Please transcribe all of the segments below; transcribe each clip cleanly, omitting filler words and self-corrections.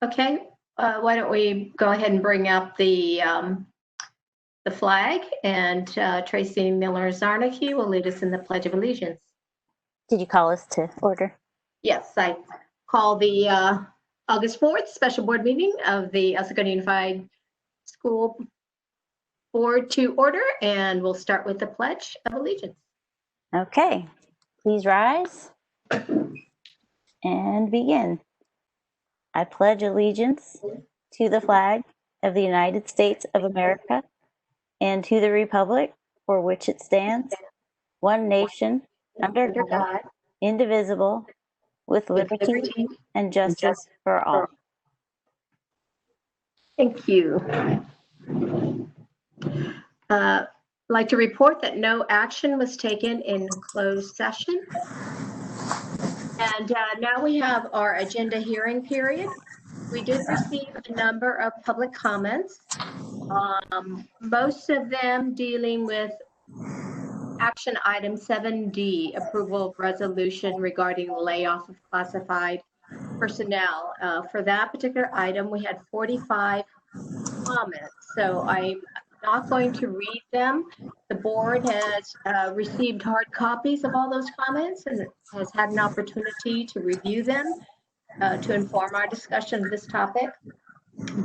Okay, why don't we go ahead and bring up the flag, and Tracy Miller-Zarnicki will lead us in the Pledge of Allegiance. Did you call us to order? Yes, I call the August 4th special board meeting of the Osceola Unified School Board to order, and we'll start with the Pledge of Allegiance. Okay, please rise and begin. I pledge allegiance to the flag of the United States of America and to the republic for which it stands, one nation, under God, indivisible, with liberty and justice for all. Thank you. I'd like to report that no action was taken in closed session. And now we have our agenda hearing period. We did receive a number of public comments, most of them dealing with action item 7D, approval of resolution regarding the layoff of classified personnel. For that particular item, we had 45 comments, so I'm not going to read them. The board has received hard copies of all those comments and has had an opportunity to review them to inform our discussion of this topic.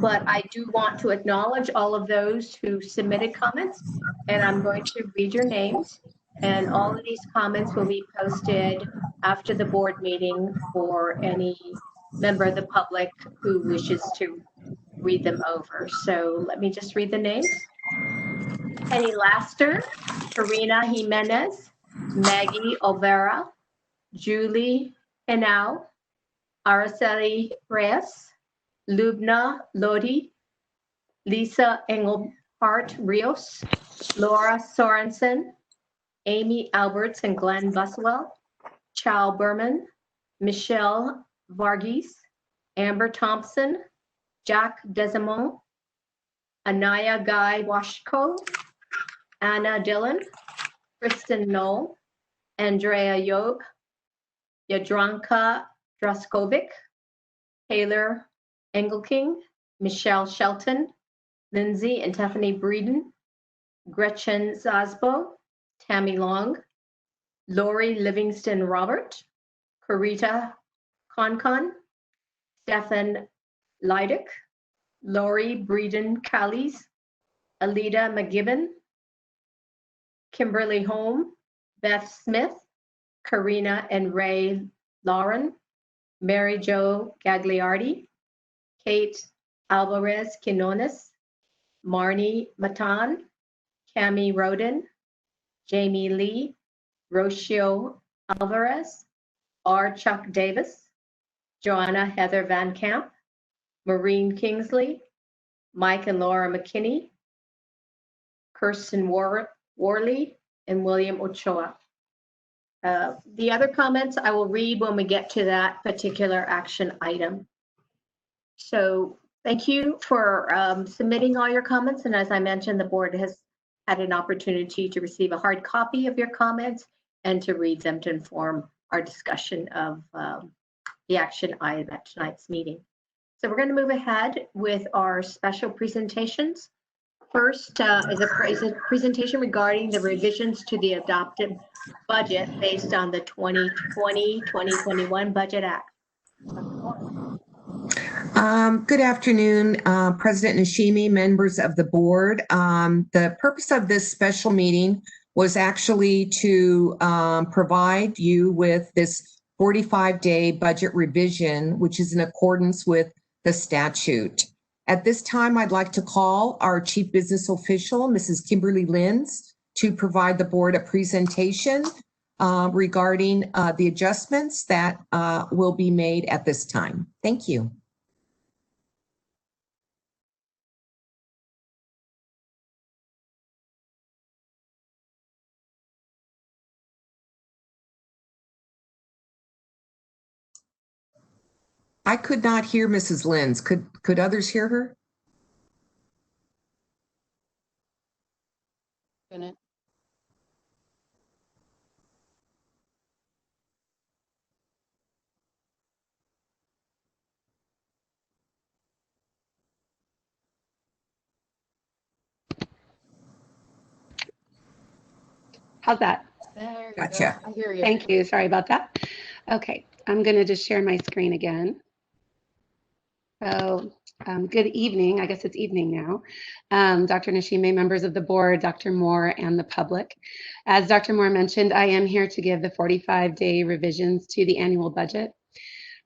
But I do want to acknowledge all of those who submitted comments, and I'm going to read your names. And all of these comments will be posted after the board meeting for any member of the public who wishes to read them over. So let me just read the names. Penny Laster, Karina Jimenez, Maggie Olvera, Julie Henao, Araceli Reyes, Lubna Lodi, Lisa Engelhart Rios, Laura Sorensen, Amy Alberts and Glenn Buswell, Chow Berman, Michelle Varghese, Amber Thompson, Jack Desimont, Anaya Guy Washko, Anna Dillon, Kristen Knoll, Andrea Yob, Yadranka Draskovic, Taylor Engelking, Michelle Shelton, Lindsay and Tiffany Breeden, Gretchen Zasbo, Tammy Long, Lori Livingston Robert, Karita Konkon, Stefan Leidick, Lori Breeden Callies, Alida McGibbon, Kimberly Holm, Beth Smith, Karina and Ray Lauren, Mary Jo Gagliardi, Kate Alvarez Quinones, Marnie Matan, Cami Roden, Jamie Lee, Rocio Alvarez, R. Chuck Davis, Joanna Heather Van Camp, Maureen Kingsley, Mike and Laura McKinney, Kirsten Worley, and William Ochoa. The other comments I will read when we get to that particular action item. So thank you for submitting all your comments. And as I mentioned, the board has had an opportunity to receive a hard copy of your comments and to read them to inform our discussion of the action item at tonight's meeting. So we're going to move ahead with our special presentations. First is a presentation regarding the revisions to the adopted budget based on the 2020-2021 Budget Act. Good afternoon, President Nishimi, members of the board. The purpose of this special meeting was actually to provide you with this 45-day budget revision, which is in accordance with the statute. At this time, I'd like to call our Chief Business Official, Mrs. Kimberly Linz, to provide the board a presentation regarding the adjustments that will be made at this time. Thank you. I could not hear Mrs. Linz. Could others hear her? How's that? There you Gotcha. go. I hear you. Thank you. Sorry about that. Okay, I'm going to just share my screen again. So good evening. I guess it's evening now. Dr. Nishime, members of the board, Dr. Moore, and the public. As Dr. Moore mentioned, I am here to give the 45-day revisions to the annual budget.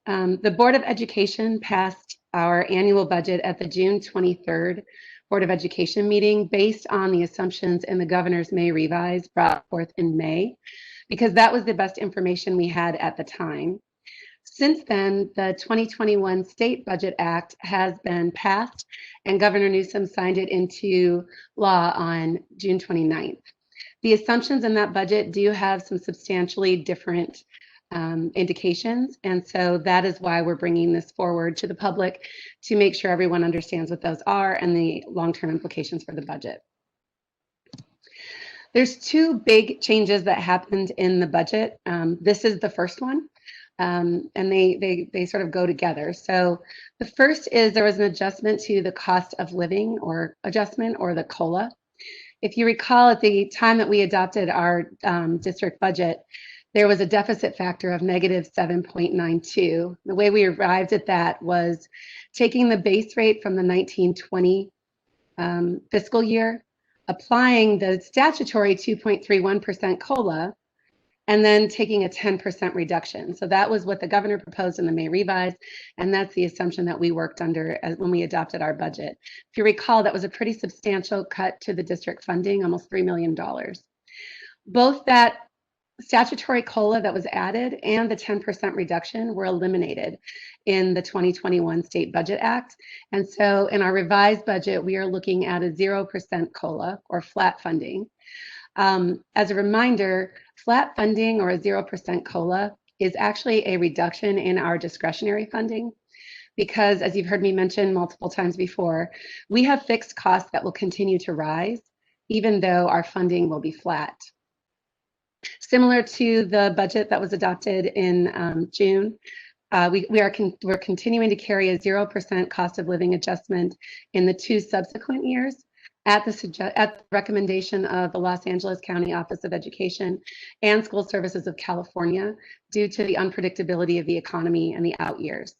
The Board of Education passed our annual budget at the June 23rd Board of Education meeting based on the assumptions in the governor's May revise brought forth in May, because that was the best information we had at the time. Since then, the 2021 State Budget Act has been passed and Governor Newsom signed it into law on June 29th. The assumptions in that budget do have some substantially different indications. And so that is why we're bringing this forward to the public to make sure everyone understands what those are and the long-term implications for the budget. There's two big changes that happened in the budget. This is the first one, and they sort of go together. So the first is there was an adjustment to the cost of living or adjustment, or the COLA. If you recall, at the time that we adopted our district budget, there was a deficit factor of negative 7.92. The way we arrived at that was taking the base rate from the 1920 fiscal year, applying the statutory 2.31% COLA, and then taking a 10% reduction. So that was what the governor proposed in the May revise, and that's the assumption that we worked under when we adopted our budget. If you recall, that was a pretty substantial cut to the district funding, almost $3 million. Both that statutory COLA that was added and the 10% reduction were eliminated in the 2021 State Budget Act. And so in our revised budget, we are looking at a 0% COLA, or flat funding. As a reminder, flat funding or a 0% COLA is actually a reduction in our discretionary funding, because as you've heard me mention multiple times before, we have fixed costs that will continue to rise even though our funding will be flat. Similar to the budget that was adopted in June, we're continuing to carry a 0% cost of living adjustment in the 2 subsequent years at the recommendation of the Los Angeles County Office of Education and School Services of California, due to the unpredictability of the economy and the out years.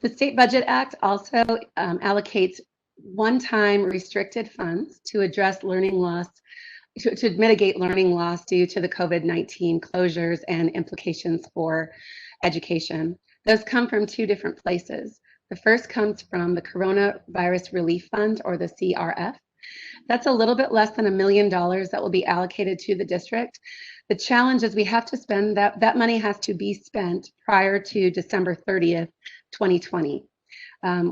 The State Budget Act also allocates one-time restricted funds to address learning loss, to mitigate learning loss due to the COVID-19 closures and implications for education. Those come from 2 different places. The first comes from the Coronavirus Relief Fund, or the CRF. That's a little bit less than $1 million that will be allocated to the district. The challenge is we have to spend that money has to be spent prior to December 30th, 2020.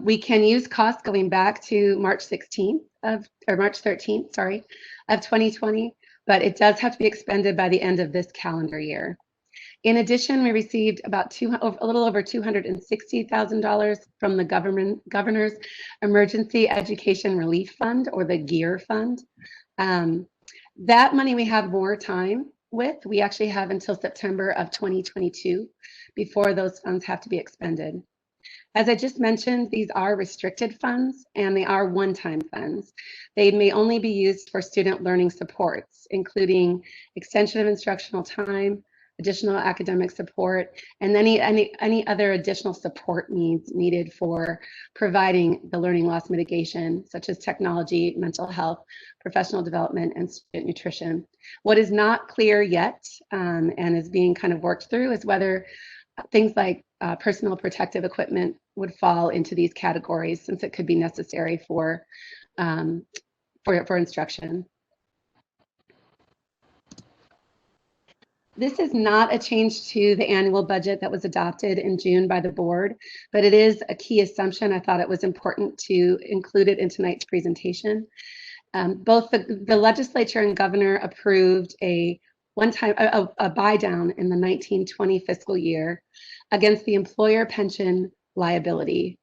We can use costs going back to March 13th, of 2020, but it does have to be expended by the end of this calendar year. In addition, we received about a little over $260,000 from the governor's Emergency Education Relief Fund, or the GEAR Fund. That money we have more time with. We actually have until September of 2022 before those funds have to be expended. As I just mentioned, these are restricted funds and they are one-time funds. They may only be used for student learning supports, including extension of instructional time, additional academic support, and any other additional support needs needed for providing the learning loss mitigation, such as technology, mental health, professional development, and student nutrition. What is not clear yet and is being kind of worked through is whether things like personal protective equipment would fall into these categories, since it could be necessary for instruction. This is not a change to the annual budget that was adopted in June by the board, but it is a key assumption. I thought it was important to include it in tonight's presentation. Both the legislature and governor approved a buy down in the 1920 fiscal year against the employer pension liability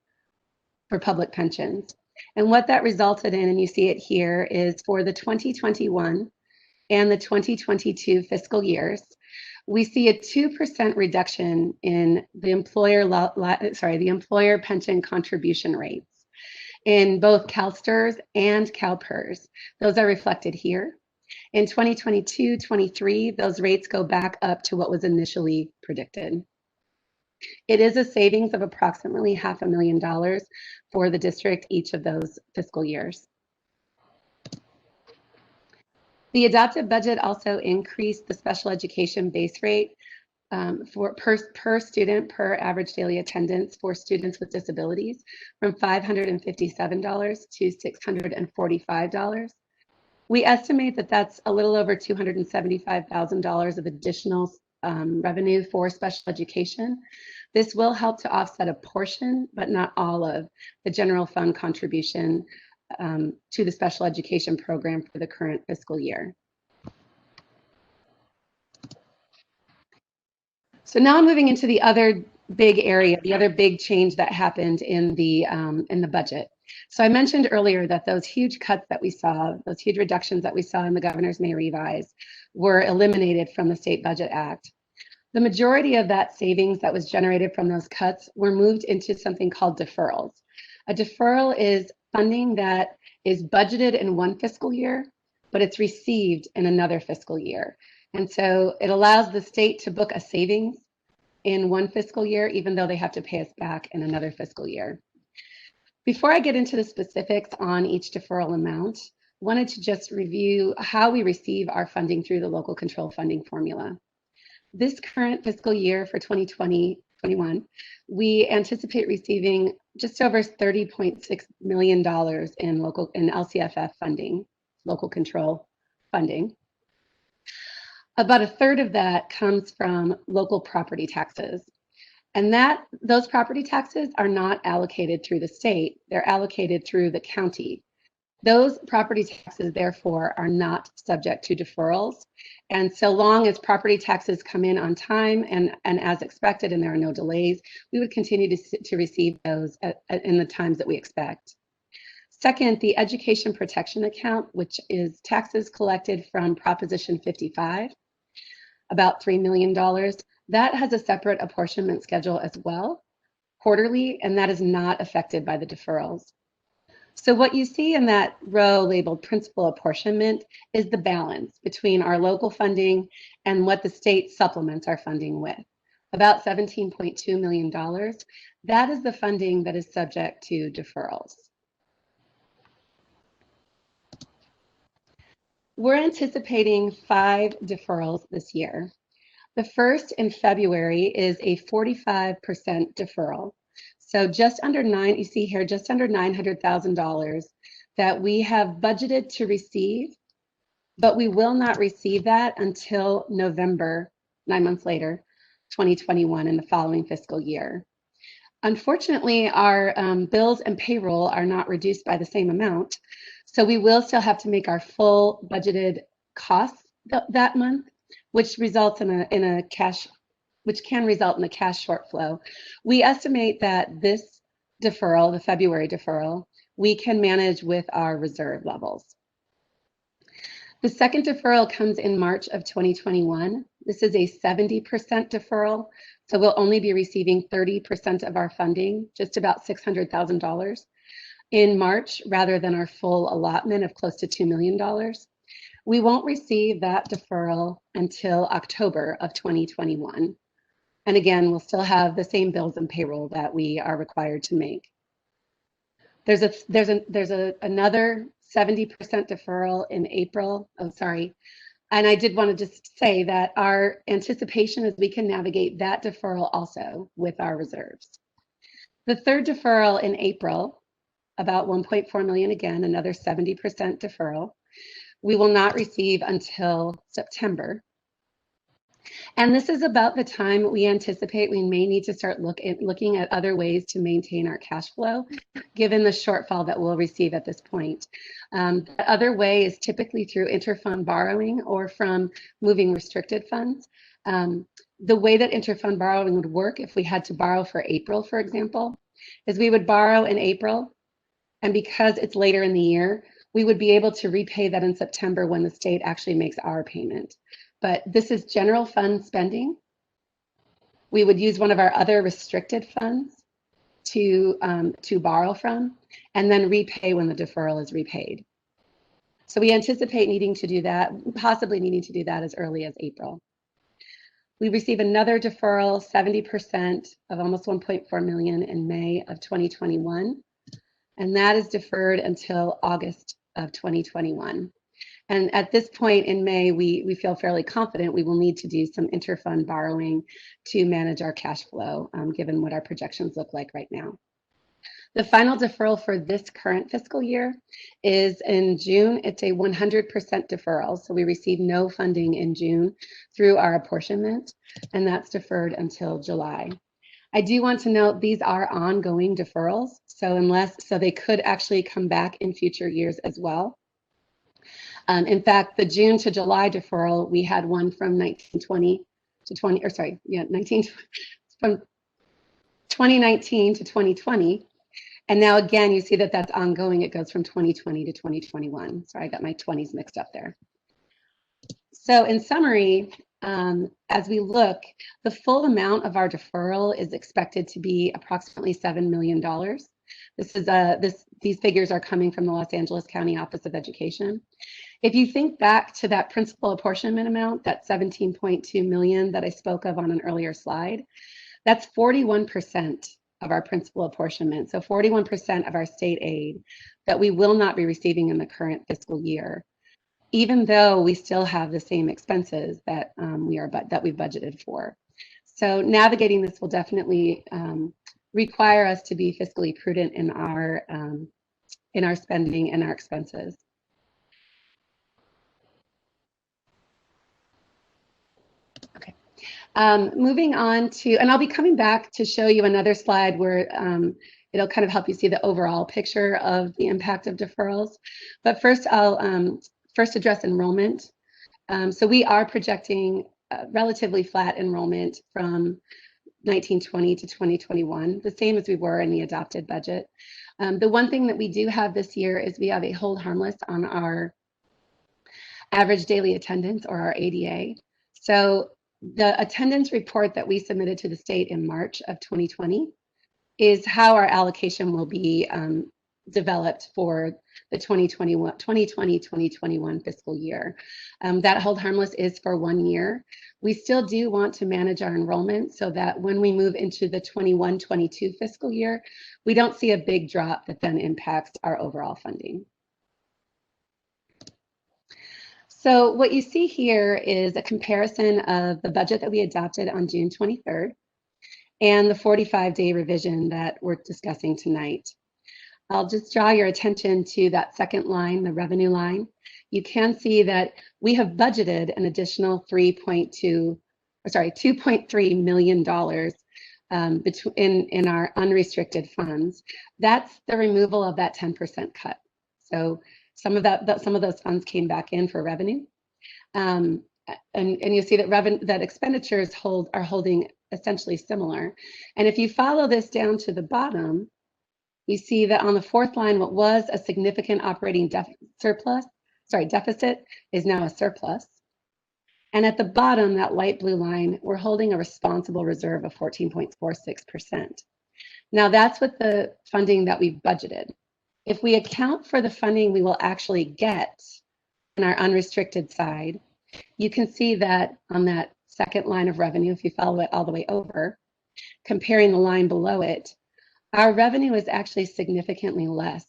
for public pensions. And what that resulted in, and you see it here, is for the 2021 and the 2022 fiscal years, we see a 2% reduction in the employer pension contribution rates. in both CalSTRS and CalPERS. Those are reflected here. In 2022-23, those rates go back up to what was initially predicted. It is a savings of approximately $500,000 for the district each of those fiscal years. The adopted budget also increased the special education base rate for per student per average daily attendance for students with disabilities from $557 to $645. We estimate that that's a little over $275,000 of additional revenue for special education. This will help to offset a portion, but not all of, the general fund contribution to the special education program for the current fiscal year. So now I'm moving into the other big area, the other big change that happened in the budget. So I mentioned earlier that those huge cuts that we saw, those huge reductions that we saw in the governor's May revise were eliminated from the State Budget Act. The majority of that savings that was generated from those cuts were moved into something called deferrals. A deferral is funding that is budgeted in one fiscal year, but it's received in another fiscal year. And so it allows the state to book a savings in one fiscal year, even though they have to pay us back in another fiscal year. Before I get into the specifics on each deferral amount, I wanted to just review how we receive our funding through the local control funding formula. This current fiscal year for 2020-21, we anticipate receiving just over $30.6 million in LCFF funding, local control funding. About a third of that comes from local property taxes. And those property taxes are not allocated through the state, they're allocated through the county. Those property taxes, therefore, are not subject to deferrals. And so long as property taxes come in on time and as expected and there are no delays, we would continue to receive those in the times that we expect. Second, the Education Protection Account, which is taxes collected from Proposition 55, about $3 million. That has a separate apportionment schedule as well, quarterly, and that is not affected by the deferrals. So what you see in that row labeled principal apportionment is the balance between our local funding and what the state supplements our funding with, about $17.2 million. That is the funding that is subject to deferrals. We're anticipating 5 deferrals this year. The first in February is a 45% deferral. So just under you see here, just under $900,000 that we have budgeted to receive, but we will not receive that until November, 9 months later, 2021 in the following fiscal year. Unfortunately, our bills and payroll are not reduced by the same amount. So we will still have to make our full budgeted costs that month, which results which can result in a cash shortflow. We estimate that this deferral, the February deferral, we can manage with our reserve levels. The second deferral comes in March of 2021. This is a 70% deferral, so we'll only be receiving 30% of our funding, just about $600,000 in March, rather than our full allotment of close to $2 million. We won't receive that deferral until October of 2021. And again, we'll still have the same bills and payroll that we are required to make. There's another 70% deferral in April. Oh, sorry. And I did want to just say that our anticipation is we can navigate that deferral also with our reserves. The third deferral in April, about $1.4 million, again, another 70% deferral, we will not receive until September. And this is about the time we anticipate we may need to start looking at other ways to maintain our cash flow, given the shortfall that we'll receive at this point. The other way is typically through interfund borrowing or from moving restricted funds. The way that interfund borrowing would work if we had to borrow for April, for example, is we would borrow in April, and because it's later in the year, we would be able to repay that in September when the state actually makes our payment. But this is general fund spending. We would use one of our other restricted funds to borrow from, and then repay when the deferral is repaid. So we anticipate needing to do that, possibly needing to do that as early as April. We receive another deferral, 70% of almost 1.4 million in May of 2021, and that is deferred until August of 2021. And at this point in May, we feel fairly confident we will need to do some interfund borrowing to manage our cash flow, given what our projections look like right now. The final deferral for this current fiscal year is in June. It's a 100% deferral. So we receive no funding in June through our apportionment, and that's deferred until July. I do want to note these are ongoing deferrals. So they could actually come back in future years as well. In fact, the June to July deferral, we had one from 1920 to 20, or sorry, yeah, from 2019 to 2020. And now again, you see that that's ongoing. It goes from 2020 to 2021. Sorry, I got my 20s mixed up there. So in summary, as we look, the full amount of our deferral is expected to be approximately $7 million. These figures are coming from the Los Angeles County Office of Education. If you think back to that principal apportionment amount, that 17.2 million that I spoke of on an earlier slide, that's 41% of our principal apportionment. So 41% of our state aid that we will not be receiving in the current fiscal year, even though we still have the same expenses that we've budgeted for. So navigating this will definitely require us to be fiscally prudent in our spending and our expenses. Okay. Moving on to, and I'll be coming back to show you another slide where it'll kind of help you see the overall picture of the impact of deferrals. But first, I'll first address enrollment. So we are projecting relatively flat enrollment from 1920 to 2021, the same as we were in the adopted budget. The one thing that we do have this year is we have a hold harmless on our average daily attendance, or our ADA. So the attendance report that we submitted to the state in March of 2020 is how our allocation will be developed for the 2020-2021 fiscal year. That hold harmless is for 1 year. We still do want to manage our enrollment so that when we move into the 21-22 fiscal year, we don't see a big drop that then impacts our overall funding. So what you see here is a comparison of the budget that we adopted on June 23rd and the 45-day revision that we're discussing tonight. I'll just draw your attention to that second line, the revenue line. You can see that we have budgeted an additional $2.3 million in our unrestricted funds. That's the removal of that 10% cut. So some of those funds came back in for revenue, and you see that expenditures are holding essentially similar. And if you follow this down to the bottom, you see that on the fourth line, what was a significant operating deficit is now a surplus. And at the bottom, that light blue line, we're holding a responsible reserve of 14.46%. Now that's with the funding that we've budgeted. If we account for the funding we will actually get on our unrestricted side, you can see that on that second line of revenue, if you follow it all the way over, comparing the line below it, our revenue is actually significantly less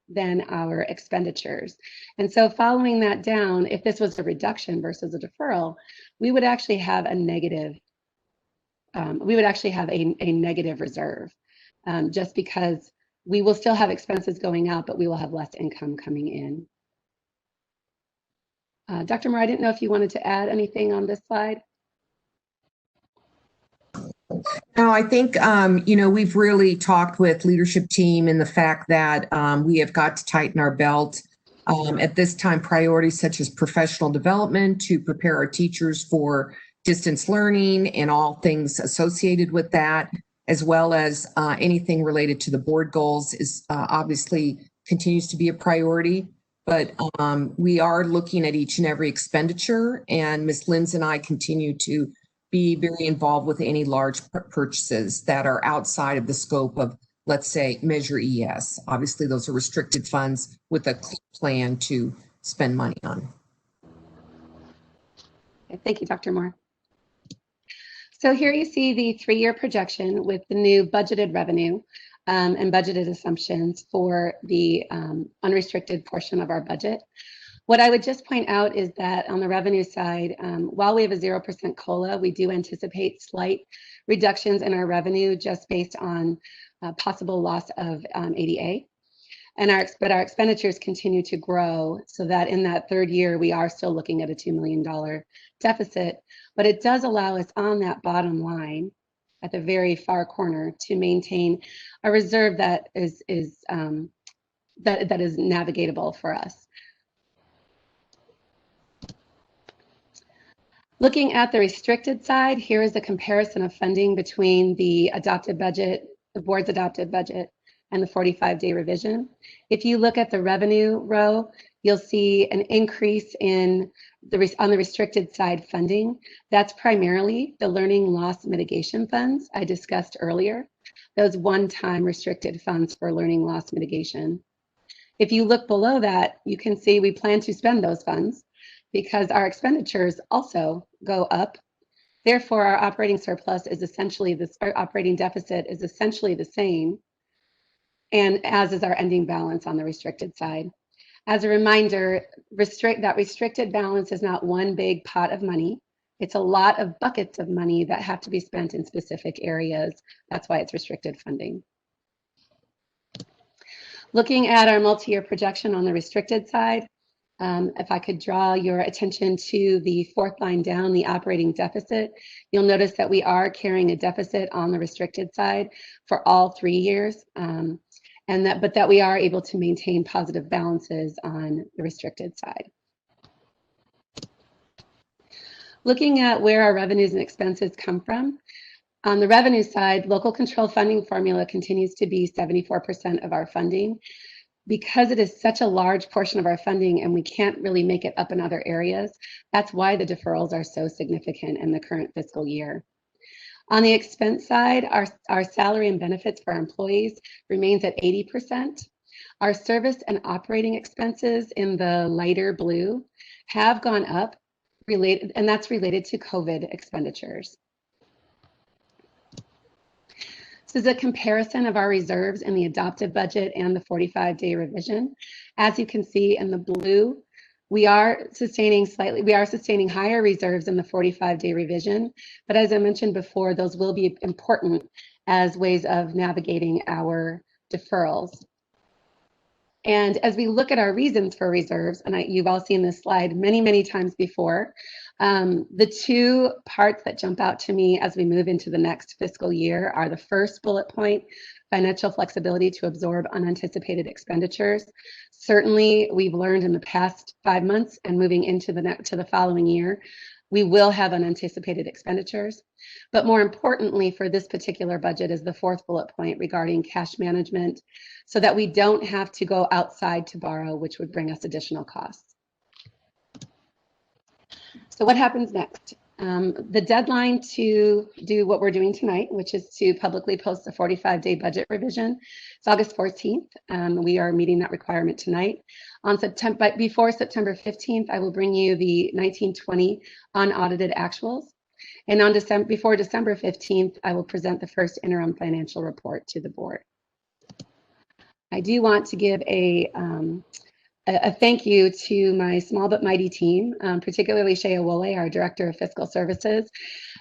than our expenditures. And so following that down, if this was a reduction versus a deferral, we would actually have a negative, negative reserve, just because we will still have expenses going out, but we will have less income coming in. Dr. Moore, I didn't know if you wanted to add anything on this slide. No, I think, we've really talked with leadership team and the fact that we have got to tighten our belt. At this time, priorities such as professional development to prepare our teachers for distance learning and all things associated with that, as well as anything related to the board goals, is obviously continues to be a priority. But we are looking at each and every expenditure, and Ms. Linz and I continue to be very involved with any large purchases that are outside of the scope of let's say, Measure ES. Obviously, those are restricted funds with a clear plan to spend money on. Okay, thank you, Dr. Moore. So here you see the 3-year projection with the new budgeted revenue and budgeted assumptions for the unrestricted portion of our budget. What I would just point out is that on the revenue side, while we have a 0% COLA, we do anticipate slight reductions in our revenue just based on possible loss of ADA. But our expenditures continue to grow, so that in that 3rd year, we are still looking at a $2 million deficit. But it does allow us on that bottom line at the very far corner to maintain a reserve that is navigatable for us. Looking at the restricted side, here is a comparison of funding between the adopted budget, the board's adopted budget, and the 45-day revision. If you look at the revenue row, you'll see an increase in on the restricted side funding. That's primarily the learning loss mitigation funds I discussed earlier, those one-time restricted funds for learning loss mitigation. If you look below that, you can see we plan to spend those funds because our expenditures also go up. Therefore, our operating surplus is essentially our operating deficit is essentially the same, and as is our ending balance on the restricted side. As a reminder, that restricted balance is not one big pot of money. It's a lot of buckets of money that have to be spent in specific areas. That's why it's restricted funding. Looking at our multi-year projection on the restricted side, if I could draw your attention to the 4th line down, the operating deficit, you'll notice that we are carrying a deficit on the restricted side for all 3 years, but that we are able to maintain positive balances on the restricted side. Looking at where our revenues and expenses come from, on the revenue side, local control funding formula continues to be 74% of our funding. Because it is such a large portion of our funding and we can't really make it up in other areas, that's why the deferrals are so significant in the current fiscal year. On the expense side, our salary and benefits for our employees remains at 80%. Our service and operating expenses in the lighter blue have gone up, and that's related to COVID expenditures. This is a comparison of our reserves in the adopted budget and the 45-day revision. As you can see in the blue, we are sustaining higher reserves in the 45-day revision, but as I mentioned before, those will be important as ways of navigating our deferrals. And as we look at our reasons for reserves, and you've all seen this slide many, many times before, the 2 parts that jump out to me as we move into the next fiscal year are the first bullet point, financial flexibility to absorb unanticipated expenditures. Certainly, we've learned in the past 5 months and moving into the following year, we will have unanticipated expenditures. But more importantly for this particular budget is the 4th bullet point regarding cash management, so that we don't have to go outside to borrow, which would bring us additional costs. So what happens next? The deadline to do what we're doing tonight, which is to publicly post the 45-day budget revision, it's August 14th. We are meeting that requirement tonight. Before September 15th, I will bring you the 1920 unaudited actuals. And before December 15th, I will present the first interim financial report to the board. I do want to give a thank you to my small but mighty team, particularly Shea Wole, our Director of Fiscal Services.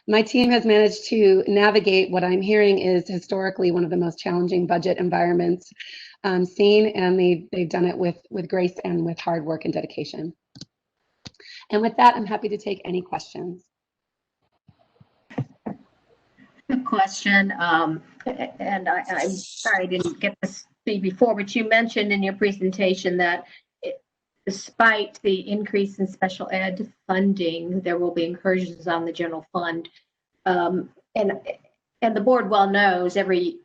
My team has managed to navigate what I'm hearing is historically one of the most challenging budget environments seen, and they've done it with grace and with hard work and dedication. And with that, I'm happy to take any questions. A question, and I'm sorry I didn't get to see before, but you mentioned in your presentation that despite the increase in special ed funding, there will be incursions on the general fund. And the board well knows every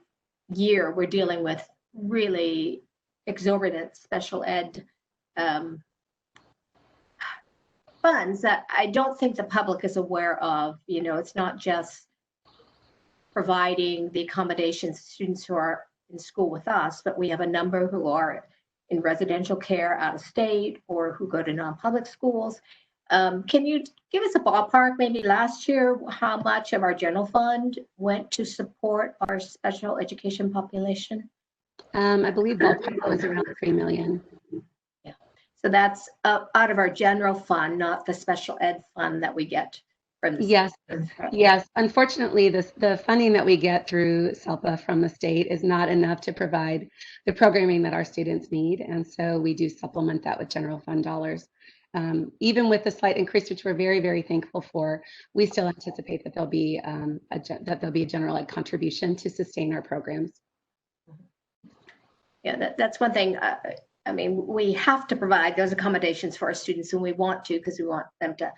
year we're dealing with really exorbitant special ed funds that I don't think the public is aware of. You know, it's not just providing the accommodations to students who are in school with us, but we have a number who are in residential care out of state or who go to non-public schools. Can you give us a ballpark, maybe last year, how much of our general fund went to support our special education population? I believe ballpark was around 3 million. Yeah, so that's out of our general fund, not the special ed fund that we get from the Yes, state. yes. Unfortunately, the funding that we get through SELPA from the state is not enough to provide the programming that our students need, and so we do supplement that with general fund dollars. Even with the slight increase, which we're very, very thankful for, we still anticipate that there'll be a general ed contribution to sustain our programs. Yeah, that's one thing. I mean, we have to provide those accommodations for our students, and we want to because we want them to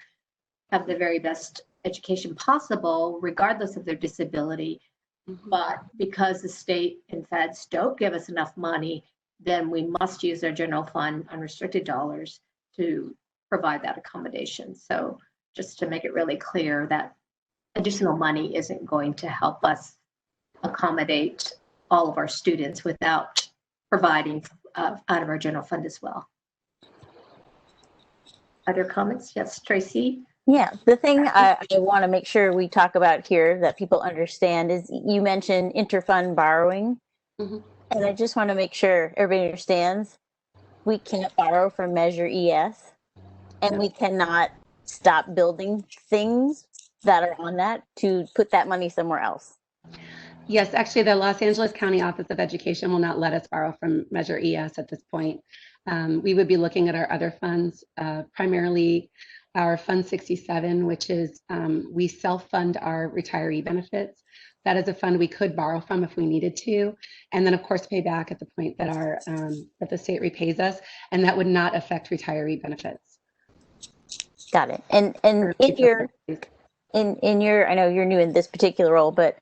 have the very best education possible, regardless of their disability. Mm-hmm. But because the state and feds don't give us enough money, then we must use our general fund unrestricted dollars to provide that accommodation. So just to make it really clear that additional money isn't going to help us accommodate all of our students without providing out of our general fund as well. Other comments? Yes, Tracy? Yeah, the thing I want to make sure we talk about here that people understand is you mentioned interfund borrowing. Mm-hmm. And I just want to make sure everybody understands we can't borrow from Measure ES, and we cannot stop building things that are on that to put that money somewhere else. Yes, actually, the Los Angeles County Office of Education will not let us borrow from Measure ES at this point. We would be looking at our other funds, primarily our Fund 67, which is we self-fund our retiree benefits. That is a fund we could borrow from if we needed to, and then of course pay back at the point that our that the state repays us, and that would not affect retiree benefits. Got it. And in your I know you're new in this particular role, but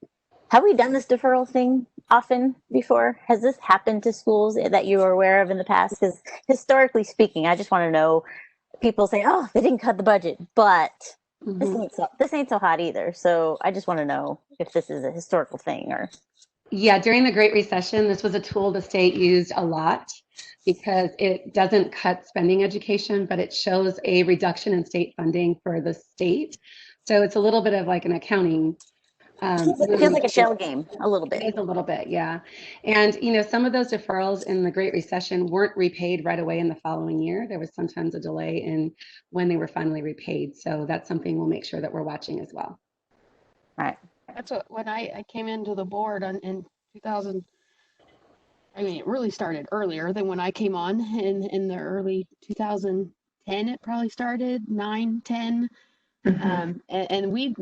have we done this deferral thing often before? Has this happened to schools that you are aware of in the past? Because historically speaking, I just want to know. People say, "Oh, they didn't cut the budget," but this ain't so hot either. So I just want to know if this is a historical thing or. Yeah, during the Great Recession, this was a tool the state used a lot because it doesn't cut spending education, but it shows a reduction in state funding for the state. So it's a little bit of like an accounting. It feels like a shell game a little bit. It is a little bit, yeah. And, you know, some of those deferrals in the Great Recession weren't repaid right away in the following year. There was sometimes a delay in when they were finally repaid. So that's something we'll make sure that we're watching as well. All right. That's what, when I came into the board in 2000, I mean, it really started earlier than when I came on in the early 2010, it probably started, 9, 10. Mm-hmm. And we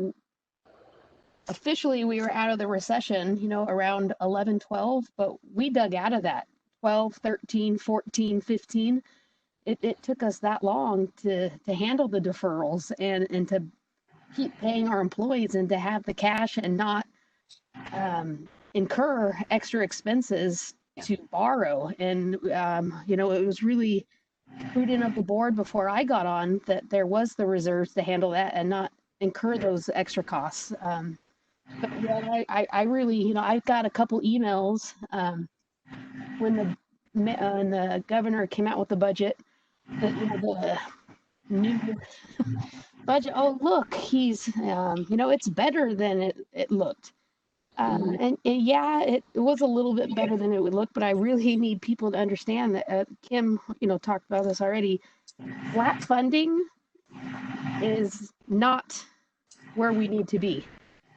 officially, we were out of the recession, you know, around 11, 12, but we dug out of that 12, 13, 14, 15. It took us that long to handle the deferrals and to keep paying our employees and to have the cash and not incur extra expenses to borrow. And, you know, it was really prudent of the board before I got on that there was the reserves to handle that and not incur those extra costs. But yeah, I really, you know, I've got a couple emails when the governor came out with the budget, the new budget. Oh, look, he's, you know, it's better than it looked. And yeah, it was a little bit better than it would look, but I really need people to understand that Kim, you know, talked about this already. Flat funding is not where we need to be.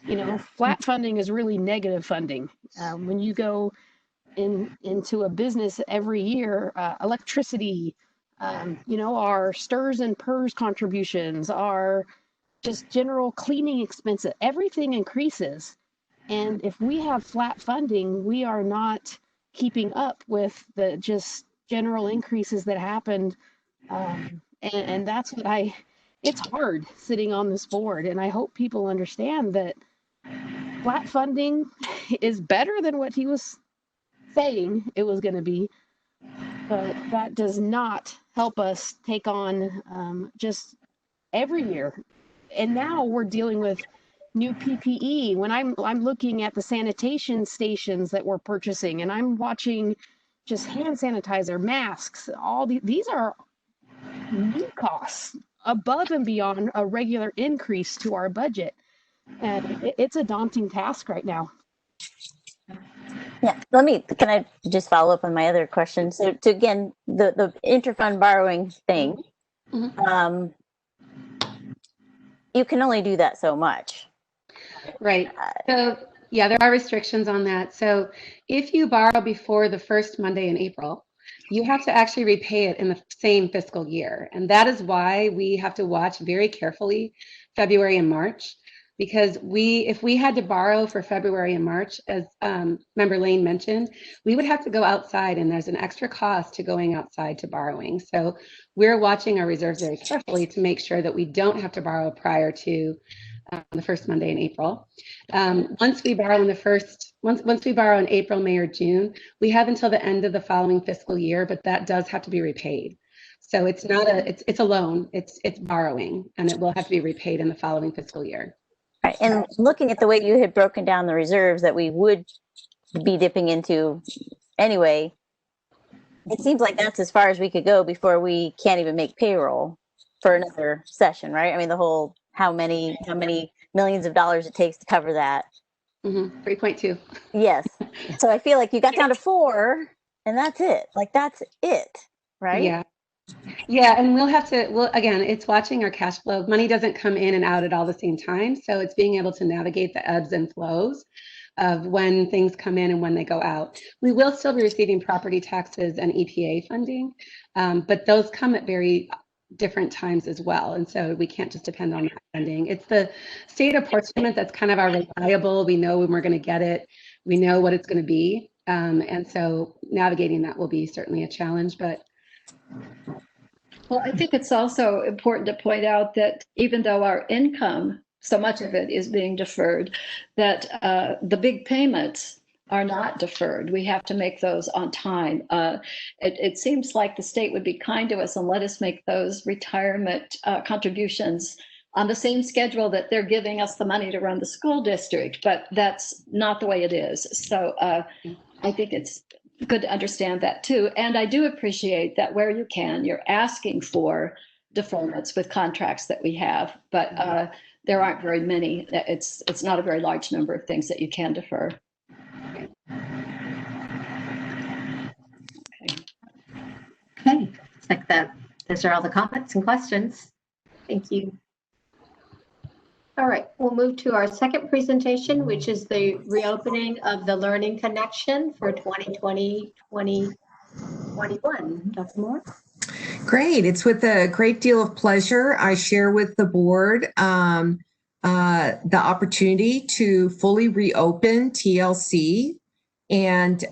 You know, flat funding is really negative funding. When you go into a business every year, electricity, you know, our STRS and PERS contributions, our just general cleaning expenses, everything increases. And if we have flat funding, we are not keeping up with the just general increases that happened. And that's what it's hard sitting on this board. And I hope people understand that flat funding is better than what he was saying it was going to be, but that does not help us take on just every year. And now we're dealing with new PPE, when I'm looking at the sanitation stations that we're purchasing, and I'm watching just hand sanitizer, masks, all these are new costs above and beyond a regular increase to our budget. And it's a daunting task right now. Yeah, can I just follow up on my other question? So to, again, the interfund borrowing thing, you can only do that so much. Right. So yeah, there are restrictions on that. So if you borrow before the first Monday in April, you have to actually repay it in the same fiscal year. And that is why we have to watch very carefully February and March, because if we had to borrow for February and March, as Member Lane mentioned, we would have to go outside, and there's an extra cost to going outside to borrowing. So we're watching our reserves very carefully to make sure that we don't have to borrow prior to the first Monday in April. Once we borrow in April, May, or June, we have until the end of the following fiscal year, but that does have to be repaid. So it's not it's a loan, it's borrowing, and it will have to be repaid in the following fiscal year. Right. And looking at the way you had broken down the reserves that we would be dipping into anyway, it seems like that's as far as we could go before we can't even make payroll for another session, right? I mean, the whole how many millions of dollars it takes to cover that. 3.2. Yes. So I feel like you got down to 4 and that's it. Like that's it, right? Yeah. Yeah, and again, it's watching our cash flow. Money doesn't come in and out at all the same time. So it's being able to navigate the ebbs and flows of when things come in and when they go out. We will still be receiving property taxes and EPA funding, but those come at very different times as well. And so we can't just depend on that funding. It's the state apportionment that's kind of our reliable. We know when we're going to get it. We know what it's going to be. And so navigating that will be certainly a challenge, but well, I think it's also important to point out that even though our income, so much of it is being deferred, that the big payments are not deferred. We have to make those on time. It seems like the state would be kind to us and let us make those retirement contributions on the same schedule that they're giving us the money to run the school district, but that's not the way it is. So I think it's good to understand that too. And I do appreciate that where you can, you're asking for deferments with contracts that we have, but there aren't very many. It's not a very large number of things that you can defer. Okay, it's like that. Those are all the comments and questions. Thank you. All right, we'll move to our second presentation, which is the reopening of the Learning Connection for 2020-2021. Dr. Moore? Great. It's with a great deal of pleasure I share with the board the opportunity to fully reopen TLC. And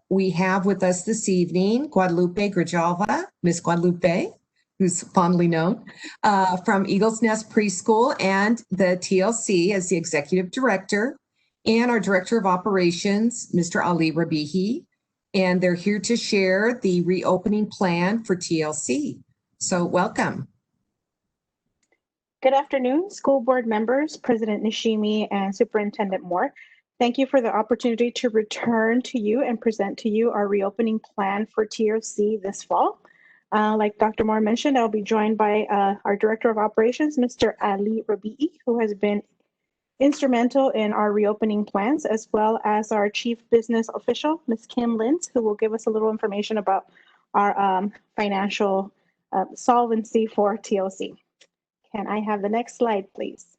we have with us this evening Guadalupe Grijalva, Miss Guadalupe, who's fondly known, from Eagles Nest Preschool and the TLC as the executive director, and our director of operations, Mr. Ali Rabihi. And they're here to share the reopening plan for TLC. So welcome. Good afternoon, school board members, President Nishimi and Superintendent Moore. Thank you for the opportunity to return to you and present to you our reopening plan for TLC this fall. Like Dr. Moore mentioned, I'll be joined by our Director of Operations, Mr. Ali Rabi'i, who has been instrumental in our reopening plans, as well as our Chief Business Official, Ms. Kim Lintz, who will give us a little information about our financial solvency for TLC. Can I have the next slide, please?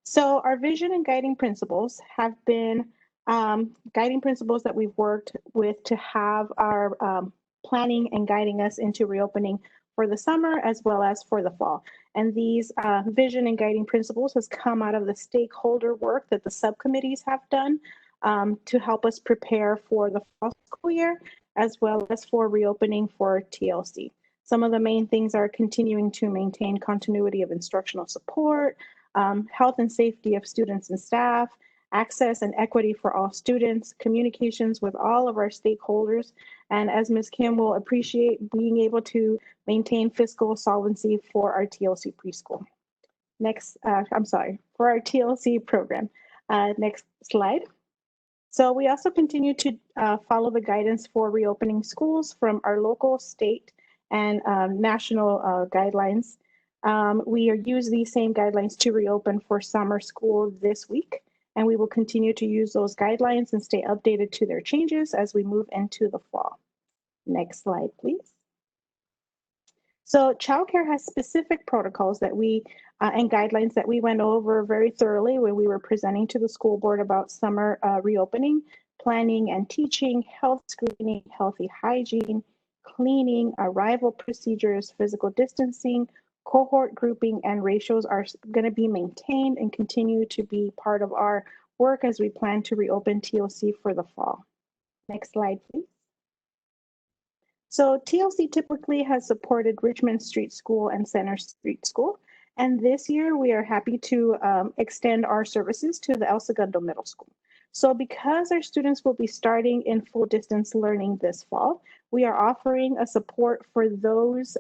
So our vision and guiding principles have been guiding principles that we've worked with to have our planning and guiding us into reopening for the summer as well as for the fall. And these vision and guiding principles has come out of the stakeholder work that the subcommittees have done to help us prepare for the fall school year as well as for reopening for TLC. Some of the main things are continuing to maintain continuity of instructional support, health and safety of students and staff, access and equity for all students, communications with all of our stakeholders, and as Ms. Kim will appreciate, being able to maintain fiscal solvency for our TLC preschool. for our TLC program. Next slide. So we also continue to follow the guidance for reopening schools from our local, state, and national guidelines. We use these same guidelines to reopen for summer school this week, and we will continue to use those guidelines and stay updated to their changes as we move into the fall. Next slide, please. So childcare has specific protocols that we and guidelines that we went over very thoroughly when we were presenting to the school board about summer reopening, planning and teaching, health screening, healthy hygiene, cleaning, arrival procedures, physical distancing, cohort grouping, and ratios are going to be maintained and continue to be part of our work as we plan to reopen TLC for the fall. Next slide, please. So TLC typically has supported Richmond Street School and Center Street School. And this year we are happy to extend our services to the El Segundo Middle School. So because our students will be starting in full distance learning this fall, we are offering a support for those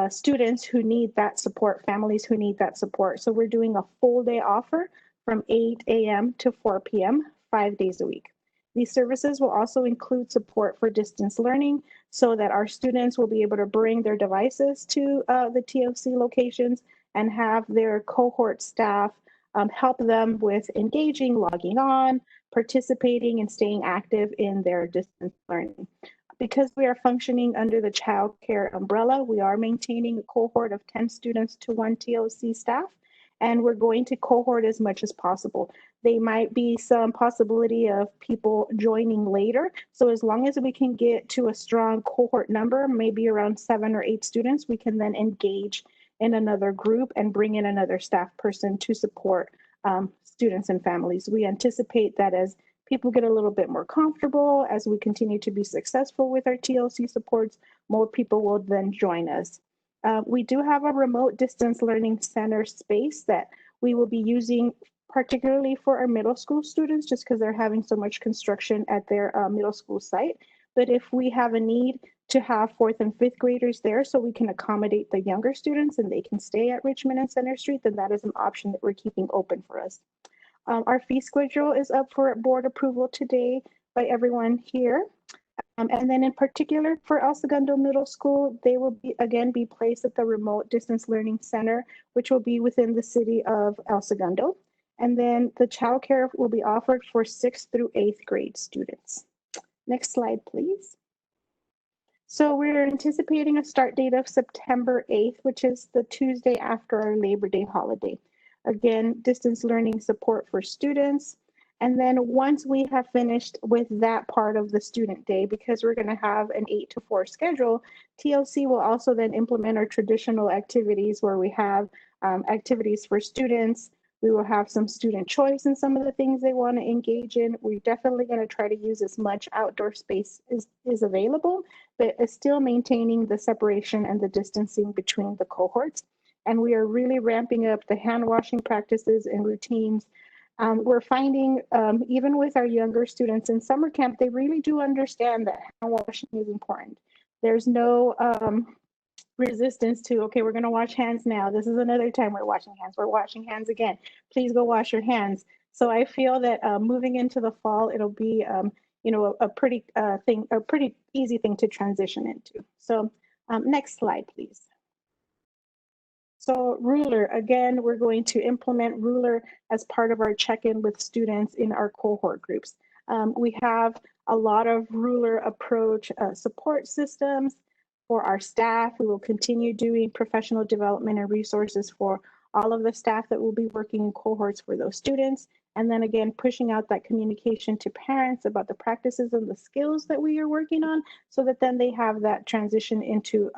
students who need that support, families who need that support. So we're doing a full day offer from 8 a.m. to 4 p.m., 5 days a week. These services will also include support for distance learning so that our students will be able to bring their devices to the TLC locations and have their cohort staff help them with engaging, logging on, participating, and staying active in their distance learning. Because we are functioning under the child care umbrella, we are maintaining a cohort of 10 students to 1 TLC staff, and we're going to cohort as much as possible. There might be some possibility of people joining later. So as long as we can get to a strong cohort number, maybe around 7 or 8 students, we can then engage in another group and bring in another staff person to support students and families. We anticipate that as people get a little bit more comfortable, as we continue to be successful with our TLC supports, more people will then join us. We do have a remote distance learning center space that we will be using particularly for our middle school students, just because they're having so much construction at their middle school site. But if we have a need to have 4th and 5th graders there so we can accommodate the younger students and they can stay at Richmond and Center Street, then that is an option that we're keeping open for us. Our fee schedule is up for board approval today by everyone here. And then in particular for El Segundo Middle School, they will be placed at the Remote Distance Learning Center, which will be within the city of El Segundo. And then the childcare will be offered for 6th through 8th grade students. Next slide, please. So we're anticipating a start date of September 8th, which is the Tuesday after our Labor Day holiday. Again, distance learning support for students. And then once we have finished with that part of the student day, because we're going to have an 8 to 4 schedule, TLC will also then implement our traditional activities where we have activities for students. We will have some student choice in some of the things they want to engage in. We're definitely going to try to use as much outdoor space as is available, but still maintaining the separation and the distancing between the cohorts. And we are really ramping up the hand washing practices and routines. We're finding, even with our younger students in summer camp, they really do understand that hand washing is important. There's no resistance to, okay, we're going to wash hands now. This is another time we're washing hands. We're washing hands again. Please go wash your hands. So I feel that moving into the fall, it'll be, a pretty easy thing to transition into. So next slide, please. So Ruler, again, we're going to implement Ruler as part of our check-in with students in our cohort groups. We have a lot of Ruler approach support systems for our staff. We will continue doing professional development and resources for all of the staff that will be working in cohorts for those students. And then again, pushing out that communication to parents about the practices and the skills that we are working on so that then they have that transition into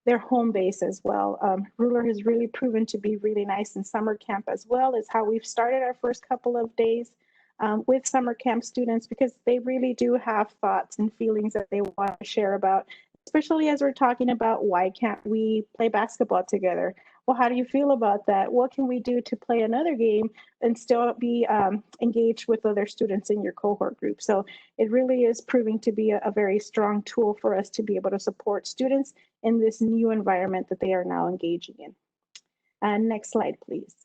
their home base as well. Ruler has really proven to be really nice in summer camp as well. Is how we've started our first couple of days with summer camp students, because they really do have thoughts and feelings that they want to share about, especially as we're talking about why can't we play basketball together? Well, how do you feel about that? What can we do to play another game and still be engaged with other students in your cohort group? So it really is proving to be a very strong tool for us to be able to support students in this new environment that they are now engaging in. Next slide, please.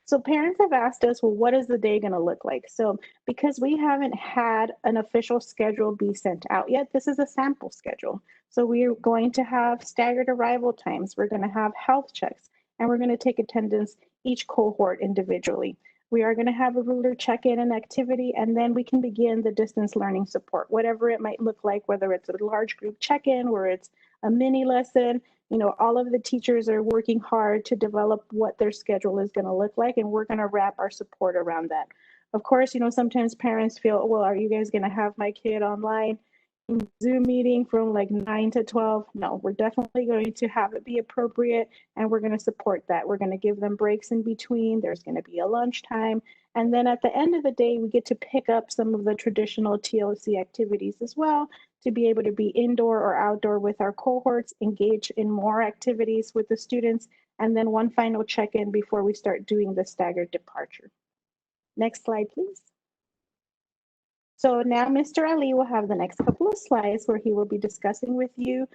So parents have asked us, well, what is the day going to look like? So because we haven't had an official schedule be sent out yet, this is a sample schedule. So we're going to have staggered arrival times. We're going to have health checks, and we're going to take attendance each cohort individually. We are going to have a ruler check-in and activity, and then we can begin the distance learning support, whatever it might look like, whether it's a large group check-in, where it's a mini lesson. You know, all of the teachers are working hard to develop what their schedule is going to look like, and we're going to wrap our support around that. Of course, you know, sometimes parents feel, well, are you guys going to have my kid online in Zoom meeting from like 9 to 12? No, we're definitely going to have it be appropriate, and we're going to support that. We're going to give them breaks in between. There's going to be a lunchtime. And then at the end of the day, we get to pick up some of the traditional TLC activities as well, to be able to be indoor or outdoor with our cohorts, engage in more activities with the students, and then one final check-in before we start doing the staggered departure. Next slide, please. So now Mr. Ali will have the next couple of slides where he will be discussing with you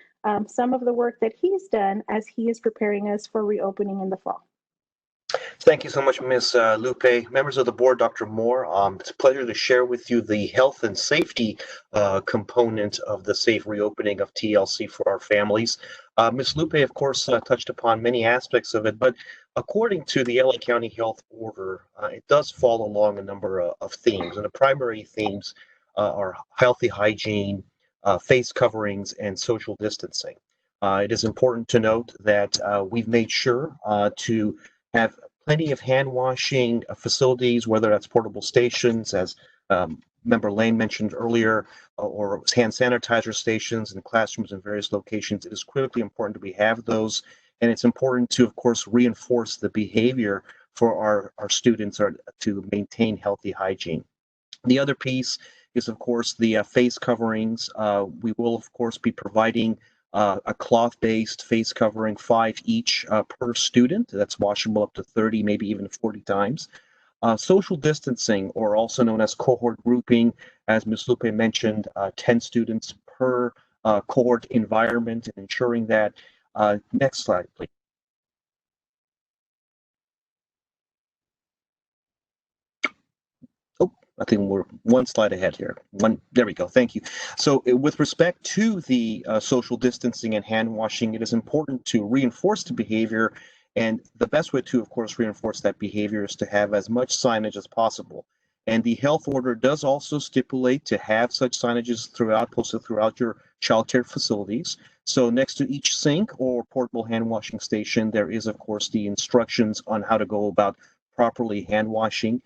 some of the work that he's done as he is preparing us for reopening in the fall. Thank you so much, Ms. Lupe. Members of the board, Dr. Moore, it's a pleasure to share with you the health and safety component of the safe reopening of TLC for our families. Ms. Lupe, of course, touched upon many aspects of it, but according to the LA County Health Order, it does follow along a number of themes, and the primary themes are healthy hygiene, face coverings, and social distancing. It is important to note that we've made sure to have plenty of hand washing facilities, whether that's portable stations, as Member Lane mentioned earlier, or hand sanitizer stations in classrooms in various locations. It is critically important that we have those, and it's important to, of course, reinforce the behavior for our students to maintain healthy hygiene. The other piece is, of course, the face coverings. We will, of course, be providing a cloth-based face covering, 5 each per student. That's washable up to 30, maybe even 40 times. Social distancing, or also known as cohort grouping, as Ms. Lupe mentioned, 10 students per cohort environment, and ensuring that. Next slide, please. I think we're one slide ahead here. There we go. Thank you. So with respect to the social distancing and hand washing, it is important to reinforce the behavior. And the best way to, of course, reinforce that behavior is to have as much signage as possible. And the health order does also stipulate to have such signages posted throughout your childcare facilities. So next to each sink or portable hand washing station, there is, of course, the instructions on how to go about properly hand washing.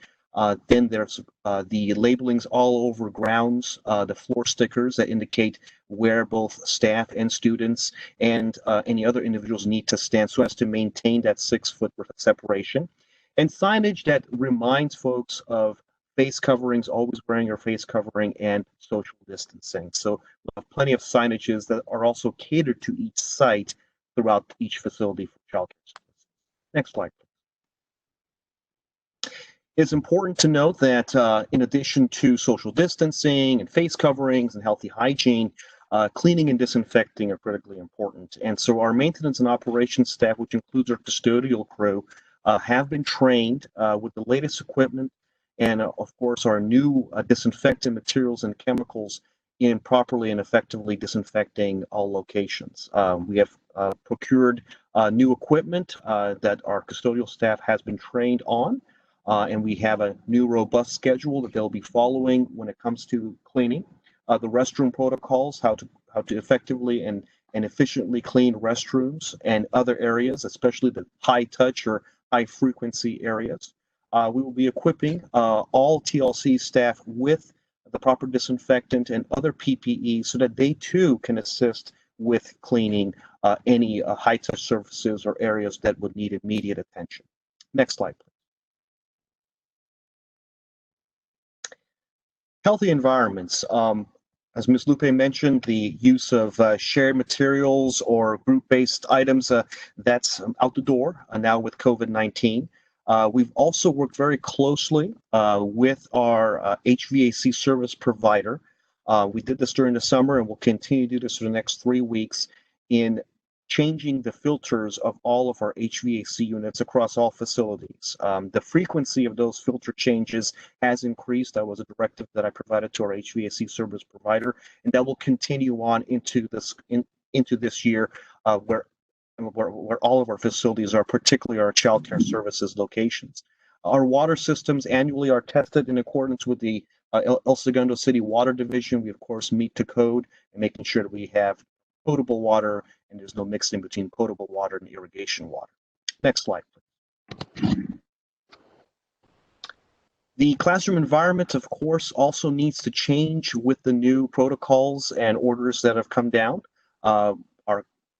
Then there's the labelings all over grounds, the floor stickers that indicate where both staff and students and any other individuals need to stand so as to maintain that 6-foot separation. And signage that reminds folks of face coverings, always wearing your face covering, and social distancing. So we'll have plenty of signages that are also catered to each site throughout each facility for childcare services. Next slide, please. It's important to note that in addition to social distancing and face coverings and healthy hygiene, cleaning and disinfecting are critically important. And so our maintenance and operations staff, which includes our custodial crew, have been trained with the latest equipment and, of course, our new disinfectant materials and chemicals in properly and effectively disinfecting all locations. We have procured new equipment that our custodial staff has been trained on. And we have a new robust schedule that they'll be following when it comes to cleaning. The restroom protocols, how to effectively and efficiently clean restrooms and other areas, especially the high touch or high frequency areas. We will be equipping all TLC staff with the proper disinfectant and other PPE so that they too can assist with cleaning any high touch surfaces or areas that would need immediate attention. Next slide, please. Healthy environments. As Ms. Lupe mentioned, the use of shared materials or group-based items, that's out the door now with COVID-19. We've also worked very closely with our HVAC service provider. We did this during the summer, and we'll continue to do this for the next 3 weeks in changing the filters of all of our HVAC units across all facilities. The frequency of those filter changes has increased. That was a directive that I provided to our HVAC service provider, and that will continue on into this year, where all of our facilities are, particularly our child care services locations. Our water systems annually are tested in accordance with the El Segundo City Water Division. We, of course, meet to code and making sure that we have potable water and there's no mixing between potable water and irrigation water. Next slide, please. The classroom environment, of course, also needs to change with the new protocols and orders that have come down. Our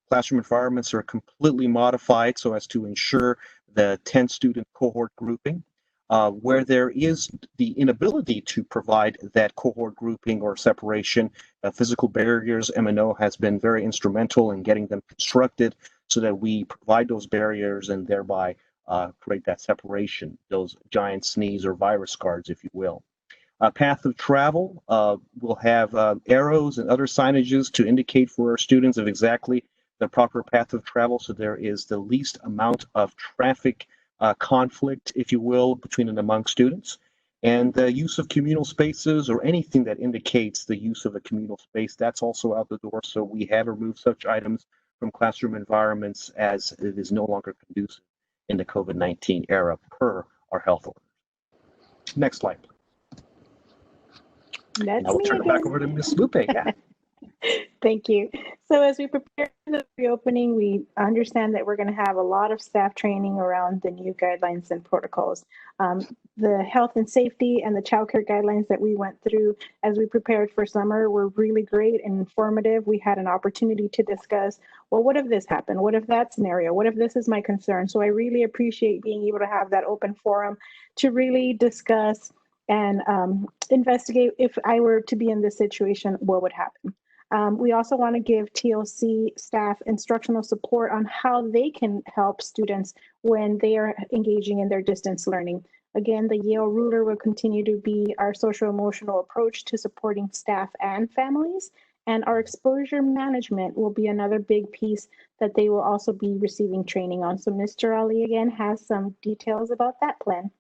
classroom environments are completely modified so as to ensure the 10-student cohort grouping. Where there is the inability to provide that cohort grouping or separation, physical barriers, M&O has been very instrumental in getting them constructed so that we provide those barriers and thereby create that separation, those giant sneeze or virus guards, if you will. Path of travel will have arrows and other signages to indicate for our students of exactly the proper path of travel, so there is the least amount of traffic conflict, if you will, between and among students. And the use of communal spaces or anything that indicates the use of a communal space, that's also out the door. So we have removed such items from classroom environments as it is no longer conducive in the COVID-19 era per our health orders. Next slide, please. That's now we'll turn it back over to Ms. Lupe. Yeah. Thank you. So as we prepare for the reopening, we understand that we're going to have a lot of staff training around the new guidelines and protocols. The health and safety and the childcare guidelines that we went through as we prepared for summer were really great and informative. We had an opportunity to discuss, well, what if this happened? What if that scenario? What if this is my concern? So I really appreciate being able to have that open forum to really discuss and investigate if I were to be in this situation, what would happen? We also want to give TLC staff instructional support on how they can help students when they are engaging in their distance learning. Again, the Yale Ruler will continue to be our social emotional approach to supporting staff and families. And our exposure management will be another big piece that they will also be receiving training on. So Mr. Ali again has some details about that plan.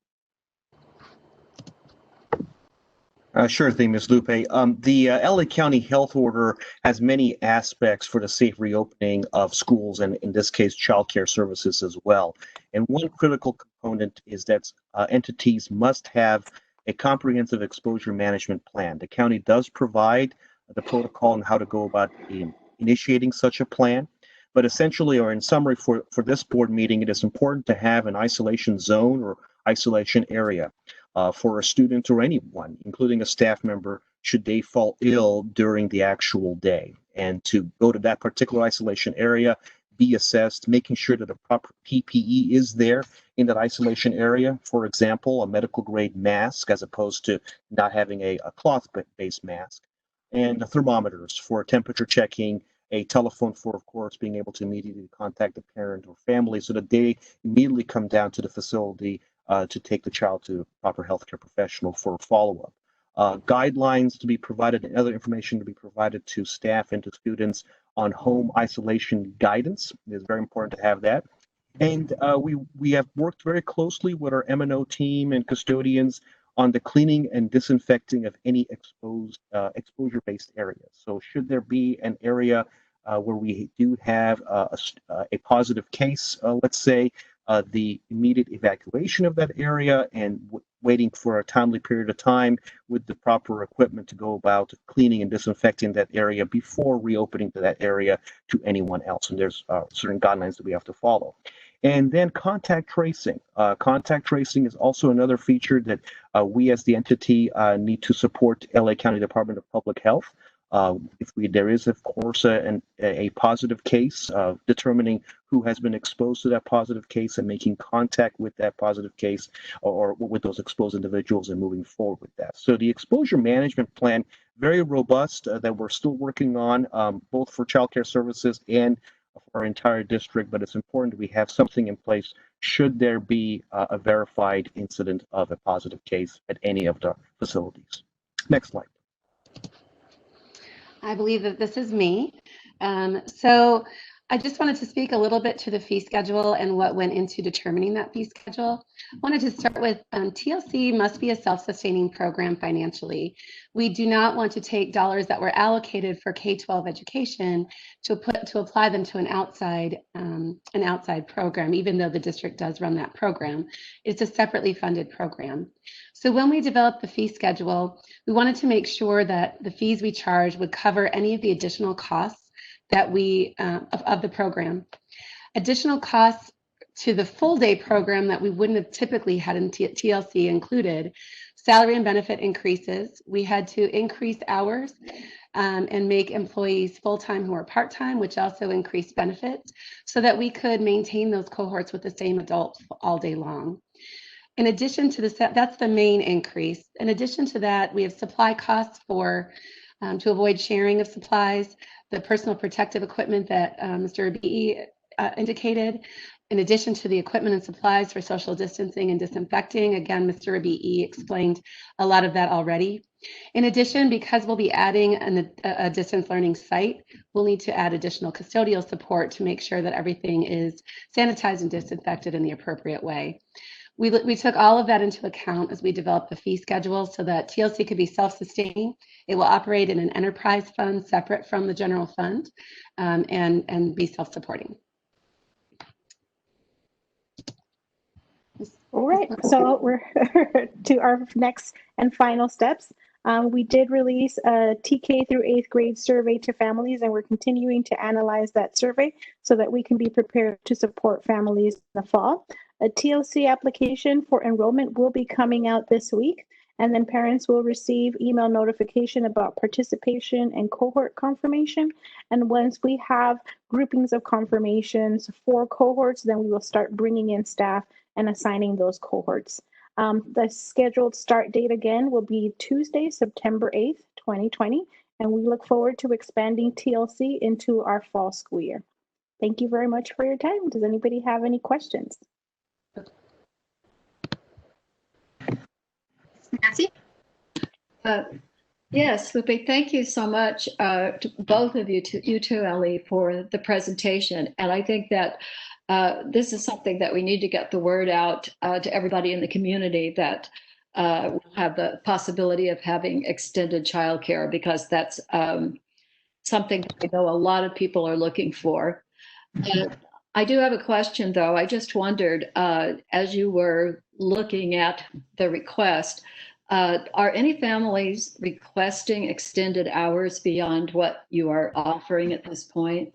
Sure thing, Ms. Lupe. The LA County Health Order has many aspects for the safe reopening of schools and, in this case, child care services as well. And one critical component is that entities must have a comprehensive exposure management plan. The county does provide the protocol on how to go about initiating such a plan. But essentially, or in summary, for this board meeting, it is important to have an isolation zone or isolation area for a student or anyone, including a staff member, should they fall ill during the actual day. And to go to that particular isolation area, be assessed, making sure that a proper PPE is there in that isolation area. For example, a medical grade mask as opposed to not having a cloth-based mask. And the thermometers for temperature checking, a telephone for, of course, being able to immediately contact the parent or family so that they immediately come down to the facility to take the child to a proper healthcare professional for follow-up. Guidelines to be provided and other information to be provided to staff and to students on home isolation guidance. It is very important to have that. And we have worked very closely with our M&O team and custodians on the cleaning and disinfecting of any exposure-based areas. So should there be an area where we do have a positive case, let's say, the immediate evacuation of that area and waiting for a timely period of time with the proper equipment to go about cleaning and disinfecting that area before reopening that area to anyone else. And there's certain guidelines that we have to follow. And then contact tracing. Contact tracing is also another feature that we as the entity need to support LA County Department of Public Health. There is, of course, a positive case, determining who has been exposed to that positive case and making contact with that positive case or with those exposed individuals and moving forward with that. So the exposure management plan, very robust, that we're still working on, both for child care services and for our entire district, but it's important that we have something in place should there be a verified incident of a positive case at any of the facilities. Next slide. I believe that this is me. So I just wanted to speak a little bit to the fee schedule and what went into determining that fee schedule. I wanted to start with TLC must be a self-sustaining program financially. We do not want to take dollars that were allocated for K-12 education to apply them to an outside program, even though the district does run that program. It's a separately funded program. So when we developed the fee schedule, we wanted to make sure that the fees we charge would cover any of the additional costs that we of the program. Additional costs to the full day program that we wouldn't have typically had in TLC included salary and benefit increases. We had to increase hours and make employees full-time who are part-time, which also increased benefits so that we could maintain those cohorts with the same adults all day long. In addition to this, that's the main increase. In addition to that, we have supply costs for to avoid sharing of supplies, the personal protective equipment that Mr. Rabii indicated, in addition to the equipment and supplies for social distancing and disinfecting. Again, Mr. Rabii explained a lot of that already. In addition, because we'll be adding a distance learning site, we'll need to add additional custodial support to make sure that everything is sanitized and disinfected in the appropriate way. We took all of that into account as we developed the fee schedule so that TLC could be self-sustaining. It will operate in an enterprise fund separate from the general fund and be self-supporting. All right, so we're to our next and final steps. We did release a TK through 8th grade survey to families, and we're continuing to analyze that survey so that we can be prepared to support families in the fall. A TLC application for enrollment will be coming out this week, and then parents will receive email notification about participation and cohort confirmation. And once we have groupings of confirmations for cohorts, then we will start bringing in staff and assigning those cohorts. The scheduled start date again will be Tuesday, September 8th, 2020, and we look forward to expanding TLC into our fall school year. Thank you very much for your time. Does anybody have any questions? Nancy? Yes, Lupe, thank you so much to both of you, you too, Ellie, for the presentation. And I think that this is something that we need to get the word out to everybody in the community that we'll have the possibility of having extended childcare, because that's something that I know a lot of people are looking for. I do have a question, though. I just wondered, as you were looking at the request, are any families requesting extended hours beyond what you are offering at this point?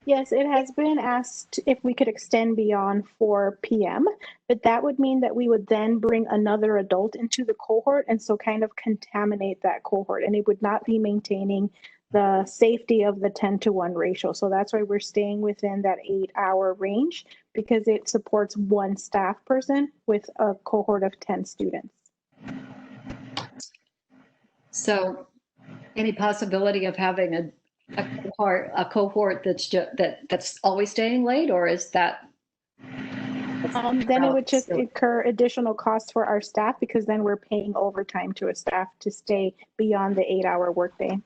Yes, it has been asked if we could extend beyond 4 p.m., but that would mean that we would then bring another adult into the cohort and so kind of contaminate that cohort, and it would not be maintaining the safety of the 10-to-1 ratio. So that's why we're staying within that 8-hour range, because it supports one staff person with a cohort of 10 students. So any possibility of having a cohort that's always staying late, or is that? Then it would just incur additional costs for our staff, because then we're paying overtime to a staff to stay beyond the 8-hour workday.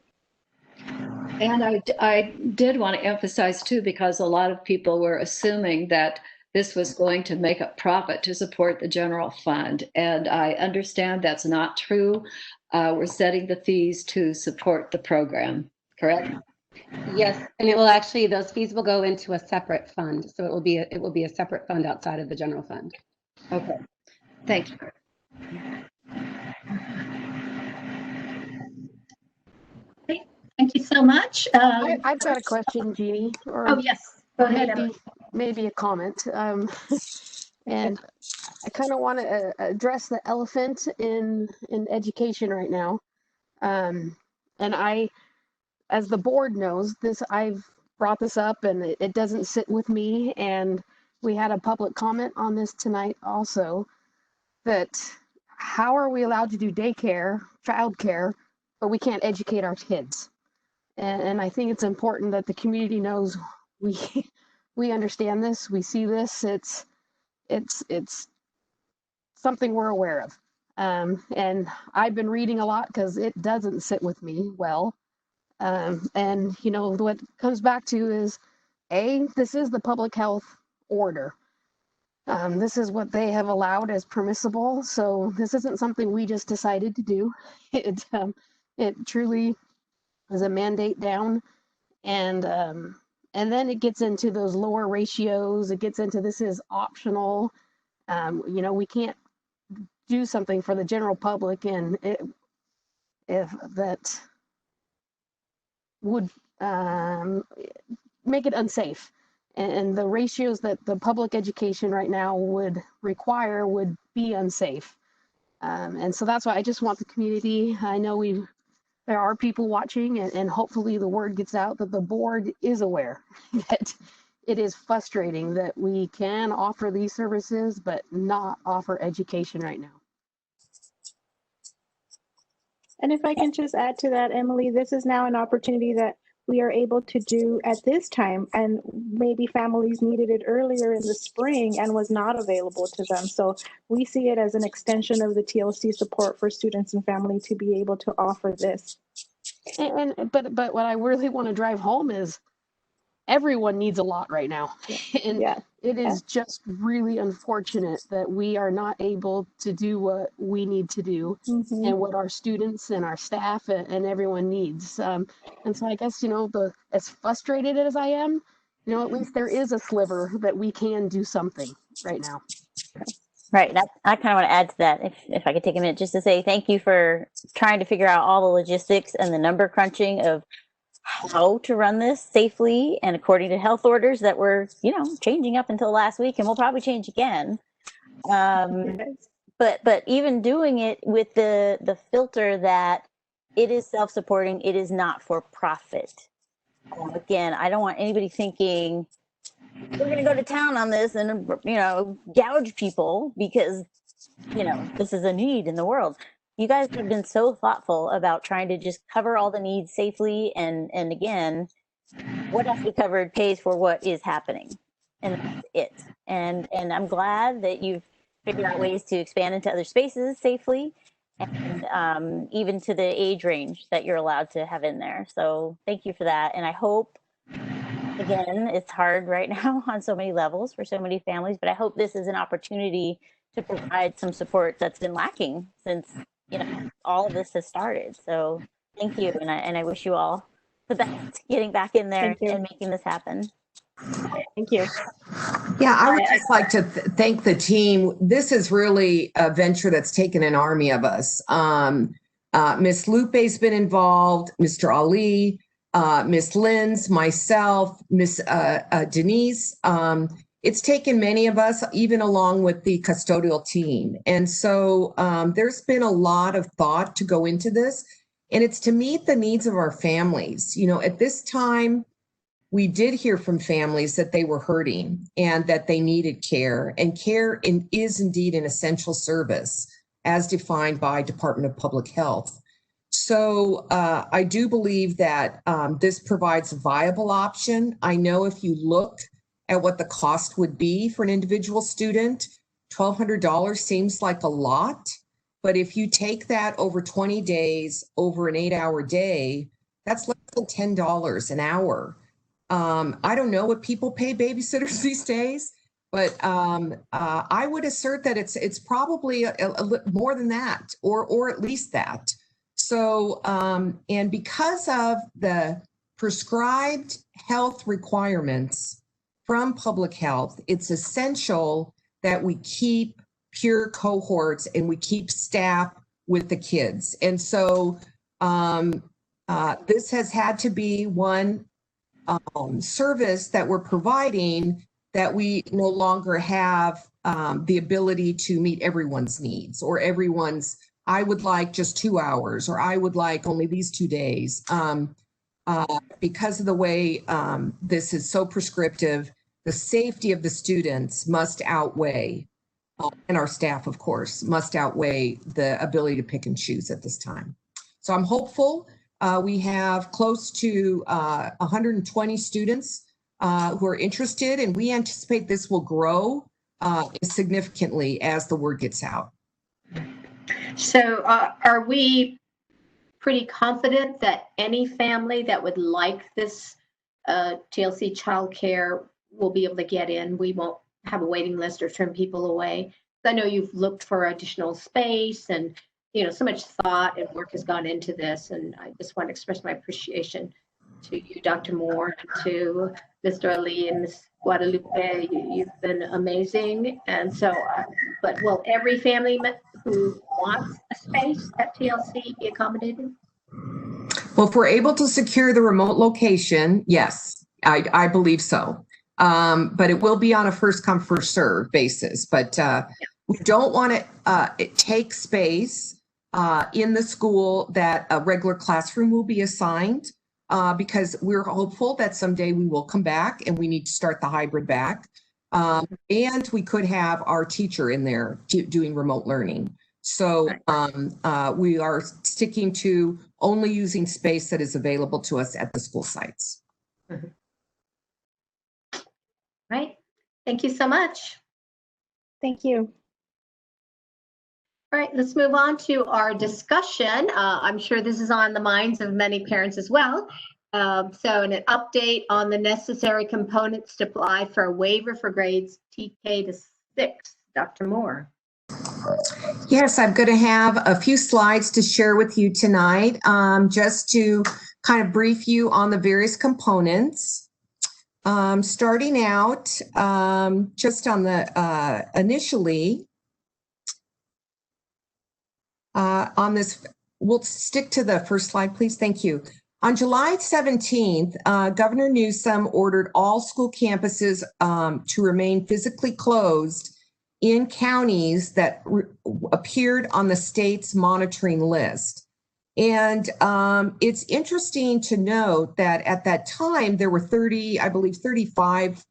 And I did want to emphasize too, because a lot of people were assuming that this was going to make a profit to support the general fund. And I understand that's not true. We're setting the fees to support the program, correct? Yes, and it will actually, those fees will go into a separate fund. So it will be a separate fund outside of the general fund. Okay, thank you. Okay, thank you so much. I've got a question, Jeannie. Or oh, yes, go ahead. Maybe a comment. And I kind of want to address the elephant in education right now. And I, as the board knows, I've brought this up, and it doesn't sit with me. And we had a public comment on this tonight also, that how are we allowed to do daycare, childcare, but we can't educate our kids? And I think it's important that the community knows we understand this, we see this, it's something we're aware of. And I've been reading a lot because it doesn't sit with me well. And you know, what comes back to is this is the public health order. This is what they have allowed as permissible. So this isn't something we just decided to do. It truly is a mandate down. And then it gets into those lower ratios. It gets into this is optional. We can't do something for the general public, and if that would make it unsafe. And the ratios that the public education right now would require would be unsafe. And so that's why I just want the community. I know there are people watching, and hopefully the word gets out that the board is aware that it is frustrating that we can offer these services but not offer education right now. And if I can just add to that, Emily, this is now an opportunity that we are able to do at this time, and maybe families needed it earlier in the spring and was not available to them. So we see it as an extension of the TLC support for students and family to be able to offer this. But what I really want to drive home is everyone needs a lot right now. And it is just really unfortunate that we are not able to do what we need to do and what our students and our staff and everyone needs. And so I guess, as frustrated as I am, at least there is a sliver that we can do something right now. Right. I kind of want to add to that, if I could take a minute just to say thank you for trying to figure out all the logistics and the number crunching of how to run this safely and according to health orders that were, changing up until last week, and will probably change again. But even doing it with the filter that it is self-supporting, it is not for profit. Again, I don't want anybody thinking we're going to go to town on this and, gouge people because, this is a need in the world. You guys have been so thoughtful about trying to just cover all the needs safely. And again, what has to be covered pays for what is happening. And that's it. And I'm glad that you've figured out ways to expand into other spaces safely and even to the age range that you're allowed to have in there. So thank you for that. And I hope, again, it's hard right now on so many levels for so many families, but I hope this is an opportunity to provide some support that's been lacking since all of this has started. So thank you, and I wish you all the best getting back in there and making this happen. Thank you. Yeah, I would just like to thank the team. This is really a venture that's taken an army of us. Miss Lupe's been involved, Mr. Ali, Miss Lynn's, myself, Miss Denise. It's taken many of us, even along with the custodial team. And so there's been a lot of thought to go into this, and it's to meet the needs of our families. At this time, we did hear from families that they were hurting and that they needed care, and care is indeed an essential service as defined by Department of Public Health. So I do believe that this provides a viable option. I know if you look at what the cost would be for an individual student, $1,200 seems like a lot, but if you take that over 20 days, over an 8-hour day, that's less than $10 an hour. I don't know what people pay babysitters these days, but I would assert that it's probably a more than that, or at least that. So, and because of the prescribed health requirements from public health, it's essential that we keep pure cohorts and we keep staff with the kids. And so this has had to be one service that we're providing that we no longer have the ability to meet everyone's needs, or everyone's, I would like just 2 hours, or I would like only these 2 days. Because of the way this is so prescriptive, the safety of the students must outweigh, and our staff, of course, must outweigh the ability to pick and choose at this time. So I'm hopeful. We have close to 120 students who are interested, and we anticipate this will grow significantly as the word gets out. So are we pretty confident that any family that would like this TLC childcare will be able to get in. We won't have a waiting list or turn people away. I know you've looked for additional space and, so much thought and work has gone into this. And I just want to express my appreciation to you, Dr. Moore, to Mr. Ali and Ms. Guadalupe. You've been amazing. And so, but will every family who wants a space at TLC be accommodated? Well, if we're able to secure the remote location, yes, I believe so. But it will be on a first come, first serve basis. But we don't want to take space in the school that a regular classroom will be assigned, because we're hopeful that someday we will come back and we need to start the hybrid back. And we could have our teacher in there doing remote learning. So we are sticking to only using space that is available to us at the school sites. Right. Thank you so much. Thank you. All right, let's move on to our discussion. I'm sure this is on the minds of many parents as well. So an update on the necessary components to apply for a waiver for grades TK to 6. Dr. Moore. Yes, I'm going to have a few slides to share with you tonight, just to kind of brief you on the various components. Starting out just on the initially on this, we'll stick to the first slide, please. Thank you. On July 17th, Governor Newsom ordered all school campuses to remain physically closed in counties that appeared on the state's monitoring list. And it's interesting to note that at that time, there were 35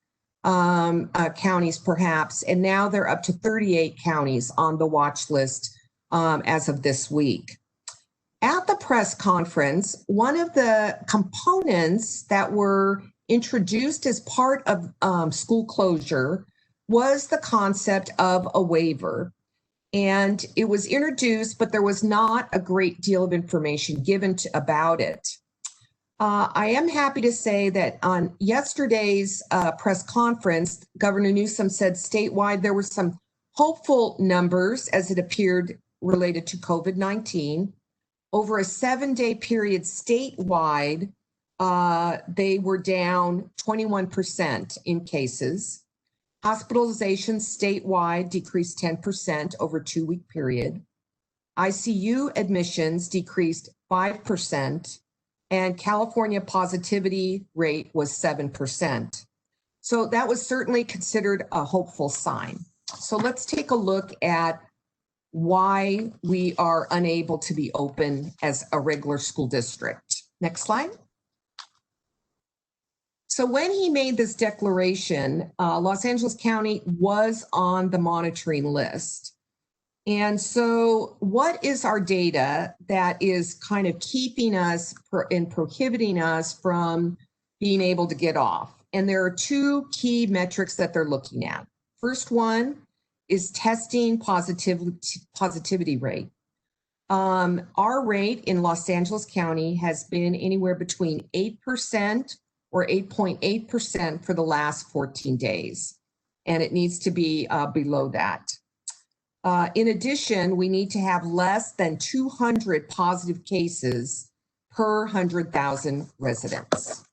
counties perhaps, and now they're up to 38 counties on the watch list as of this week. At the press conference, one of the components that were introduced as part of school closure was the concept of a waiver. And it was introduced, but there was not a great deal of information given about it. I am happy to say that on yesterday's press conference, Governor Newsom said statewide there were some hopeful numbers as it appeared related to COVID-19. Over a 7-day period statewide, they were down 21% in cases. Hospitalizations statewide decreased 10% over a 2-week period. ICU admissions decreased 5%, and California positivity rate was 7%. So that was certainly considered a hopeful sign. So let's take a look at why we are unable to be open as a regular school district. Next slide. So when he made this declaration, Los Angeles County was on the monitoring list. And so what is our data that is kind of keeping us and prohibiting us from being able to get off? And there are 2 key metrics that they're looking at. First one is testing positivity rate. Our rate in Los Angeles County has been anywhere between 8% or 8.8% for the last 14 days. And it needs to be below that. In addition, we need to have less than 200 positive cases per 100,000 residents.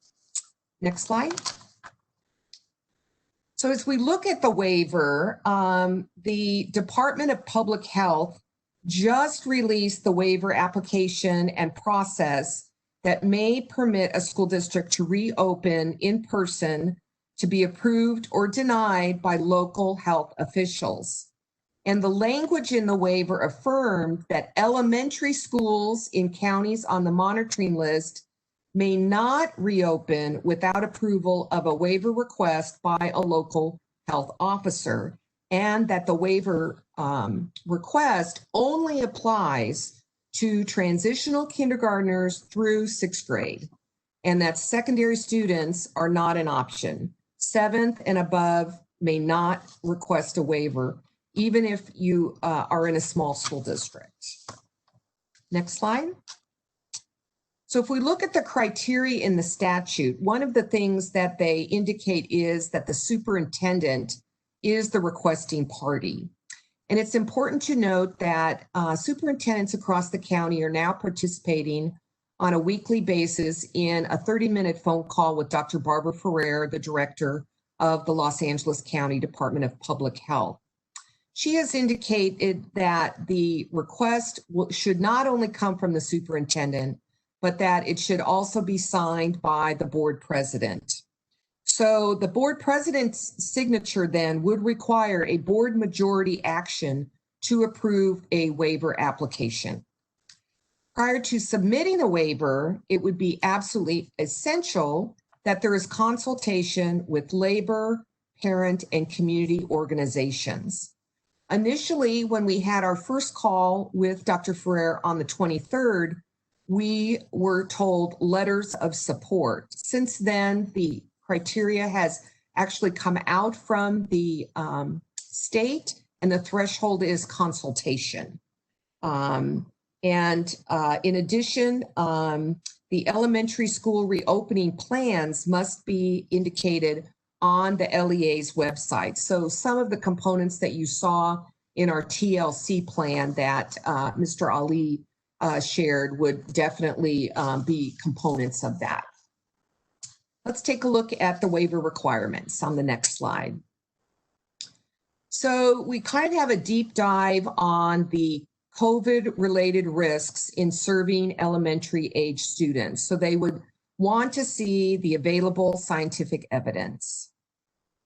Next slide. So as we look at the waiver, the Department of Public Health just released the waiver application and process that may permit a school district to reopen in person to be approved or denied by local health officials. And the language in the waiver affirmed that elementary schools in counties on the monitoring list may not reopen without approval of a waiver request by a local health officer, and that the waiver request only applies to transitional kindergartners through 6th grade, and that secondary students are not an option. 7th and above may not request a waiver, even if you are in a small school district. Next slide. So if we look at the criteria in the statute, one of the things that they indicate is that the superintendent is the requesting party. And it's important to note that superintendents across the county are now participating on a weekly basis in a 30-minute phone call with Dr. Barbara Ferrer, the director of the Los Angeles County Department of Public Health. She has indicated that the request should not only come from the superintendent, but that it should also be signed by the board president. So the board president's signature then would require a board majority action to approve a waiver application. Prior to submitting a waiver, it would be absolutely essential that there is consultation with labor, parent, and community organizations. Initially, when we had our first call with Dr. Ferrer on the 23rd, we were told letters of support. Since then, the criteria has actually come out from the state, and the threshold is consultation. In addition, the elementary school reopening plans must be indicated on the LEA's website. So some of the components that you saw in our TLC plan that Mr. Ali shared would definitely be components of that. Let's take a look at the waiver requirements on the next slide. So we kind of have a deep dive on the COVID-related risks in serving elementary age students. So they would want to see the available scientific evidence.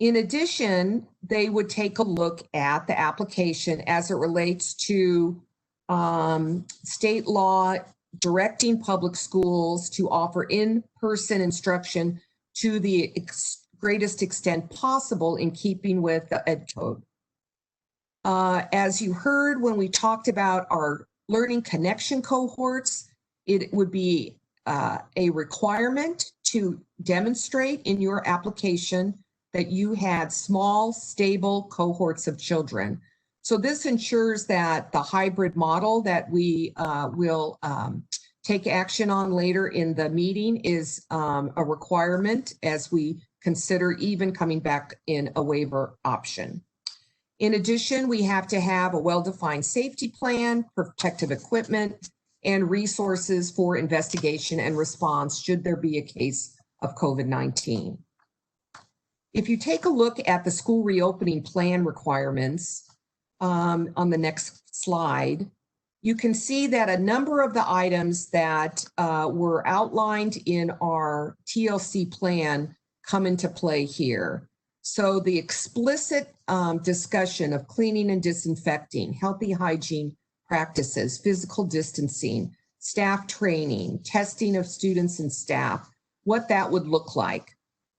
In addition, they would take a look at the application as it relates to state law directing public schools to offer in-person instruction to the greatest extent possible in keeping with the Ed Code. As you heard when we talked about our learning connection cohorts, it would be a requirement to demonstrate in your application that you had small, stable cohorts of children. So this ensures that the hybrid model that we will take action on later in the meeting is a requirement as we consider even coming back in a waiver option. In addition, we have to have a well-defined safety plan, protective equipment, and resources for investigation and response should there be a case of COVID-19. If you take a look at the school reopening plan requirements on the next slide, you can see that a number of the items that were outlined in our TLC plan come into play here. So the explicit discussion of cleaning and disinfecting, healthy hygiene practices, physical distancing, staff training, testing of students and staff, what that would look like.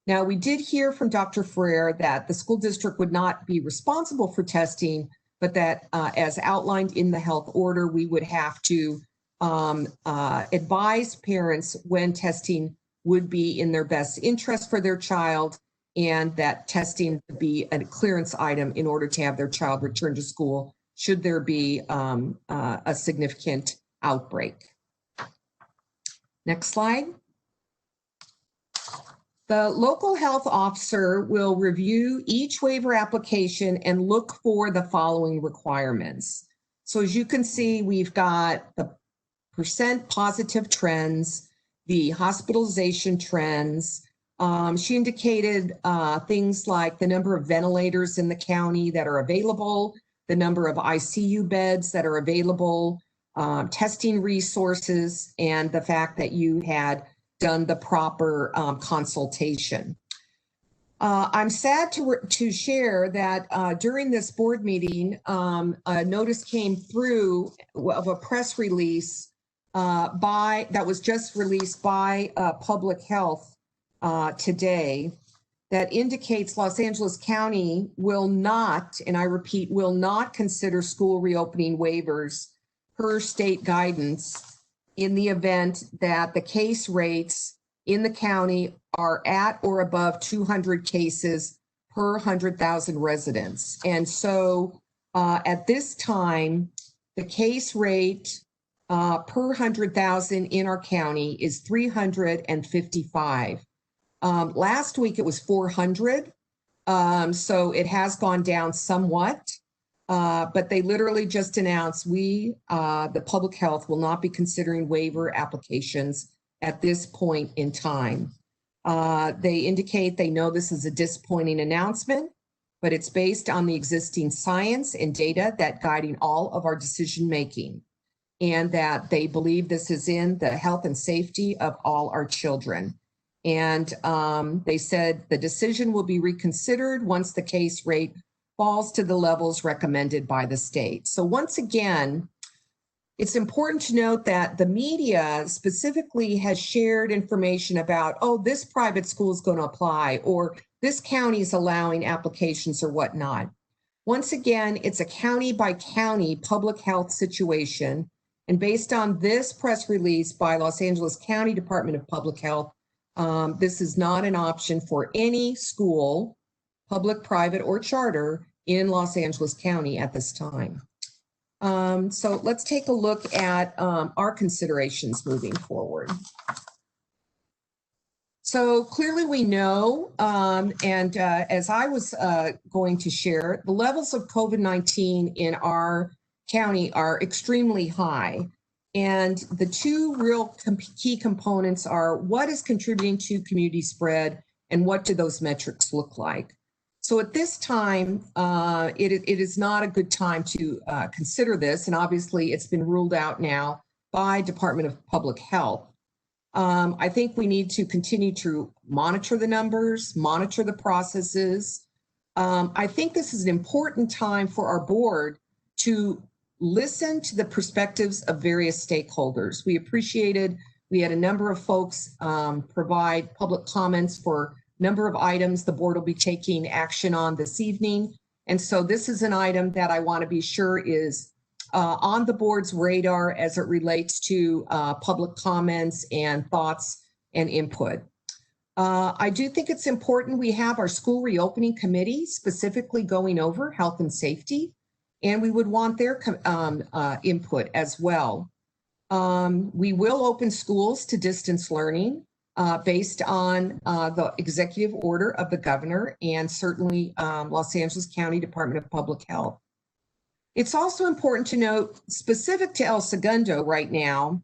Now, we did hear from Dr. Ferrer that the school district would not be responsible for testing, but that as outlined in the health order, we would have to advise parents when testing would be in their best interest for their child, and that testing would be a clearance item in order to have their child return to school should there be a significant outbreak. Next slide. The local health officer will review each waiver application and look for the following requirements. So as you can see, we've got the percent positive trends, the hospitalization trends. She indicated things like the number of ventilators in the county that are available, the number of ICU beds that are available, testing resources, and the fact that you had done the proper consultation. I'm sad to share that during this board meeting, a notice came through of a press release that was just released by Public Health today that indicates Los Angeles County will not, and I repeat, will not consider school reopening waivers per state guidance in the event that the case rates in the county are at or above 200 cases per 100,000 residents. And so at this time, the case rate per 100,000 in our county is 355. Last week it was 400. So it has gone down somewhat, but they literally just announced the public health will not be considering waiver applications at this point in time. They indicate they know this is a disappointing announcement, but it's based on the existing science and data that guiding all of our decision making, and that they believe this is in the health and safety of all our children. And they said the decision will be reconsidered once the case rate falls to the levels recommended by the state. So once again, it's important to note that the media specifically has shared information about, oh, this private school is going to apply, or this county is allowing applications or whatnot. Once again, it's a county by county public health situation. And based on this press release by Los Angeles County Department of Public Health, this is not an option for any school, public, private, or charter in Los Angeles County at this time. So let's take a look at our considerations moving forward. So clearly we know, as I was going to share, the levels of COVID-19 in our county are extremely high. And the two real key components are what is contributing to community spread and what do those metrics look like. So at this time, it is not a good time to consider this. And obviously it's been ruled out now by Department of Public Health. I think we need to continue to monitor the numbers, monitor the processes. I think this is an important time for our board to listen to the perspectives of various stakeholders. We had a number of folks provide public comments for a number of items the board will be taking action on this evening. And so this is an item that I want to be sure is on the board's radar as it relates to public comments and thoughts and input. I do think it's important we have our school reopening committee specifically going over health and safety, and we would want their input as well. We will open schools to distance learning based on the executive order of the governor and certainly Los Angeles County Department of Public Health. It's also important to note, specific to El Segundo right now,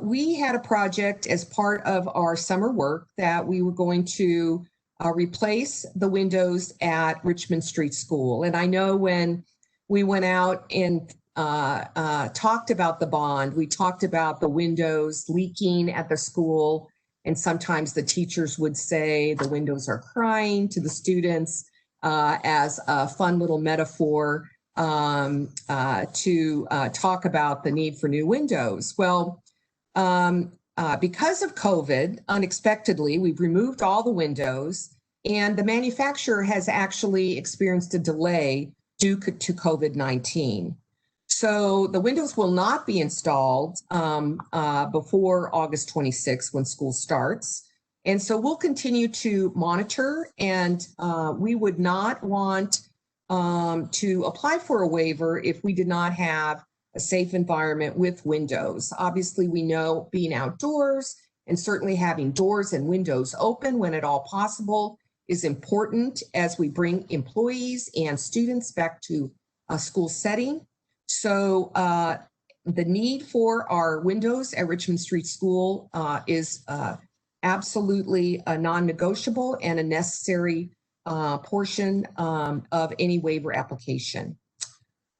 we had a project as part of our summer work that we were going to replace the windows at Richmond Street School. And I know when we went out and talked about the bond, we talked about the windows leaking at the school, and sometimes the teachers would say the windows are crying to the students as a fun little metaphor to talk about the need for new windows. Well, because of COVID, unexpectedly, we've removed all the windows, and the manufacturer has actually experienced a delay due to COVID-19. So the windows will not be installed before August 26th when school starts. And so we'll continue to monitor, and we would not want to apply for a waiver if we did not have a safe environment with windows. Obviously, we know being outdoors and certainly having doors and windows open when at all possible is important as we bring employees and students back to a school setting. So the need for our windows at Richmond Street School is absolutely non-negotiable and a necessary portion of any waiver application.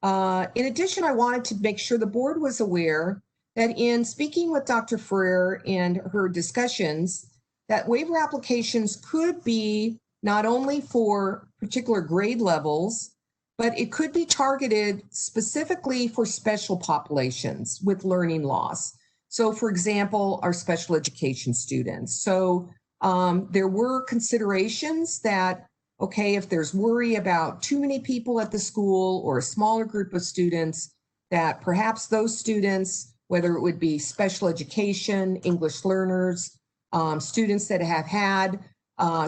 In addition, I wanted to make sure the board was aware that in speaking with Dr. Ferrer and her discussions, that waiver applications could be not only for particular grade levels, but it could be targeted specifically for special populations with learning loss. So for example, our special education students. So there were considerations that, okay, if there's worry about too many people at the school or a smaller group of students, that perhaps those students, whether it would be special education, English learners, students that have had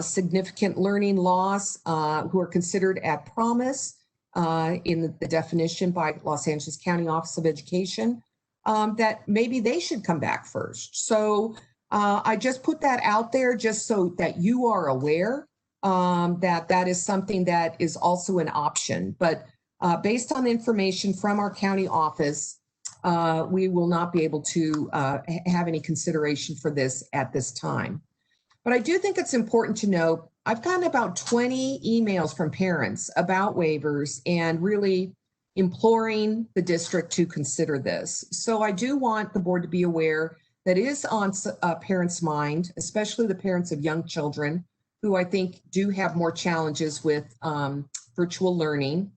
significant learning loss who are considered at promise in the definition by Los Angeles County Office of Education, that maybe they should come back first. So I just put that out there just so that you are aware that that is something that is also an option. But based on information from our county office, we will not be able to have any consideration for this at this time. But I do think it's important to know, I've gotten about 20 emails from parents about waivers and really imploring the district to consider this. So I do want the board to be aware that it is on parents' mind, especially the parents of young children, who I think do have more challenges with virtual learning.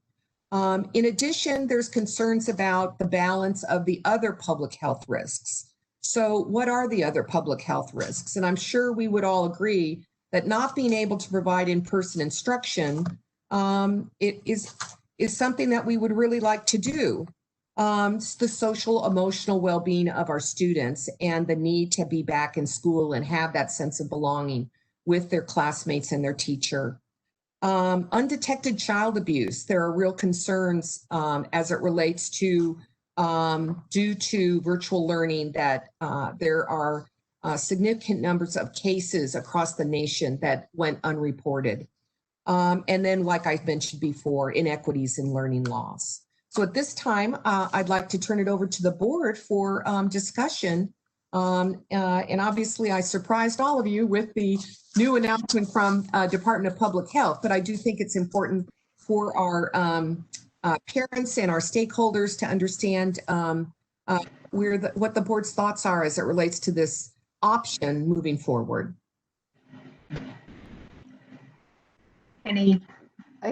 In addition, there's concerns about the balance of the other public health risks. So what are the other public health risks? And I'm sure we would all agree that not being able to provide in-person instruction it is something that we would really like to do. It's the social, emotional well-being of our students and the need to be back in school and have that sense of belonging with their classmates and their teacher. Undetected child abuse. There are real concerns as it relates to due to virtual learning that there are significant numbers of cases across the nation that went unreported. And then, like I mentioned before, inequities in learning loss. So at this time, I'd like to turn it over to the board for discussion. And obviously, I surprised all of you with the new announcement from Department of Public Health, but I do think it's important for our parents and our stakeholders to understand what the board's thoughts are as it relates to this option moving forward. Any? I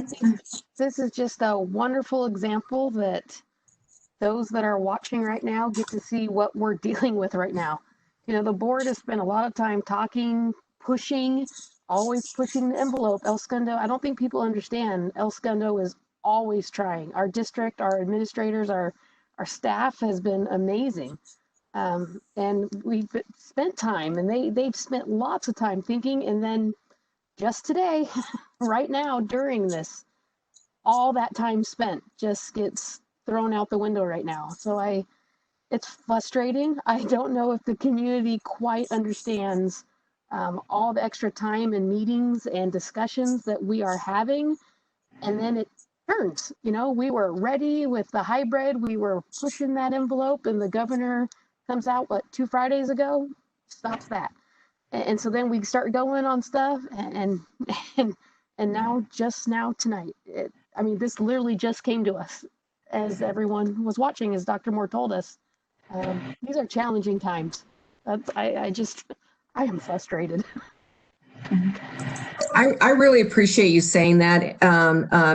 think this is just a wonderful example that those that are watching right now get to see what we're dealing with right now. You know, the board has spent a lot of time talking, pushing, always pushing the envelope. El Segundo, I don't think people understand. El Segundo is always trying. Our district, our administrators, our staff has been amazing. And we've spent time, and they've spent lots of time thinking, and then just today, right now, during this, all that time spent just gets thrown out the window right now. So it's frustrating. I don't know if the community quite understands all the extra time and meetings and discussions that we are having. And then it turns, we were ready with the hybrid. We were pushing that envelope, and the governor comes out, 2 Fridays ago, stops that. And so then we start going on stuff, and now, just now tonight, this literally just came to us as everyone was watching, as Dr. Moore told us. These are challenging times. I am frustrated. I really appreciate you saying that,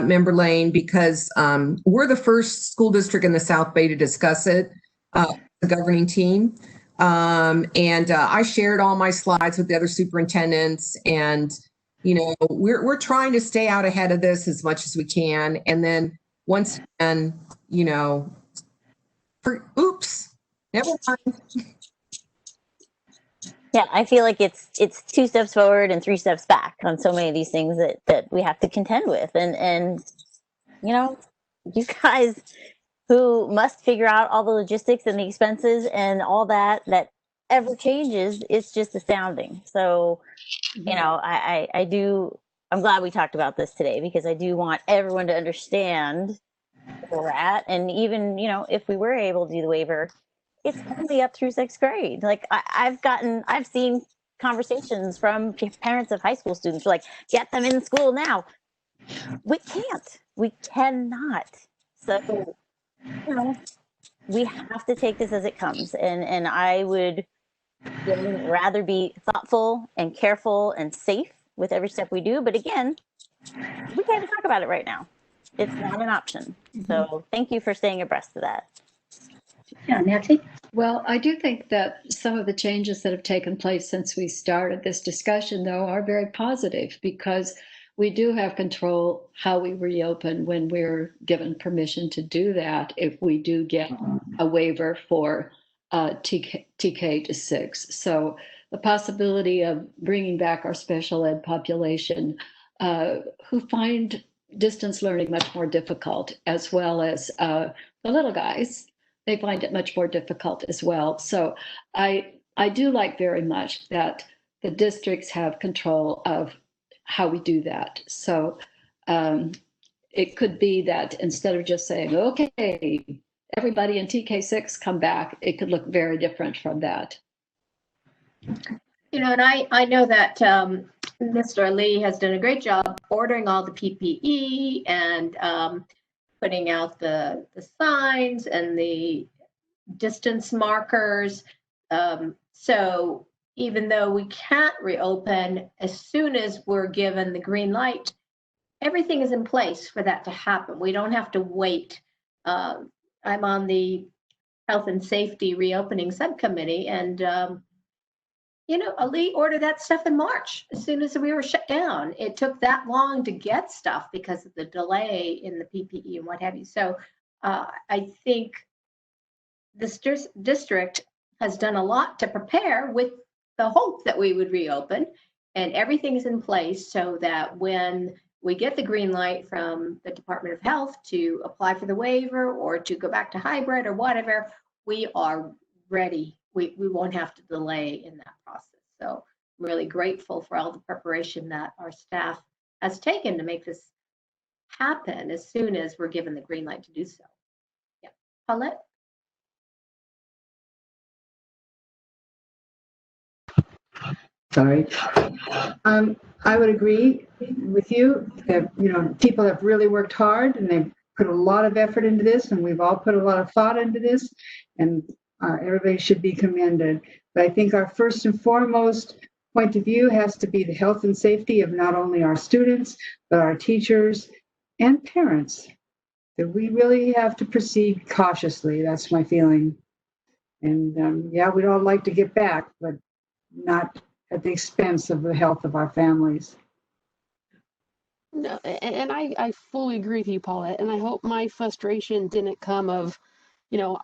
Member Lane, because we're the first school district in the South Bay to discuss it, the governing team. And I shared all my slides with the other superintendents, and we're trying to stay out ahead of this as much as we can. And then once again, oops, never mind. Yeah, I feel like it's 2 steps forward and 3 steps back on so many of these things that we have to contend with. And you guys who must figure out all the logistics and the expenses and all that ever changes, it's just astounding. So, I'm glad we talked about this today, because I do want everyone to understand where we're at. And even, if we were able to do the waiver, it's only up through 6th grade. Like I've seen conversations from parents of high school students like, get them in school now. We cannot. So, we have to take this as it comes. And I would rather be thoughtful and careful and safe with every step we do. But again, we can't talk about it right now. It's not an option. So thank you for staying abreast of that. Yeah, Nancy? Well, I do think that some of the changes that have taken place since we started this discussion, though, are very positive, because we do have control how we reopen when we're given permission to do that, if we do get a waiver for TK to 6. So the possibility of bringing back our special ed population who find distance learning much more difficult, as well as the the little guys, they find it much more difficult as well. So I do like very much that the districts have control of how we do that. So it could be that instead of just saying, okay, everybody in TK6 come back, it could look very different from that. You know, and I know that Mr. Lee has done a great job ordering all the PPE and putting out the signs and the distance markers. So even though we can't reopen, as soon as we're given the green light, everything is in place for that to happen. We don't have to wait. I'm on the Health and Safety Reopening Subcommittee, and you know, Ali ordered that stuff in March as soon as we were shut down. It took that long to get stuff because of the delay in the PPE and what have you. So I think this district has done a lot to prepare with the hope that we would reopen, and everything is in place so that when we get the green light from the Department of Health to apply for the waiver or to go back to hybrid or whatever, we are ready. We won't have to delay in that process. So I'm really grateful for all the preparation that our staff has taken to make this happen as soon as we're given the green light to do so. Yeah, Paulette? Sorry. I would agree with you that, you know, people have really worked hard and they've put a lot of effort into this, and we've all put a lot of thought into this, and everybody should be commended. But I think our first and foremost point of view has to be the health and safety of not only our students, but our teachers and parents. That we really have to proceed cautiously. That's my feeling. And yeah, we'd all like to get back, but not at the expense of the health of our families. No, and I fully agree with you, Paulette. And I hope my frustration didn't come of, you know,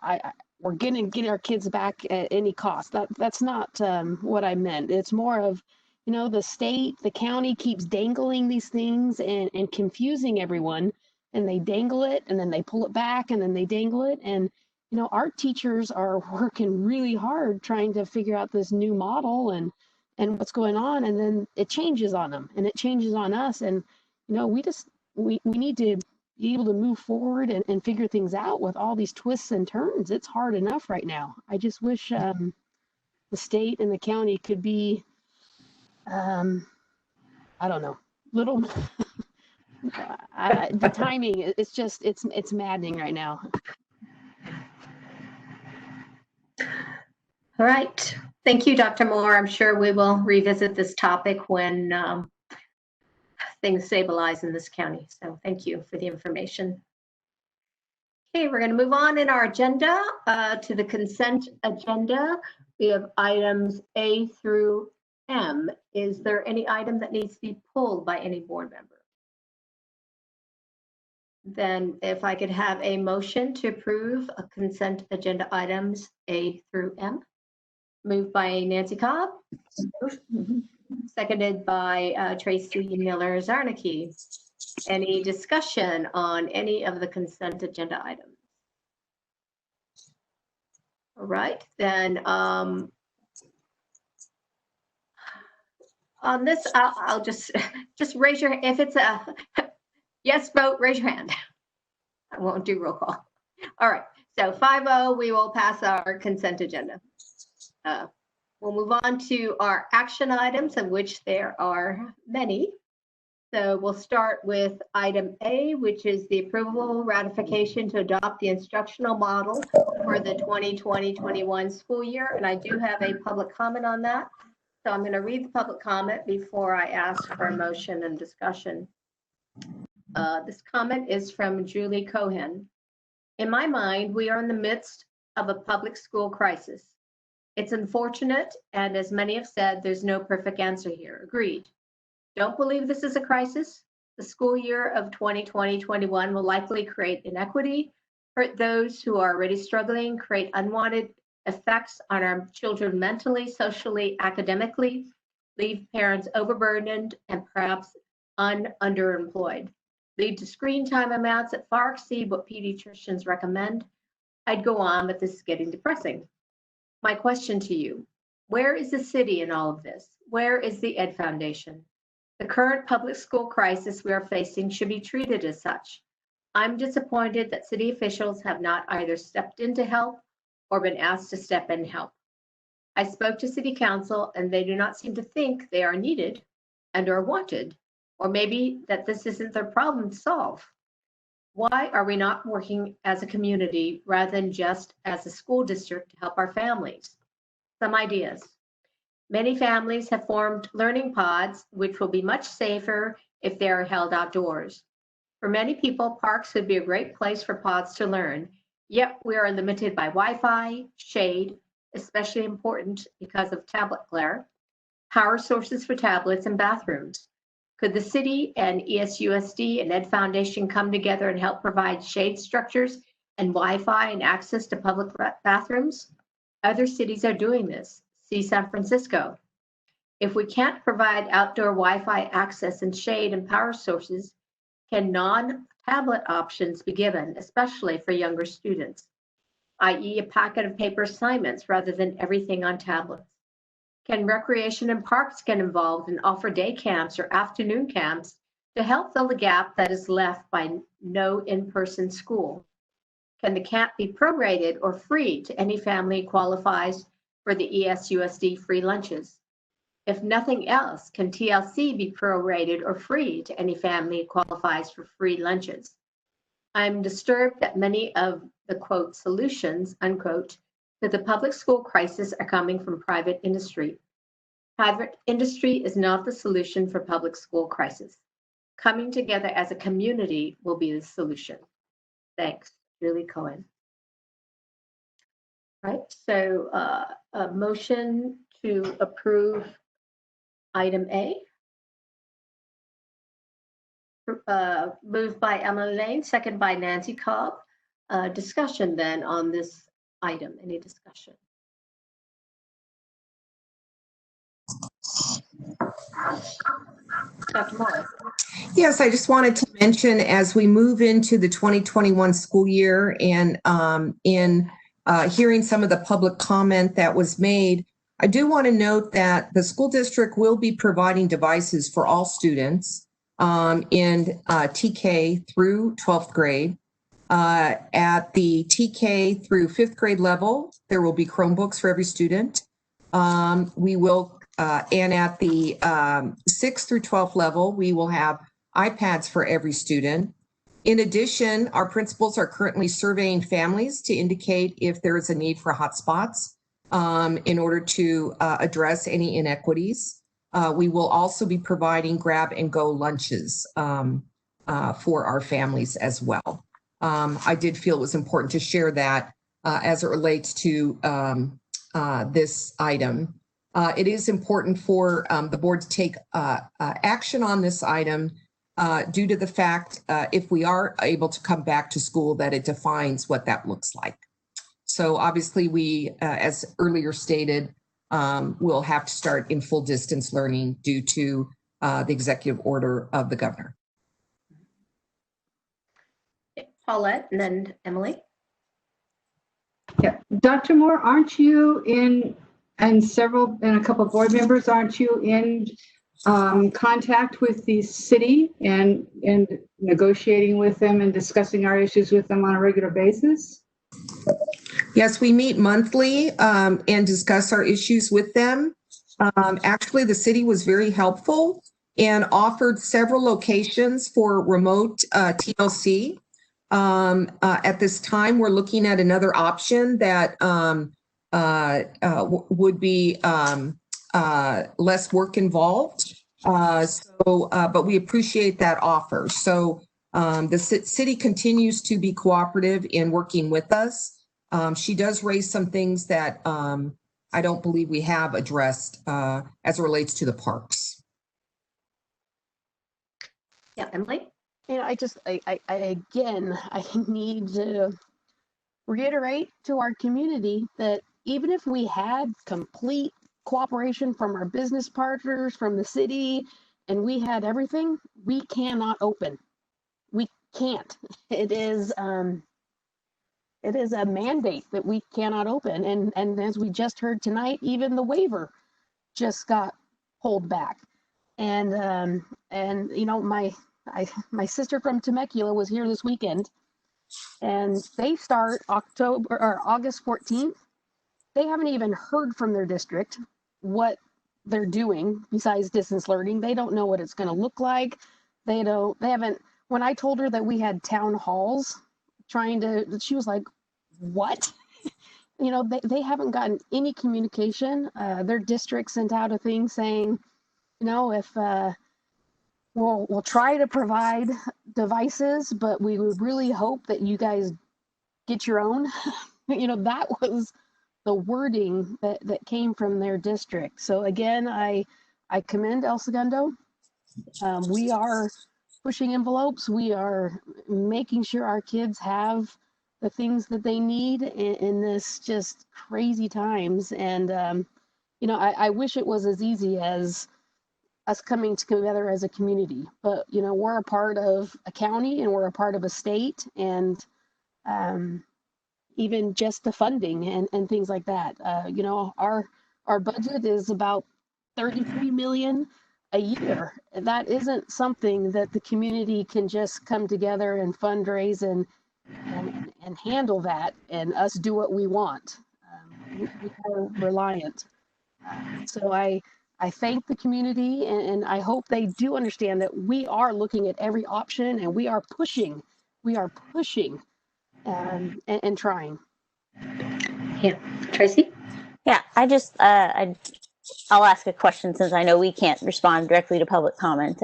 we're going to get our kids back at any cost. That's not what I meant. It's more of, you know, the state, the county keeps dangling these things and confusing everyone, and they dangle it and then they pull it back and then they dangle it. And, you know, our teachers are working really hard trying to figure out this new model and what's going on. And then it changes on them and it changes on us. And, you know, we need to be able to move forward and figure things out with all these twists and turns. It's hard enough right now. I just wish the state and the county could be, I don't know, little, the timing, it's just, it's maddening right now. All right. Thank you, Dr. Moore. I'm sure we will revisit this topic when things stabilize in this county. So thank you for the information. Okay, we're going to move on in our agenda to the consent agenda. We have items A through M. Is there any item that needs to be pulled by any board member? Then if I could have a motion to approve a consent agenda items A through M. Moved by Nancy Cobb. Seconded by Tracy Miller Zarnicki. Any discussion on any of the consent agenda items? All right, then on this, I'll just raise your, if it's a yes vote, raise your hand. I won't do roll call. All right, so 5-0, we will pass our consent agenda. We'll move on to our action items, of which there are many. So we'll start with item A, which is the approval ratification to adopt the instructional model for the 2020-21 school year. And I do have a public comment on that. So I'm going to read the public comment before I ask for a motion and discussion. This comment is from Julie Cohen. In my mind, we are in the midst of a public school crisis. It's unfortunate, and as many have said, there's no perfect answer here. Agreed. Don't believe this is a crisis. The school year of 2020-21 will likely create inequity, hurt those who are already struggling, create unwanted effects on our children mentally, socially, academically, leave parents overburdened and perhaps underemployed, lead to screen time amounts that far exceed what pediatricians recommend, I'd go on, but this is getting depressing. My question to you, where is the city in all of this? Where is the Ed Foundation? The current public school crisis we are facing should be treated as such. I'm disappointed that city officials have not either stepped in to help or been asked to step in and help. I spoke to city council and they do not seem to think they are needed and are wanted, or maybe that this isn't their problem to solve. Why are we not working as a community rather than just as a school district to help our families? Some ideas. Many families have formed learning pods, which will be much safer if they are held outdoors. For many people, parks would be a great place for pods to learn, yet we are limited by Wi-Fi, shade, especially important because of tablet glare, power sources for tablets, and bathrooms. Could the city and ESUSD and Ed Foundation come together and help provide shade structures and Wi-Fi and access to public bathrooms? Other cities are doing this. See San Francisco. If we can't provide outdoor Wi-Fi access and shade and power sources, can non-tablet options be given, especially for younger students, i.e. a packet of paper assignments rather than everything on tablets? Can recreation and parks get involved and offer day camps or afternoon camps to help fill the gap that is left by no in-person school? Can the camp be prorated or free to any family who qualifies for the ESUSD free lunches? If nothing else, can TLC be prorated or free to any family who qualifies for free lunches? I'm disturbed that many of the quote solutions, unquote, to the public school crisis are coming from private industry. Private industry is not the solution for public school crisis. Coming together as a community will be the solution. Thanks, Julie Cohen. Right, so a motion to approve item A. Moved by Emily Lane, second by Nancy Cobb. Discussion then on this item. Any discussion? Dr. Moore. Yes, I just wanted to mention as we move into the 2021 school year and in hearing some of the public comment that was made, I do want to note that the school district will be providing devices for all students in TK through 12th grade. At the TK through 5th grade level, there will be Chromebooks for every student. We will, and at the 6th through 12th level, we will have iPads for every student. In addition, our principals are currently surveying families to indicate if there is a need for hotspots in order to address any inequities. We will also be providing grab and go lunches for our families as well. I did feel it was important to share that as it relates to this item. It is important for the board to take action on this item due to the fact if we are able to come back to school that it defines what that looks like. So obviously we, as earlier stated, will have to start in full distance learning due to the executive order of the governor. Paulette and then Emily. Yeah, Dr. Moore, aren't you in, and a couple of board members, aren't you in contact with the city and negotiating with them and discussing our issues with them on a regular basis? Yes, we meet monthly and discuss our issues with them. Actually, the city was very helpful and offered several locations for remote TLC. At this time, we're looking at another option that would be less work involved. But we appreciate that offer. So the city continues to be cooperative in working with us. She does raise some things that I don't believe we have addressed as it relates to the parks. Yeah, Emily. You know, I need to reiterate to our community that even if we had complete cooperation from our business partners, from the city, and we had everything, we cannot open. We can't. It is, It is a mandate that we cannot open. And as we just heard tonight, even the waiver just got pulled back. And you know, my sister from Temecula was here this weekend, and they start August 14th. They haven't even heard from their district what they're doing besides distance learning. They don't know what it's going to look like. They haven't, when I told her that we had town halls she was like, what? You know, they haven't gotten any communication. Their district sent out a thing saying, you know, if we'll try to provide devices, but we would really hope that you guys get your own. You know, that was the wording that came from their district. So again, I commend El Segundo. We are pushing envelopes. We are making sure our kids have the things that they need in this just crazy times. And, you know, I wish it was as easy as us coming together as a community, but, you know, we're a part of a county and we're a part of a state, and even just the funding and things like that. You know, our budget is about 33 million a year. That isn't something that the community can just come together and fundraise and handle that and us do what we want. We are reliant. So I thank the community, and I hope they do understand that we are looking at every option and we are pushing and trying. Yeah, Tracy? Yeah, I'll ask a question since I know we can't respond directly to public comment.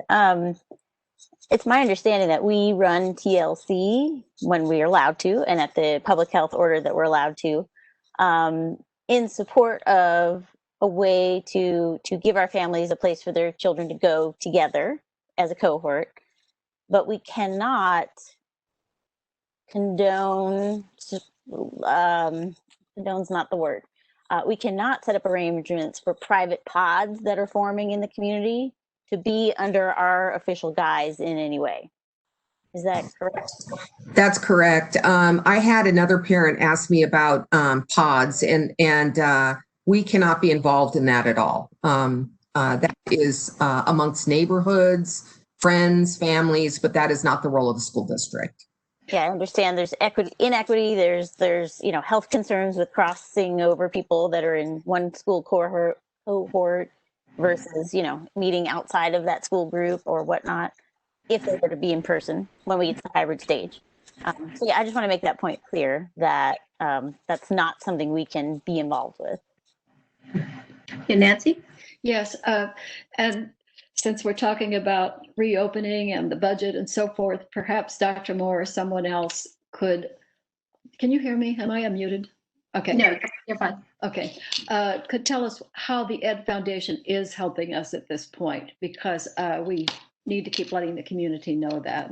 It's my understanding that we run TLC when we are allowed to, and at the public health order that we're allowed to, in support of a way to give our families a place for their children to go together as a cohort, but we cannot condone, condone's not the word. We cannot set up arrangements for private pods that are forming in the community to be under our official guise in any way. Is that correct? That's correct. I had another parent ask me about pods, and we cannot be involved in that at all. That is amongst neighborhoods, friends, families, but that is not the role of the school district. Yeah, I understand there's inequity, there's you know, health concerns with crossing over people that are in one school cohort versus, you know, meeting outside of that school group or whatnot, if they were to be in person when we get to the hybrid stage. So yeah, I just want to make that point clear that that's not something we can be involved with. Yeah, Nancy? Yes, and since we're talking about reopening and the budget and so forth, perhaps Dr. Moore or someone else could, can you hear me? Am I unmuted? Okay. No, you're fine. Okay. Could tell us how the Ed Foundation is helping us at this point, because we need to keep letting the community know that.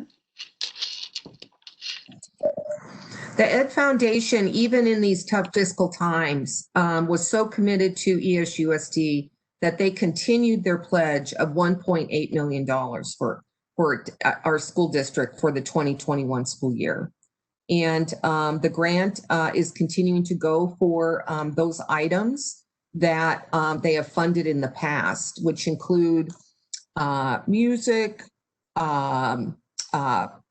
The Ed Foundation, even in these tough fiscal times, was so committed to ESUSD that they continued their pledge of $1.8 million for our school district for the 2021 school year. And the grant is continuing to go for those items that they have funded in the past, which include music,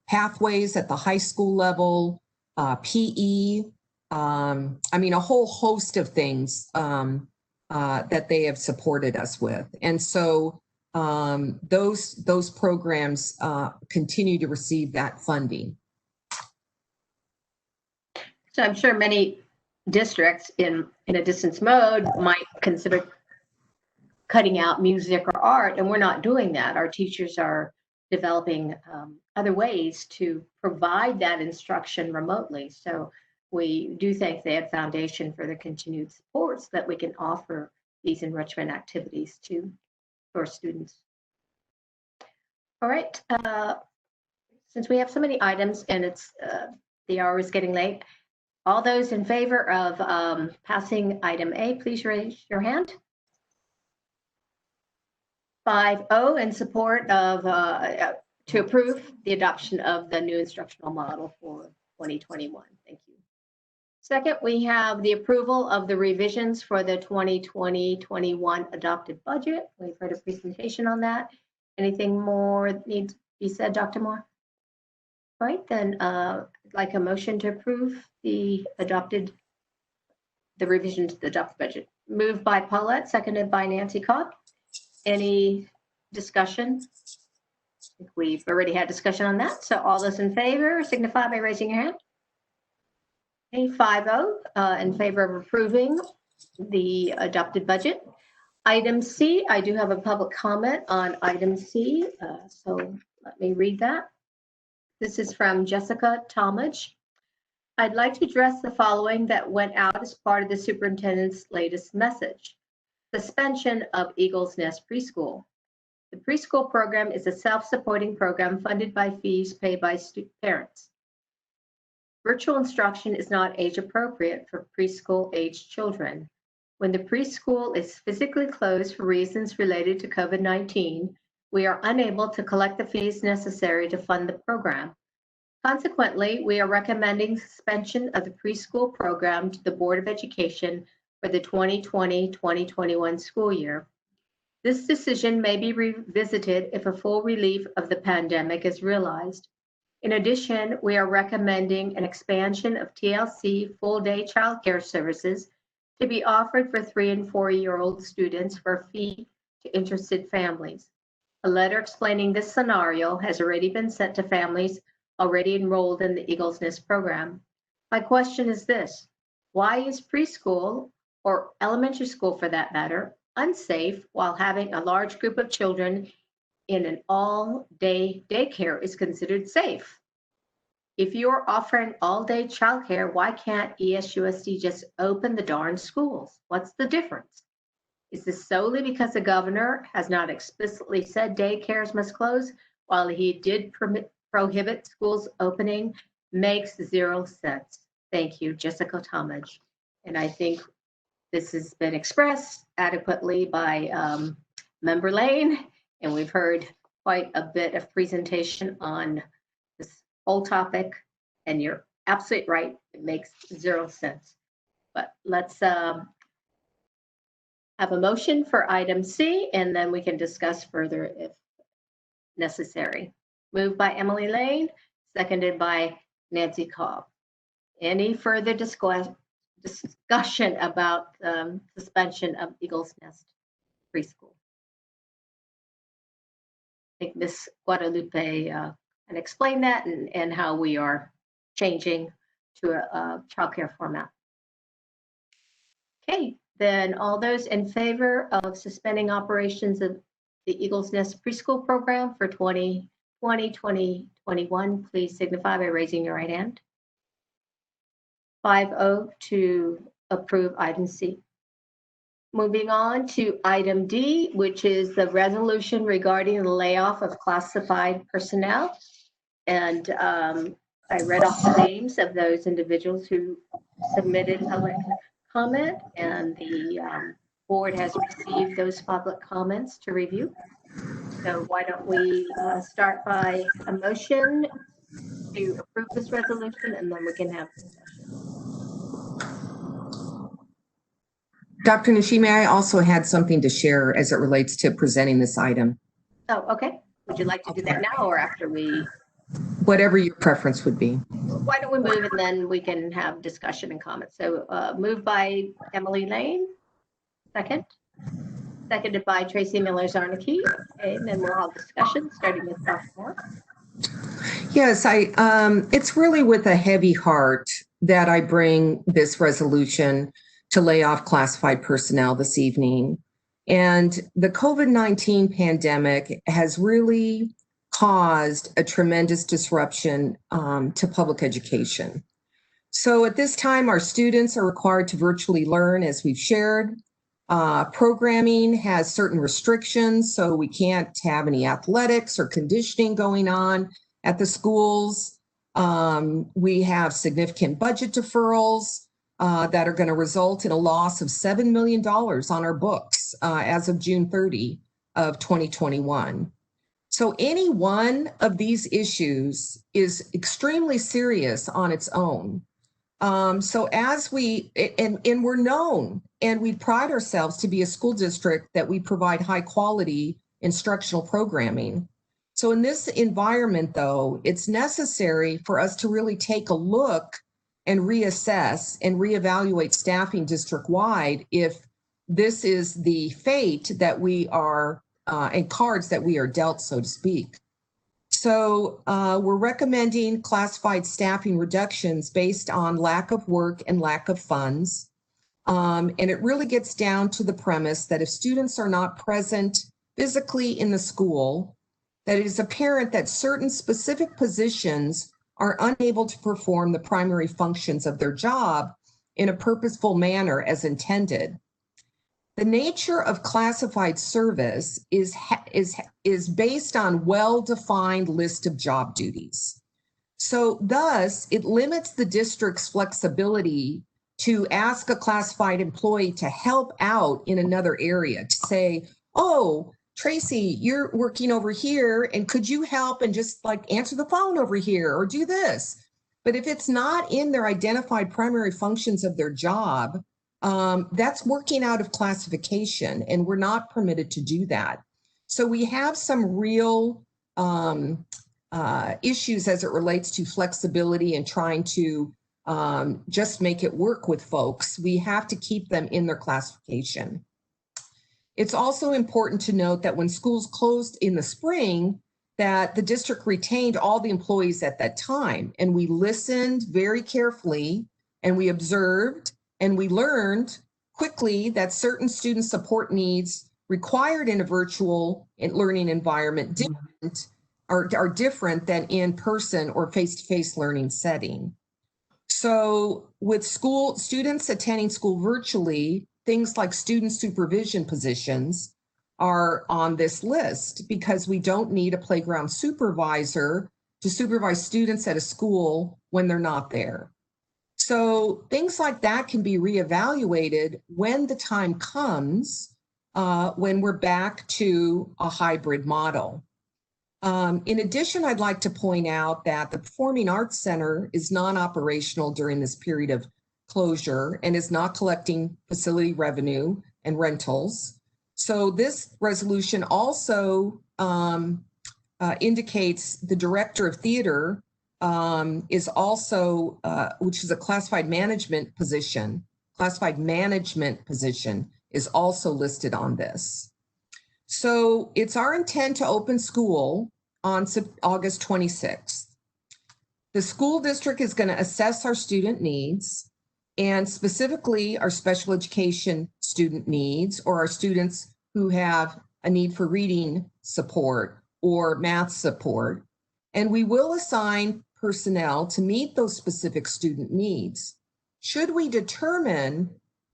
pathways at the high school level, PE, I mean, a whole host of things that they have supported us with. And so those programs continue to receive that funding. So I'm sure many districts in a distance mode might consider cutting out music or art, and we're not doing that. Our teachers are developing other ways to provide that instruction remotely. So we do thank the Ed Foundation for the continued support so that we can offer these enrichment activities to our students. All right, since we have so many items and it's the hour is getting late, all those in favor of passing item A, please raise your hand. 5-0 in support of to approve the adoption of the new instructional model for 2021. Thank you. Second, we have the approval of the revisions for the 2020-21 adopted budget. We've heard a presentation on that. Anything more needs to be said, Dr. Moore? All right, then I'd like a motion to approve the revision to the adopted budget. Moved by Paulette, seconded by Nancy Cobb. Any discussion? I think we've already had discussion on that. So all those in favor signify by raising your hand. Okay, 5-0 in favor of approving the adopted budget. Item C, I do have a public comment on item C, so let me read that. This is from Jessica Talmadge. I'd like to address the following that went out as part of the superintendent's latest message. Suspension of Eagles Nest Preschool. The preschool program is a self-supporting program funded by fees paid by parents. Virtual instruction is not age appropriate for preschool-aged children. When the preschool is physically closed for reasons related to COVID-19, we are unable to collect the fees necessary to fund the program. Consequently, we are recommending suspension of the preschool program to the Board of Education for the 2020-2021 school year. This decision may be revisited if a full relief of the pandemic is realized. In addition, we are recommending an expansion of TLC full-day childcare services to be offered for 3- and 4-year-old students for a fee to interested families. A letter explaining this scenario has already been sent to families already enrolled in the Eagles Nest program. My question is this: why is preschool, or elementary school for that matter, unsafe while having a large group of children in an all-day daycare is considered safe? If you're offering all-day childcare, why can't ESUSD just open the darn schools? What's the difference? Is this solely because the governor has not explicitly said daycares must close while he did prohibit schools opening? Makes zero sense. Thank you, Jessica Talmadge. And I think this has been expressed adequately by Member Lane, and we've heard quite a bit of presentation on this whole topic, and you're absolutely right. It makes zero sense. But let's have a motion for item C, and then we can discuss further if necessary. Moved by Emily Lane, seconded by Nancy Cobb. Any further discussion about suspension of Eagles Nest Preschool? I think Ms. Guadalupe can explain that and how we are changing to a childcare format. Okay, then all those in favor of suspending operations of the Eagles Nest Preschool program for 2020-2021, please signify by raising your right hand. 5-0 to approve item C. Moving on to item D, which is the resolution regarding the layoff of classified personnel. And I read off the names of those individuals who submitted public comment, and the board has received those public comments to review. So why don't we start by a motion to approve this resolution, and then we can have discussion. Dr. Nishimi, I also had something to share as it relates to presenting this item. Oh, okay. Would you like to do that now or after we? Whatever your preference would be. Why don't we move and then we can have discussion and comments. So moved by Emily Lane, seconded by Tracy Miller-Zarnicki. Okay, and then we'll have discussion starting with Dr. Moore. Yes, it's really with a heavy heart that I bring this resolution to lay off classified personnel this evening. And the COVID-19 pandemic has really caused a tremendous disruption to public education. So at this time, our students are required to virtually learn, as we've shared. Programming has certain restrictions, so we can't have any athletics or conditioning going on at the schools. We have significant budget deferrals that are going to result in a loss of $7 million on our books as of June 30 of 2021. So any one of these issues is extremely serious on its own. So as and we're known, and we pride ourselves to be a school district that we provide high quality instructional programming. So in this environment, though, it's necessary for us to really take a look and reassess and reevaluate staffing district-wide if this is the fate that we are, and cards that we are dealt, so to speak. So we're recommending classified staffing reductions based on lack of work and lack of funds. And it really gets down to the premise that if students are not present physically in the school, that it is apparent that certain specific positions are unable to perform the primary functions of their job in a purposeful manner as intended. The nature of classified service is based on well-defined list of job duties. So thus, it limits the district's flexibility to ask a classified employee to help out in another area, to say, oh, Tracy, you're working over here, and could you help and just like answer the phone over here or do this? But if it's not in their identified primary functions of their job, that's working out of classification, and we're not permitted to do that. So we have some real issues as it relates to flexibility and trying to just make it work with folks. We have to keep them in their classification. It's also important to note that when schools closed in the spring, that the district retained all the employees at that time, and we listened very carefully, and we observed, and we learned quickly that certain student support needs required in a virtual learning environment are different than in person or face-to-face learning setting. So with students attending school virtually, things like student supervision positions are on this list because we don't need a playground supervisor to supervise students at a school when they're not there. So things like that can be reevaluated when the time comes when we're back to a hybrid model. In addition, I'd like to point out that the Performing Arts Center is non-operational during this period of closure and is not collecting facility revenue and rentals. So this resolution also indicates the director of theater is also, which is a classified management position is also listed on this. So it's our intent to open school on August 26th. The school district is going to assess our student needs, and specifically our special education student needs, or our students who have a need for reading support or math support. And we will assign personnel to meet those specific student needs. Should we determine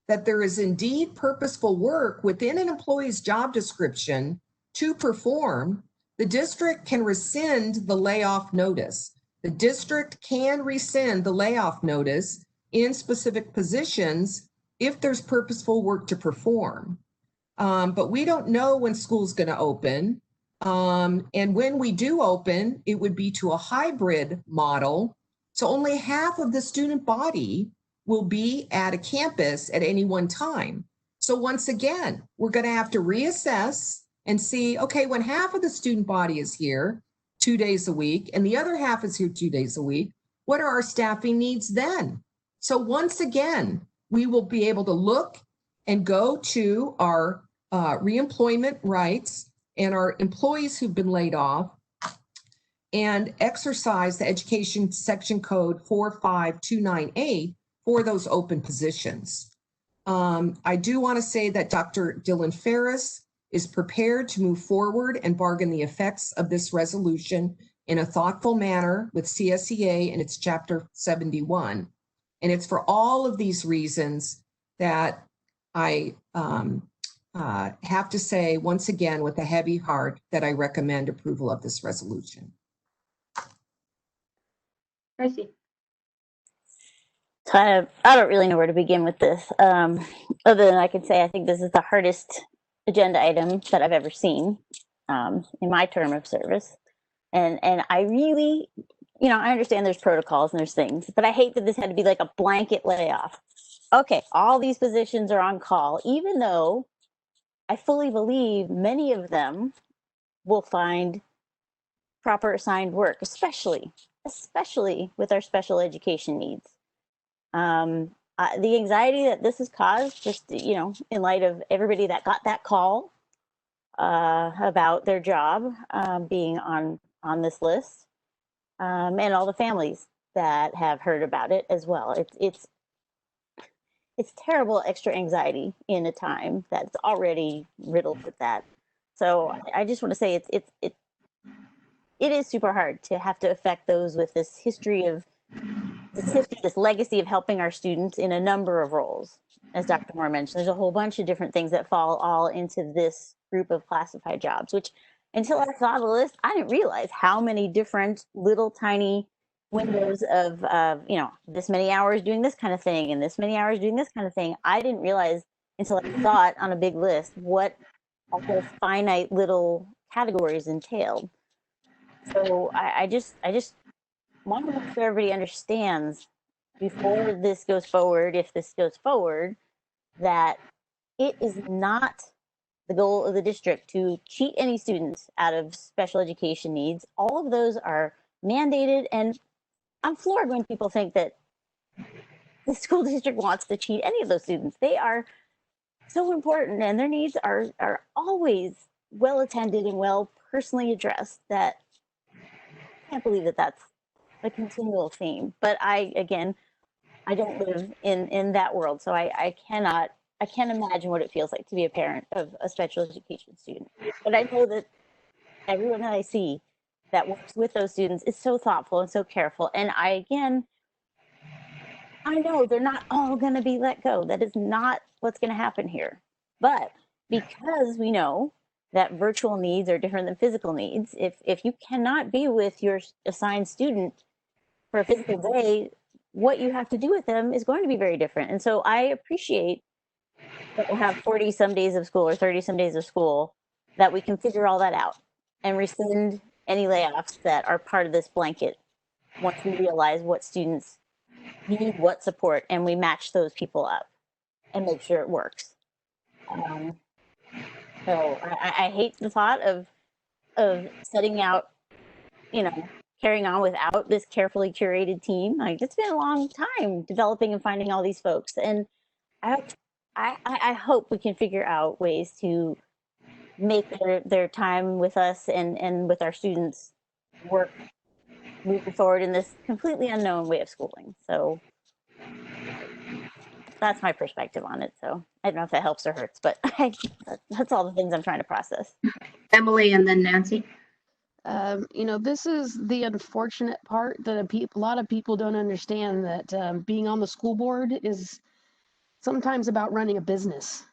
that there is indeed purposeful work within an employee's job description to perform, the district can rescind the layoff notice. The district can rescind the layoff notice in specific positions if there's purposeful work to perform. But we don't know when school's going to open. And when we do open, it would be to a hybrid model. So only half of the student body will be at a campus at any one time. So once again, we're going to have to reassess and see, okay, when half of the student body is here 2 days a week and the other half is here 2 days a week, what are our staffing needs then? So once again, we will be able to look and go to our reemployment rights and our employees who've been laid off and exercise the education section code 45298 for those open positions. I do want to say that Dr. Dylan Ferris is prepared to move forward and bargain the effects of this resolution in a thoughtful manner with CSEA and its Chapter 71. And it's for all of these reasons that I have to say, once again, with a heavy heart, that I recommend approval of this resolution. Tracy. So I don't really know where to begin with this, other than I can say I think this is the hardest agenda item that I've ever seen in my term of service. And I really, I understand there's protocols and there's things, but I hate that this had to be like a blanket layoff. Okay, all these positions are on call, even though I fully believe many of them will find proper assigned work, especially with our special education needs. The anxiety that this has caused, just, in light of everybody that got that call about their job being on this list, and all the families that have heard about it as well. It's terrible extra anxiety in a time that's already riddled with that. So I just want to say it is super hard to have to affect those with this history, this legacy of helping our students in a number of roles. As Dr. Moore mentioned, there's a whole bunch of different things that fall all into this group of classified jobs, which until I saw the list, I didn't realize how many different little tiny windows of, this many hours doing this kind of thing and this many hours doing this kind of thing. I didn't realize until I saw it on a big list what all those finite little categories entailed. So I just want to make sure everybody understands before this goes forward, if this goes forward, that it is not the goal of the district to cheat any students out of special education needs. All of those are mandated, and I'm floored when people think that the school district wants to cheat any of those students. They are so important, and their needs are always well attended and well personally addressed. That I can't believe that that's a continual theme. But I don't live in that world, so I can't imagine what it feels like to be a parent of a special education student. But I know that everyone that I see that works with those students is so thoughtful and so careful. And I know they're not all going to be let go. That is not what's going to happen here. But because we know that virtual needs are different than physical needs, if you cannot be with your assigned student for a physical day, what you have to do with them is going to be very different. And so I appreciate that we'll have 40 some days of school or 30 some days of school, that we can figure all that out and rescind any layoffs that are part of this blanket once we realize what students need, what support, and we match those people up and make sure it works. So I hate the thought of setting out, carrying on without this carefully curated team. Like, it's been a long time developing and finding all these folks, and I hope we can figure out ways to make their time with us and with our students work moving forward in this completely unknown way of schooling. So that's my perspective on it. So I don't know if that helps or hurts, but that's all the things I'm trying to process. Emily and then Nancy. This is the unfortunate part that a lot of people don't understand, that being on the school board is sometimes about running a business.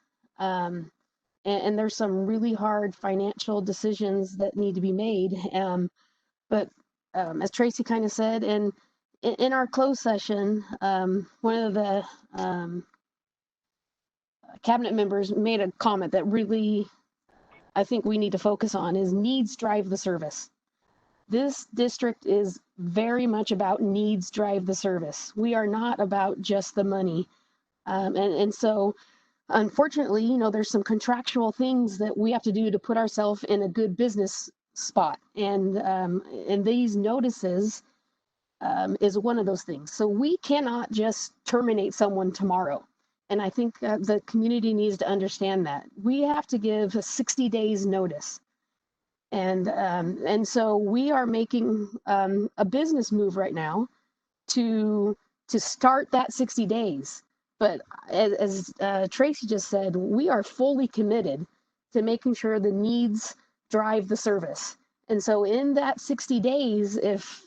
And there's some really hard financial decisions that need to be made. But as Tracy kind of said, and in our closed session, one of the cabinet members made a comment that really I think we need to focus on is needs drive the service. This district is very much about needs drive the service. We are not about just the money. And so unfortunately, there's some contractual things that we have to do to put ourselves in a good business spot. And these notices is one of those things. So we cannot just terminate someone tomorrow. And I think the community needs to understand that. We have to give 60 days notice. And so we are making a business move right now to start that 60 days. But as Tracy just said, we are fully committed to making sure the needs drive the service. And so in that 60 days, if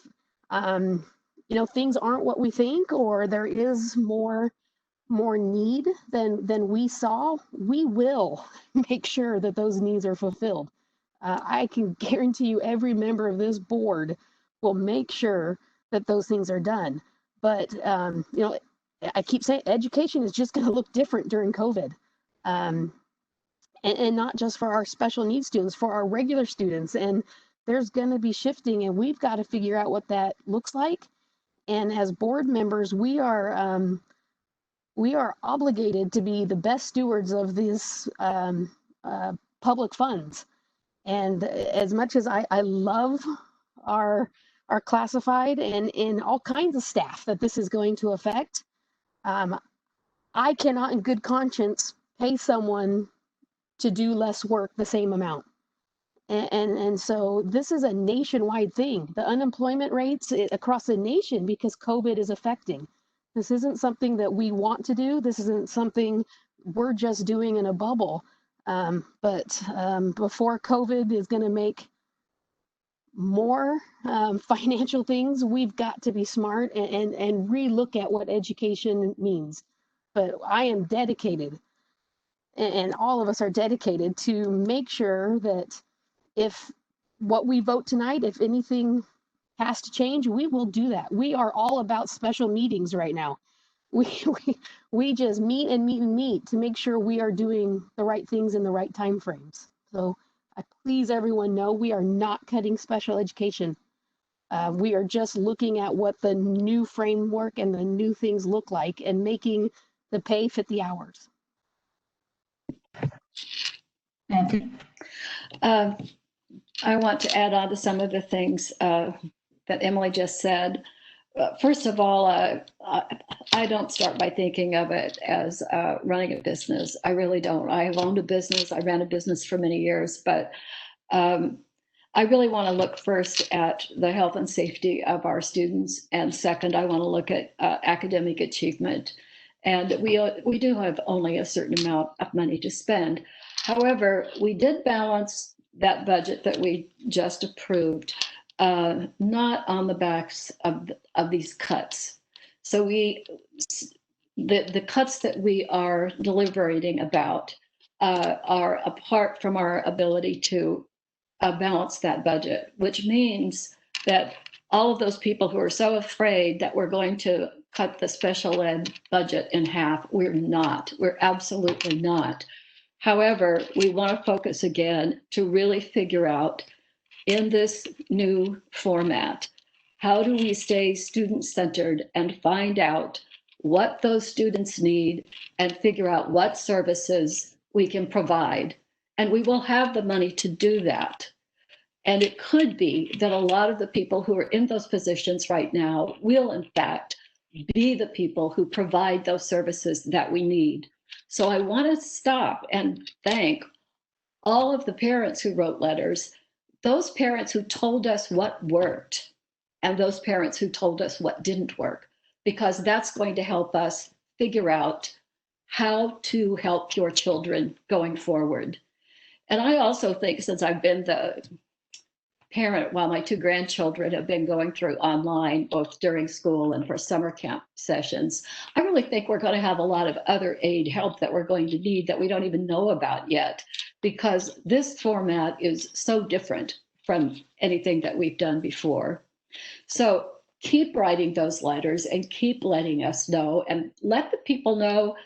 things aren't what we think, or there is more need than we saw, we will make sure that those needs are fulfilled. I can guarantee you every member of this board will make sure that those things are done. But, I keep saying education is just going to look different during COVID. And not just for our special needs students, for our regular students. And there's going to be shifting, and we've got to figure out what that looks like. And as board members, we are obligated to be the best stewards of these public funds. And as much as I love our classified and in all kinds of staff that this is going to affect, I cannot in good conscience pay someone to do less work the same amount. And so this is a nationwide thing. The unemployment rates across the nation, because COVID is affecting. This isn't something that we want to do. This isn't something we're just doing in a bubble. But before COVID is going to make more financial things, we've got to be smart and relook at what education means. But I am dedicated, and all of us are dedicated to make sure that if what we vote tonight, if anything has to change, we will do that. We are all about special meetings right now. We just meet and meet and meet to make sure we are doing the right things in the right time frames. So I please everyone know we are not cutting special education. We are just looking at what the new framework and the new things look like and making the pay fit the hours. Nancy? I want to add on to some of the things that Emily just said. First of all, I don't start by thinking of it as running a business. I really don't. I have owned a business. I ran a business for many years, but I really want to look first at the health and safety of our students. And second, I want to look at academic achievement. And we do have only a certain amount of money to spend. However, we did balance that budget that we just approved, not on the backs of these cuts. So the cuts that we are deliberating about are apart from our ability to balance that budget, which means that all of those people who are so afraid that we're going to cut the special ed budget in half, we're not. We're absolutely not. However, we want to focus again to really figure out in this new format, how do we stay student-centered and find out what those students need and figure out what services we can provide. And we will have the money to do that. And it could be that a lot of the people who are in those positions right now will, in fact, be the people who provide those services that we need. So I want to stop and thank all of the parents who wrote letters, those parents who told us what worked, and those parents who told us what didn't work, because that's going to help us figure out how to help your children going forward. And I also think, since I've been the parent while my two grandchildren have been going through online, both during school and for summer camp sessions, I really think we're going to have a lot of other aid help that we're going to need that we don't even know about yet, because this format is so different from anything that we've done before. So keep writing those letters and keep letting us know, and let the people know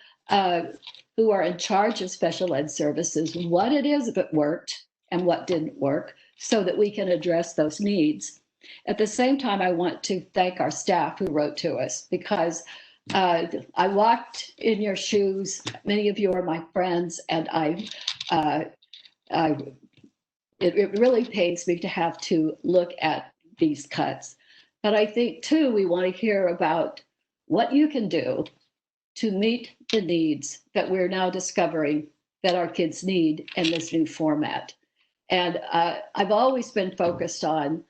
who are in charge of special ed services what it is that worked and what didn't work, so that we can address those needs. At the same time, I want to thank our staff who wrote to us, because I walked in your shoes. Many of you are my friends, and it really pains me to have to look at these cuts. But I think, too, we want to hear about what you can do to meet the needs that we're now discovering that our kids need in this new format. And I've always been focused on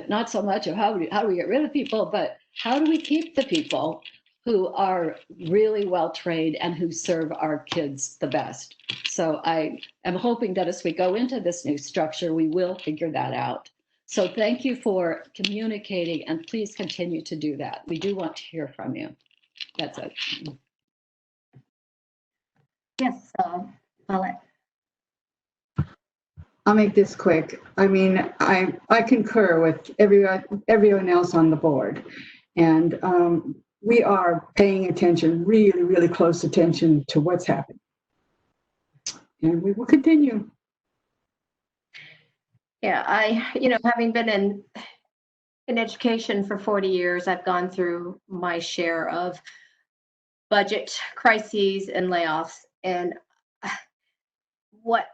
not so much of how do we get rid of people, but how do we keep the people who are really well trained and who serve our kids the best. So I am hoping that as we go into this new structure, we will figure that out. So thank you for communicating, and please continue to do that. We do want to hear from you. That's it. Yes, Paulette. I'll make this quick. I mean, I concur with everyone else on the board. And we are paying attention, really, really close attention to what's happening. And we will continue. Yeah, having been in education for 40 years, I've gone through my share of budget crises and layoffs. And what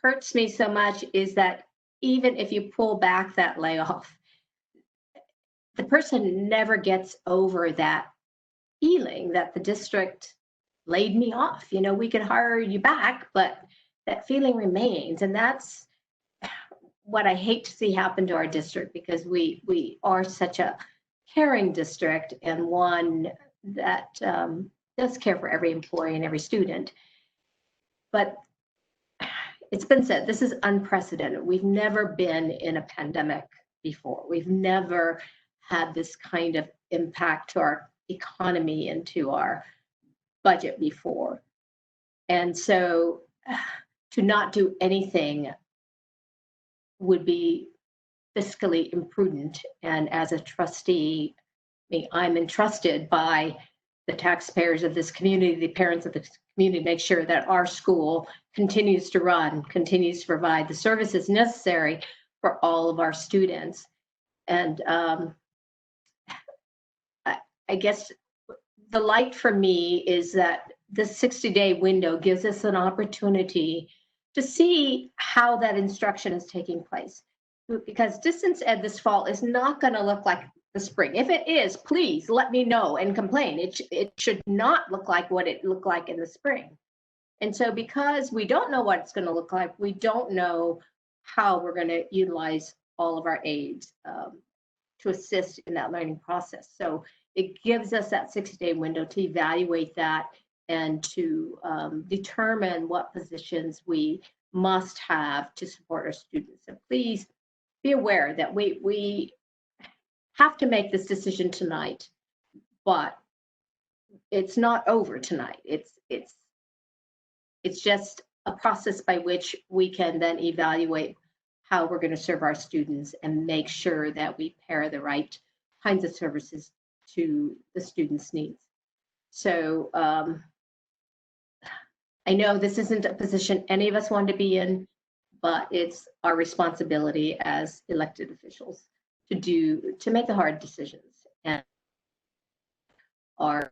hurts me so much is that even if you pull back that layoff, the person never gets over that feeling that the district laid me off. We could hire you back, but that feeling remains. And that's what I hate to see happen to our district, because we are such a caring district, and one that does care for every employee and every student. But it's been said, this is unprecedented. We've never been in a pandemic before. We've never had this kind of impact to our economy and to our budget before. And so to not do anything would be fiscally imprudent. And as a trustee, I'm entrusted by the taxpayers of this community, the parents of the community, make sure that our school continues to run, continues to provide the services necessary for all of our students. And I guess the light for me is that this 60-day window gives us an opportunity to see how that instruction is taking place. Because distance ed this fall is not going to look like the spring. If it is, please let me know and complain. It should not look like what it looked like in the spring. And so because we don't know what it's going to look like, we don't know how we're going to utilize all of our aides to assist in that learning process. So it gives us that 60-day window to evaluate that and to determine what positions we must have to support our students. So please be aware that we have to make this decision tonight, but it's not over tonight. It's just a process by which we can then evaluate how we're going to serve our students and make sure that we pair the right kinds of services to the students' needs. So I know this isn't a position any of us want to be in, but it's our responsibility as elected officials to make the hard decisions. And our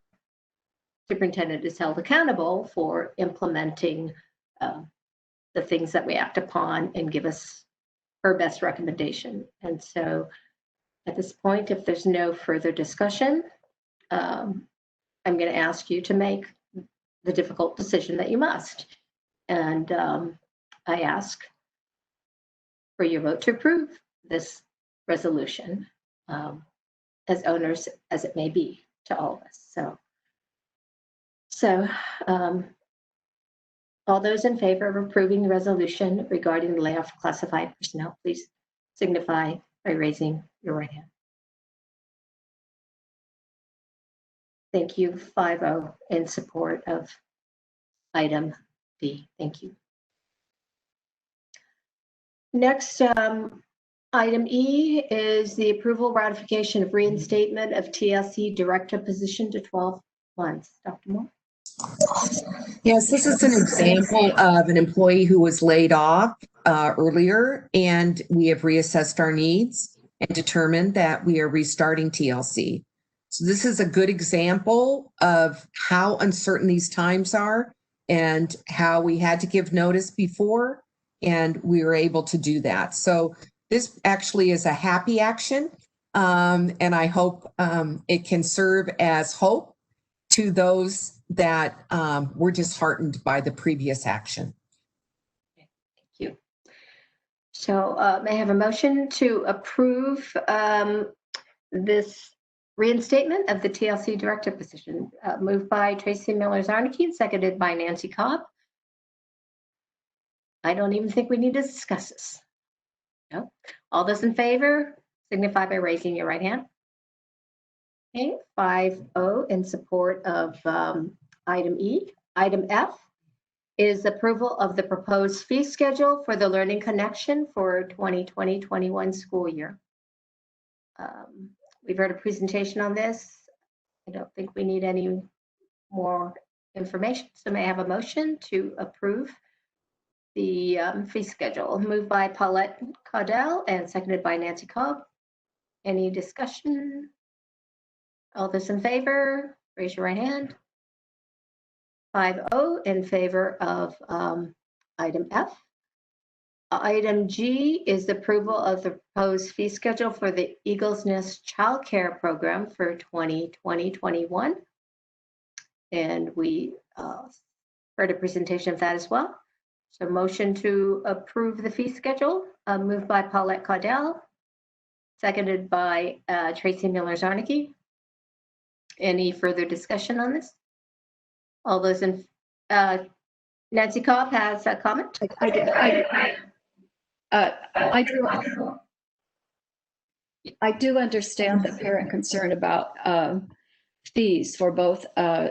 superintendent is held accountable for implementing the things that we act upon and give us her best recommendation. And so at this point, if there's no further discussion, I'm going to ask you to make the difficult decision that you must. And I ask for your vote to approve this resolution, as onerous as it may be to all of us. So all those in favor of approving the resolution regarding the layoff of classified personnel, please signify by raising your right hand. Thank you. 5-0 in support of item D. Thank you. Next, item E is the approval ratification of reinstatement of TLC director position to 12 months. Dr. Moore? Yes, this is an example of an employee who was laid off earlier, and we have reassessed our needs and determined that we are restarting TLC. So this is a good example of how uncertain these times are and how we had to give notice before, and we were able to do that. So this actually is a happy action, and I hope it can serve as hope to those that were disheartened by the previous action. Thank you. So may I have a motion to approve this reinstatement of the TLC director position? Moved by Tracy Miller-Zarnicki and seconded by Nancy Cobb. I don't even think we need to discuss this. No. All those in favor signify by raising your right hand. Okay, 5-0 in support of item E. Item F is approval of the proposed fee schedule for the Learning Connection for 2020-21 school year. We've heard a presentation on this. I don't think we need any more information. So may I have a motion to approve the fee schedule. Moved by Paulette Caudell and seconded by Nancy Cobb. Any discussion? All those in favor, raise your right hand. 5-0 in favor of item F. Item G is the approval of the proposed fee schedule for the Eagles Nest Child Care Program for 2020-21. And we heard a presentation of that as well. So motion to approve the fee schedule, moved by Paulette Caudell, seconded by Tracy Miller-Zarnicki. Any further discussion on this? All those in, Nancy Cobb has a comment. I do understand the parent concern about fees for both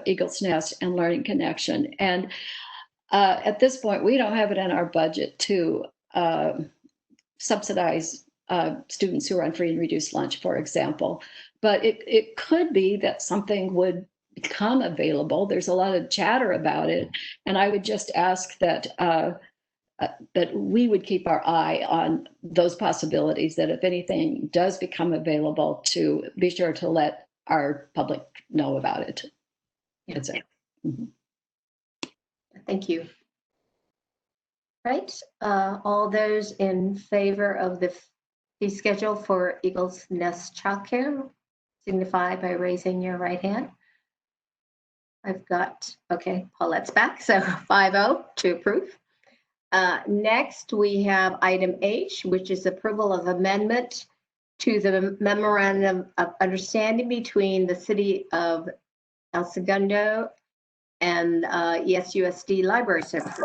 Eagles Nest and Learning Connection. And at this point, we don't have it in our budget to subsidize students who are on free and reduced lunch, for example. But it could be that something would become available. There's a lot of chatter about it. And I would just ask that that we would keep our eye on those possibilities, that if anything does become available, to be sure to let our public know about it. Yeah. That's it. Mm-hmm. Thank you. Right, all those in favor of the fee schedule for Eagles Nest Childcare signify by raising your right hand. I've got, okay, Paulette's back, so 5-0 to approve. Next, we have item H, which is approval of amendment to the memorandum of understanding between the City of El Segundo and ESUSD Library Services.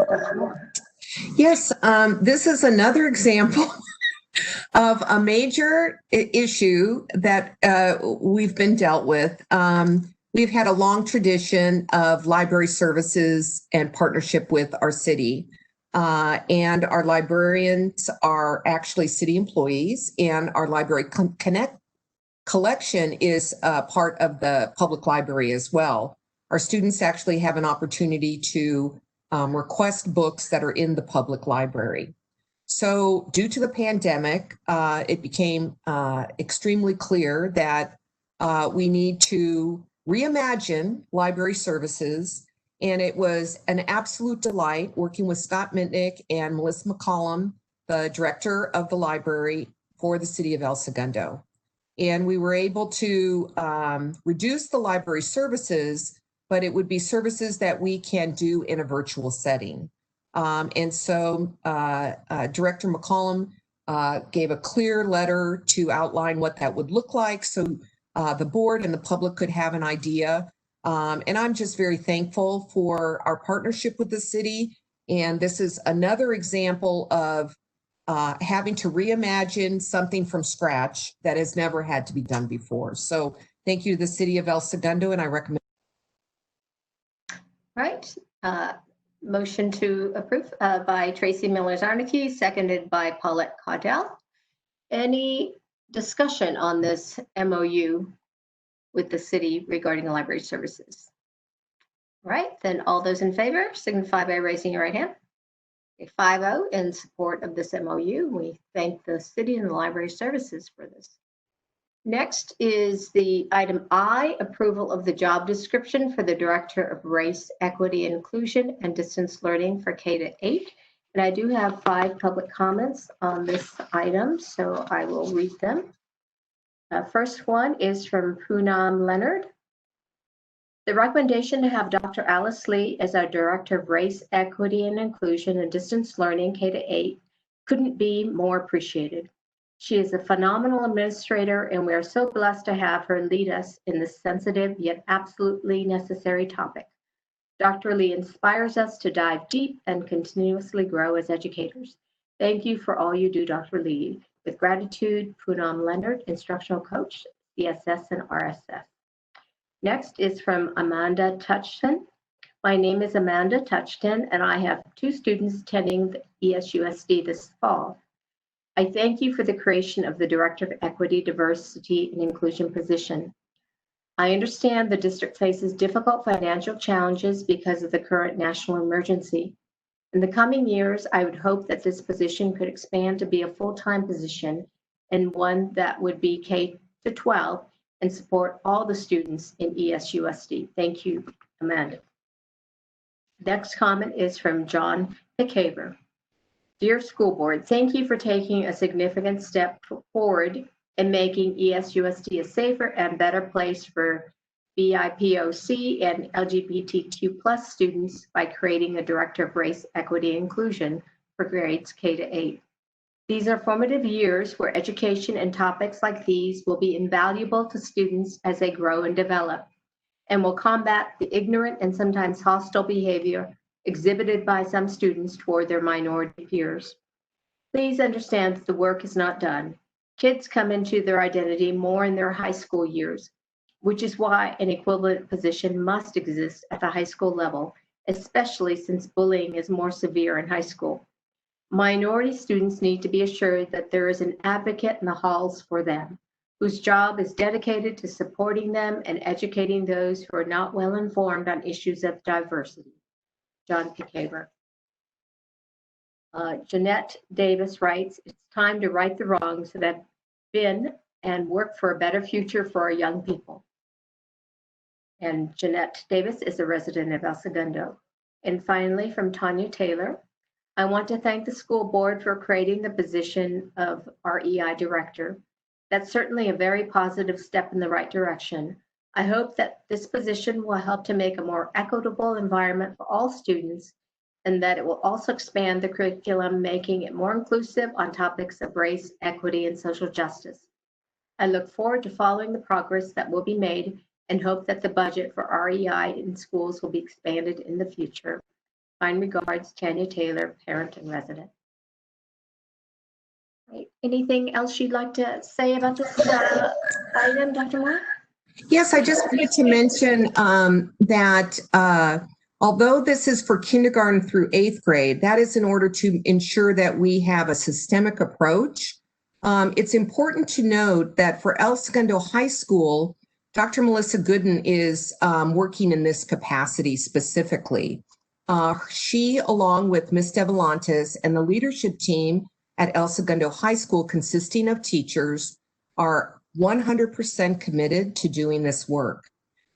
Yes, this is another example of a major issue that we've been dealt with. We've had a long tradition of library services and partnership with our city. And our librarians are actually city employees, and our library collection is part of the public library as well. Our students actually have an opportunity to request books that are in the public library. So due to the pandemic, it became extremely clear that we need to reimagine library services. And it was an absolute delight working with Scott Mitnick and Melissa McCollum, the director of the library for the City of El Segundo. And we were able to reduce the library services, but it would be services that we can do in a virtual setting. And so Director McCollum gave a clear letter to outline what that would look like, so the board and the public could have an idea. And I'm just very thankful for our partnership with the city. And this is another example of having to reimagine something from scratch that has never had to be done before. So thank you to the City of El Segundo, and I recommend. Right. Motion to approve by Tracy Miller-Zarnicki, seconded by Paulette Caudell. Any discussion on this MOU with the city regarding the library services? All right, then all those in favor signify by raising your right hand. 5-0 in support of this MOU. We thank the city and the library services for this. Next is the item I, approval of the job description for the Director of Race, Equity, Inclusion, and Distance Learning for K-8. And I do have 5 public comments on this item, so I will read them. First one is from Poonam Leonard. The recommendation to have Dr. Alice Lee as our Director of Race, Equity, and Inclusion and Distance Learning K-8 couldn't be more appreciated. She is a phenomenal administrator, and we are so blessed to have her lead us in this sensitive yet absolutely necessary topic. Dr. Lee inspires us to dive deep and continuously grow as educators. Thank you for all you do, Dr. Lee. With gratitude, Poonam Leonard, Instructional Coach, CSS and RSS. Next is from Amanda Touchton. My name is Amanda Touchton, and I have 2 students attending the ESUSD this fall. I thank you for the creation of the Director of Equity, Diversity, and Inclusion position. I understand the district faces difficult financial challenges because of the current national emergency. In the coming years, I would hope that this position could expand to be a full-time position and one that would be K-12 and support all the students in ESUSD. Thank you, Amanda. Next comment is from John McCaver. Dear School Board, thank you for taking a significant step forward in making ESUSD a safer and better place for BIPOC and LGBTQ+ students by creating a Director of Race, Equity, and Inclusion for grades K-8. These are formative years where education and topics like these will be invaluable to students as they grow and develop, and will combat the ignorant and sometimes hostile behavior exhibited by some students toward their minority peers. Please understand that the work is not done. Kids come into their identity more in their high school years, which is why an equivalent position must exist at the high school level, especially since bullying is more severe in high school. Minority students need to be assured that there is an advocate in the halls for them, whose job is dedicated to supporting them and educating those who are not well informed on issues of diversity. John McCaver. Jeanette Davis writes, it's time to right the wrongs that have been and work for a better future for our young people. And Jeanette Davis is a resident of El Segundo. And finally, from Tanya Taylor, I want to thank the school board for creating the position of REI director. That's certainly a very positive step in the right direction. I hope that this position will help to make a more equitable environment for all students, and that it will also expand the curriculum, making it more inclusive on topics of race, equity, and social justice. I look forward to following the progress that will be made and hope that the budget for REI in schools will be expanded in the future. Kind regards, Tanya Taylor, parent and resident. Right. Anything else you'd like to say about this item, Dr. Moore? Yes, I just wanted to mention that although this is for kindergarten through 8th grade, that is in order to ensure that we have a systemic approach. It's important to note that for El Segundo High School, Dr. Melissa Gooden is working in this capacity specifically. She, along with Ms. Devolantes and the leadership team at El Segundo High School, consisting of teachers, are 100% committed to doing this work.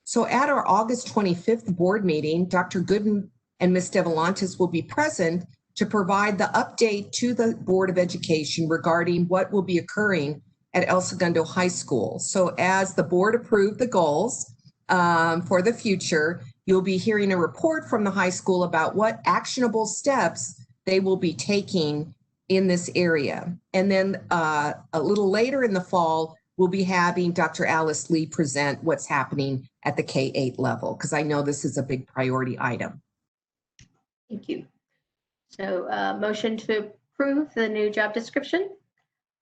So at our August 25th board meeting, Dr. Gooden and Ms. Devolantes will be present to provide the update to the Board of Education regarding what will be occurring at El Segundo High School. So as the board approved the goals for the future, you'll be hearing a report from the high school about what actionable steps they will be taking in this area. And then a little later in the fall, we'll be having Dr. Alice Lee present what's happening at the K-8 level, because I know this is a big priority item. Thank you. So motion to approve the new job description.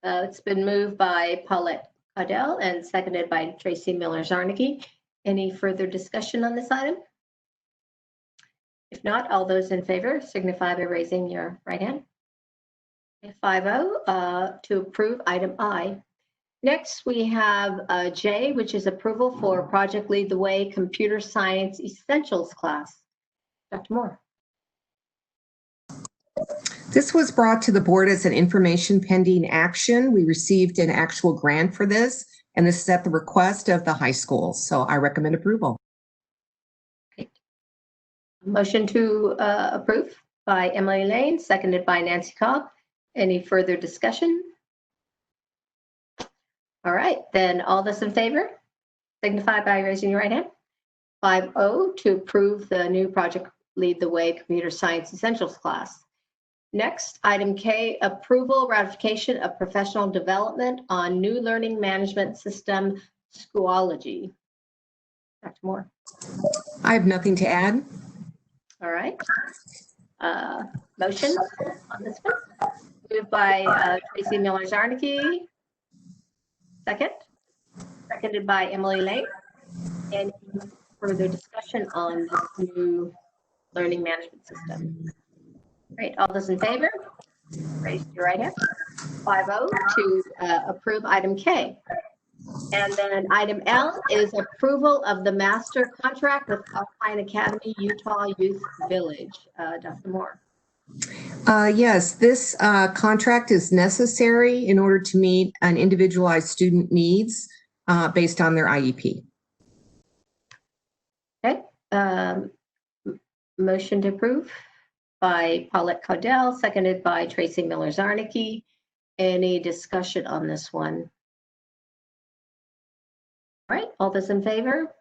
It's been moved by Paulette Caudell and seconded by Tracy Miller-Zarnicki. Any further discussion on this item? If not, all those in favor signify by raising your right hand. 5-0 to approve item I. Next, we have J, which is approval for Project Lead the Way Computer Science Essentials class. Dr. Moore. This was brought to the board as an information pending action. We received an actual grant for this, and this is at the request of the high school. So I recommend approval. Great. Motion to approve by Emily Lane, seconded by Nancy Cobb. Any further discussion? All right, then all those in favor signify by raising your right hand. 5-0 to approve the new Project Lead the Way Computer Science Essentials class. Next, item K, approval ratification of professional development on new learning management system, Schoology. Dr. Moore. I have nothing to add. All right. Motion on this one. Moved by Tracy Miller-Zarnicki. Seconded by Emily Lane. Any further discussion on this new learning management system? Great. All those in favor, raise your right hand. 5-0 to approve item K. And then item L is approval of the master contract with Alpine Academy Utah Youth Village. Dr. Moore. Yes, this contract is necessary in order to meet an individualized student needs based on their IEP. Okay. Motion to approve by Paulette Caudell, seconded by Tracy Miller-Zarnicki. Any discussion on this one? All right, all those in favor,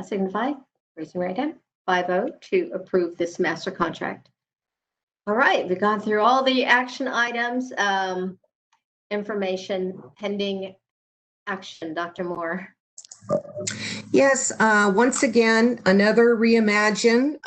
signify, raising your right hand. 5-0 to approve this master contract. All right, we've gone through all the action items, information pending action. Dr. Moore. Yes, once again, another reimagine.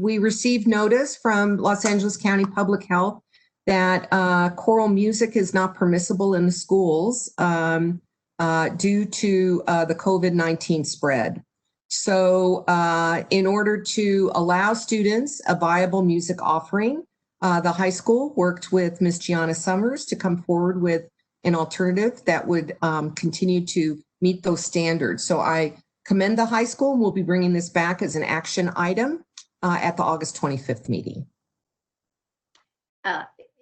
We received notice from Los Angeles County Public Health that choral music is not permissible in the schools due to the COVID-19 spread. So in order to allow students a viable music offering, the high school worked with Ms. Gianna Summers to come forward with an alternative that would continue to meet those standards. So I commend the high school, and we'll be bringing this back as an action item at the August 25th meeting.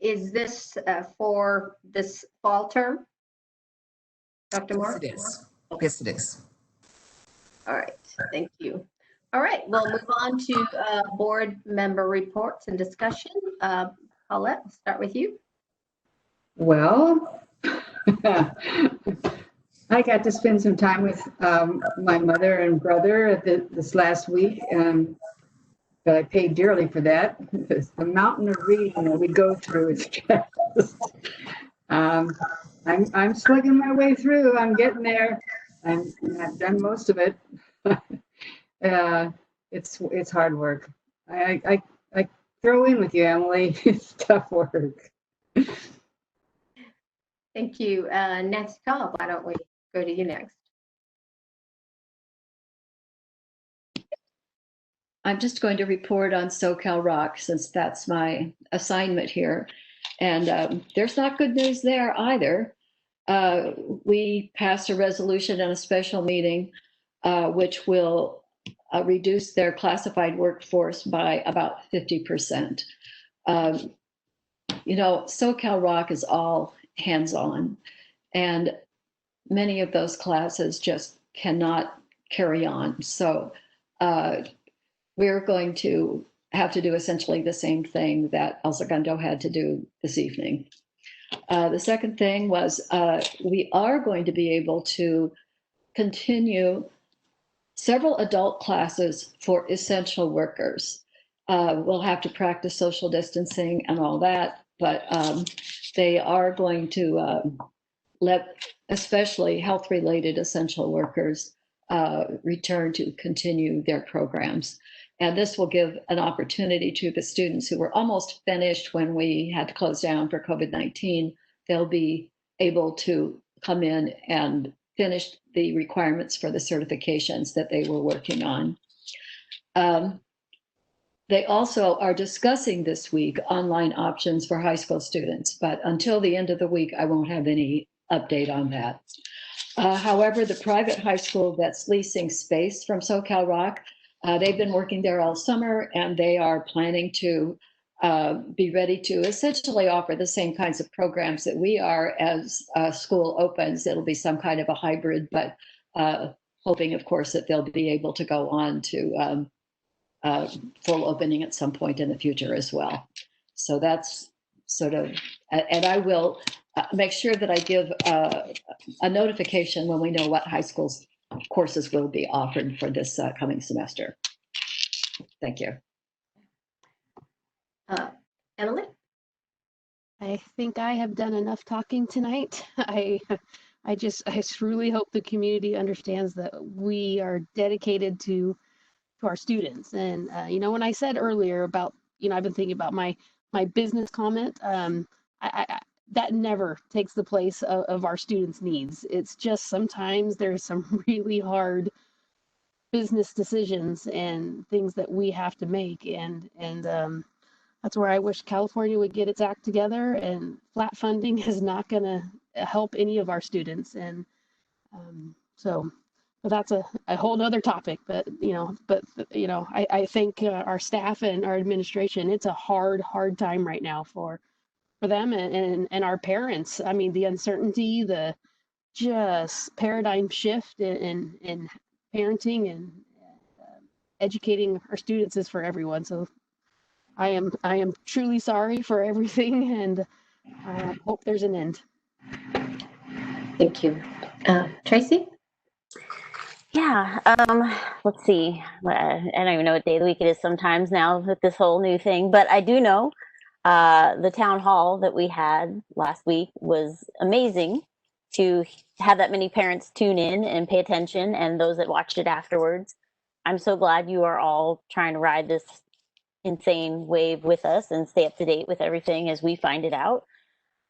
Is this for this fall term, Dr. Moore? Yes, it is. Yes, it is. All right, thank you. All right, we'll move on to board member reports and discussion. Paulette, we'll start with you. Well, I got to spend some time with my mother and brother this last week, but I paid dearly for that. The mountain of reading that we go through is just, I'm slugging my way through. I'm getting there. I've done most of it. It's hard work. I throw in with you, Emily. It's tough work. Thank you. Nancy Cobb, why don't we go to you next? I'm just going to report on SoCal Rock since that's my assignment here. And there's not good news there either. We passed a resolution in a special meeting, which will reduce their classified workforce by about 50%. You know, SoCal Rock is all hands-on, and many of those classes just cannot carry on. So we're going to have to do essentially the same thing that El Segundo had to do this evening. The second thing was we are going to be able to continue several adult classes for essential workers. We'll have to practice social distancing and all that, but they are going to let especially health-related essential workers return to continue their programs. And this will give an opportunity to the students who were almost finished when we had to close down for COVID-19. They'll be able to come in and finish the requirements for the certifications that they were working on. They also are discussing this week online options for high school students, but until the end of the week, I won't have any update on that. However, the private high school that's leasing space from SoCal Rock, they've been working there all summer, and they are planning to be ready to essentially offer the same kinds of programs that we are as school opens. It'll be some kind of a hybrid, but hoping, of course, that they'll be able to go on to full opening at some point in the future as well. So that's sort of, and I will make sure that I give a notification when we know what high school's courses will be offered for this coming semester. Thank you. Emily? I think I have done enough talking tonight. I truly hope the community understands that we are dedicated to our students. And you know, when I said earlier about, you know, I've been thinking about my business comment, that never takes the place of our students' needs. It's just sometimes there's some really hard business decisions and things that we have to make, and that's where I wish California would get its act together, and flat funding is not going to help any of our students. And so that's a whole other topic. But I think our staff and our administration, it's a hard time right now for them and our parents. I mean, the uncertainty, the just paradigm shift in parenting and educating our students is for everyone. So I am truly sorry for everything, and I hope there's an end. Thank you. Tracy? Yeah, let's see. I don't even know what day of the week it is sometimes now with this whole new thing, but I do know the town hall that we had last week was amazing to have that many parents tune in and pay attention, and those that watched it afterwards. I'm so glad you are all trying to ride this insane wave with us and stay up to date with everything as we find it out.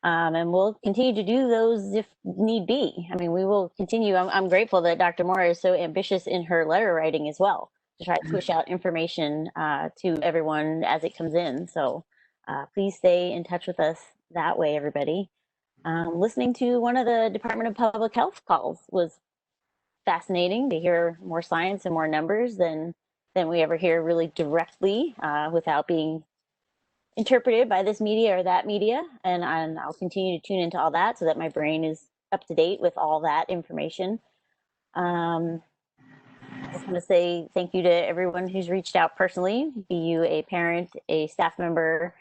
And we'll continue to do those if need be. I mean, we will continue. I'm grateful that Dr. Moore is so ambitious in her letter writing as well to try to push out information to everyone as it comes in. So please stay in touch with us that way, everybody. Listening to one of the Department of Public Health calls was fascinating to hear more science and more numbers than we ever hear really directly without being interpreted by this media or that media. And I'll continue to tune into all that so that my brain is up to date with all that information. I just want to say thank you to everyone who's reached out personally, be you a parent, a staff member,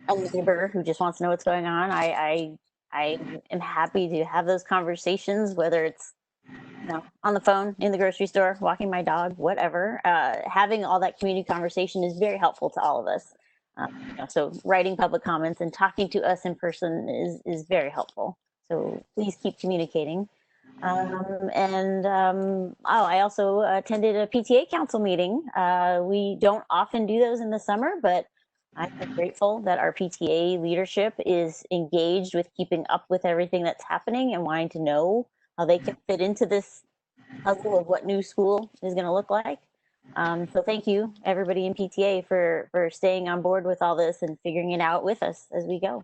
a neighbor who just wants to know what's going on. I am happy to have those conversations, whether it's on the phone, in the grocery store, walking my dog, whatever. Having all that community conversation is very helpful to all of us. So writing public comments and talking to us in person is very helpful. So please keep communicating. I also attended a PTA council meeting. We don't often do those in the summer, but I'm grateful that our PTA leadership is engaged with keeping up with everything that's happening and wanting to know how they can fit into this puzzle of what new school is going to look like. So thank you, everybody in PTA, for staying on board with all this and figuring it out with us as we go.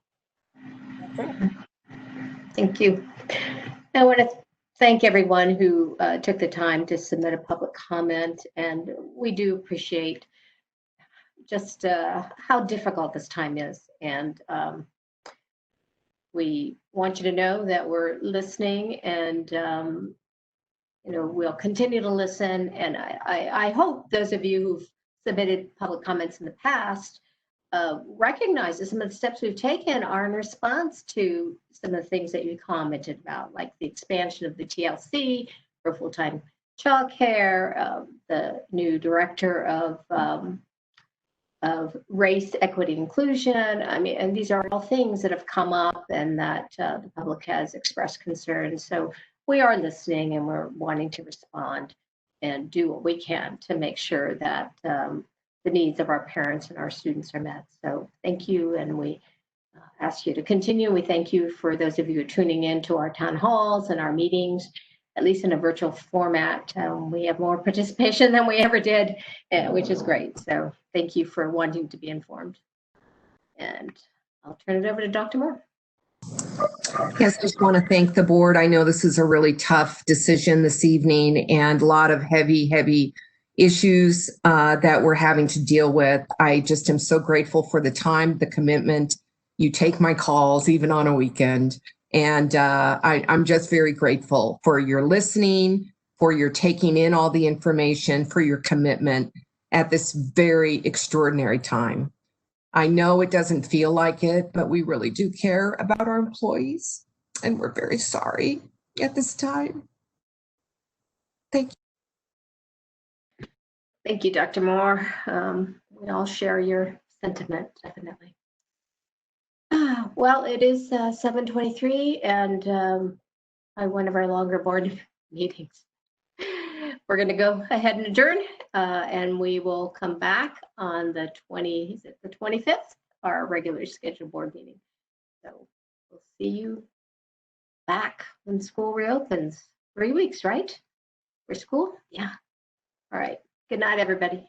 That's it. Thank you. I want to thank everyone who took the time to submit a public comment, and we do appreciate just how difficult this time is. And we want you to know that we're listening, and we'll continue to listen. And I hope those of you who've submitted public comments in the past recognize that some of the steps we've taken are in response to some of the things that you commented about, like the expansion of the TLC for full-time childcare, the new director of race, equity, inclusion. I mean, and these are all things that have come up and that the public has expressed concern. So we are listening, and we're wanting to respond and do what we can to make sure that the needs of our parents and our students are met. So thank you, and we ask you to continue. We thank you for those of you who are tuning in to our town halls and our meetings, at least in a virtual format. We have more participation than we ever did, which is great. So thank you for wanting to be informed. And I'll turn it over to Dr. Moore. Yes, just want to thank the board. I know this is a really tough decision this evening and a lot of heavy issues that we're having to deal with. I just am so grateful for the time, the commitment. You take my calls even on a weekend. And I'm just very grateful for your listening, for your taking in all the information, for your commitment at this very extraordinary time. I know it doesn't feel like it, but we really do care about our employees, and we're very sorry at this time. Thank you. Thank you, Dr. Moore. We all share your sentiment, definitely. Well, it is 7:23 and one of our longer board meetings. We're going to go ahead and adjourn, and we will come back on the 25th, our regular scheduled board meeting. So we'll see you back when school reopens. 3 weeks, right? For school? Yeah. All right. Good night, everybody.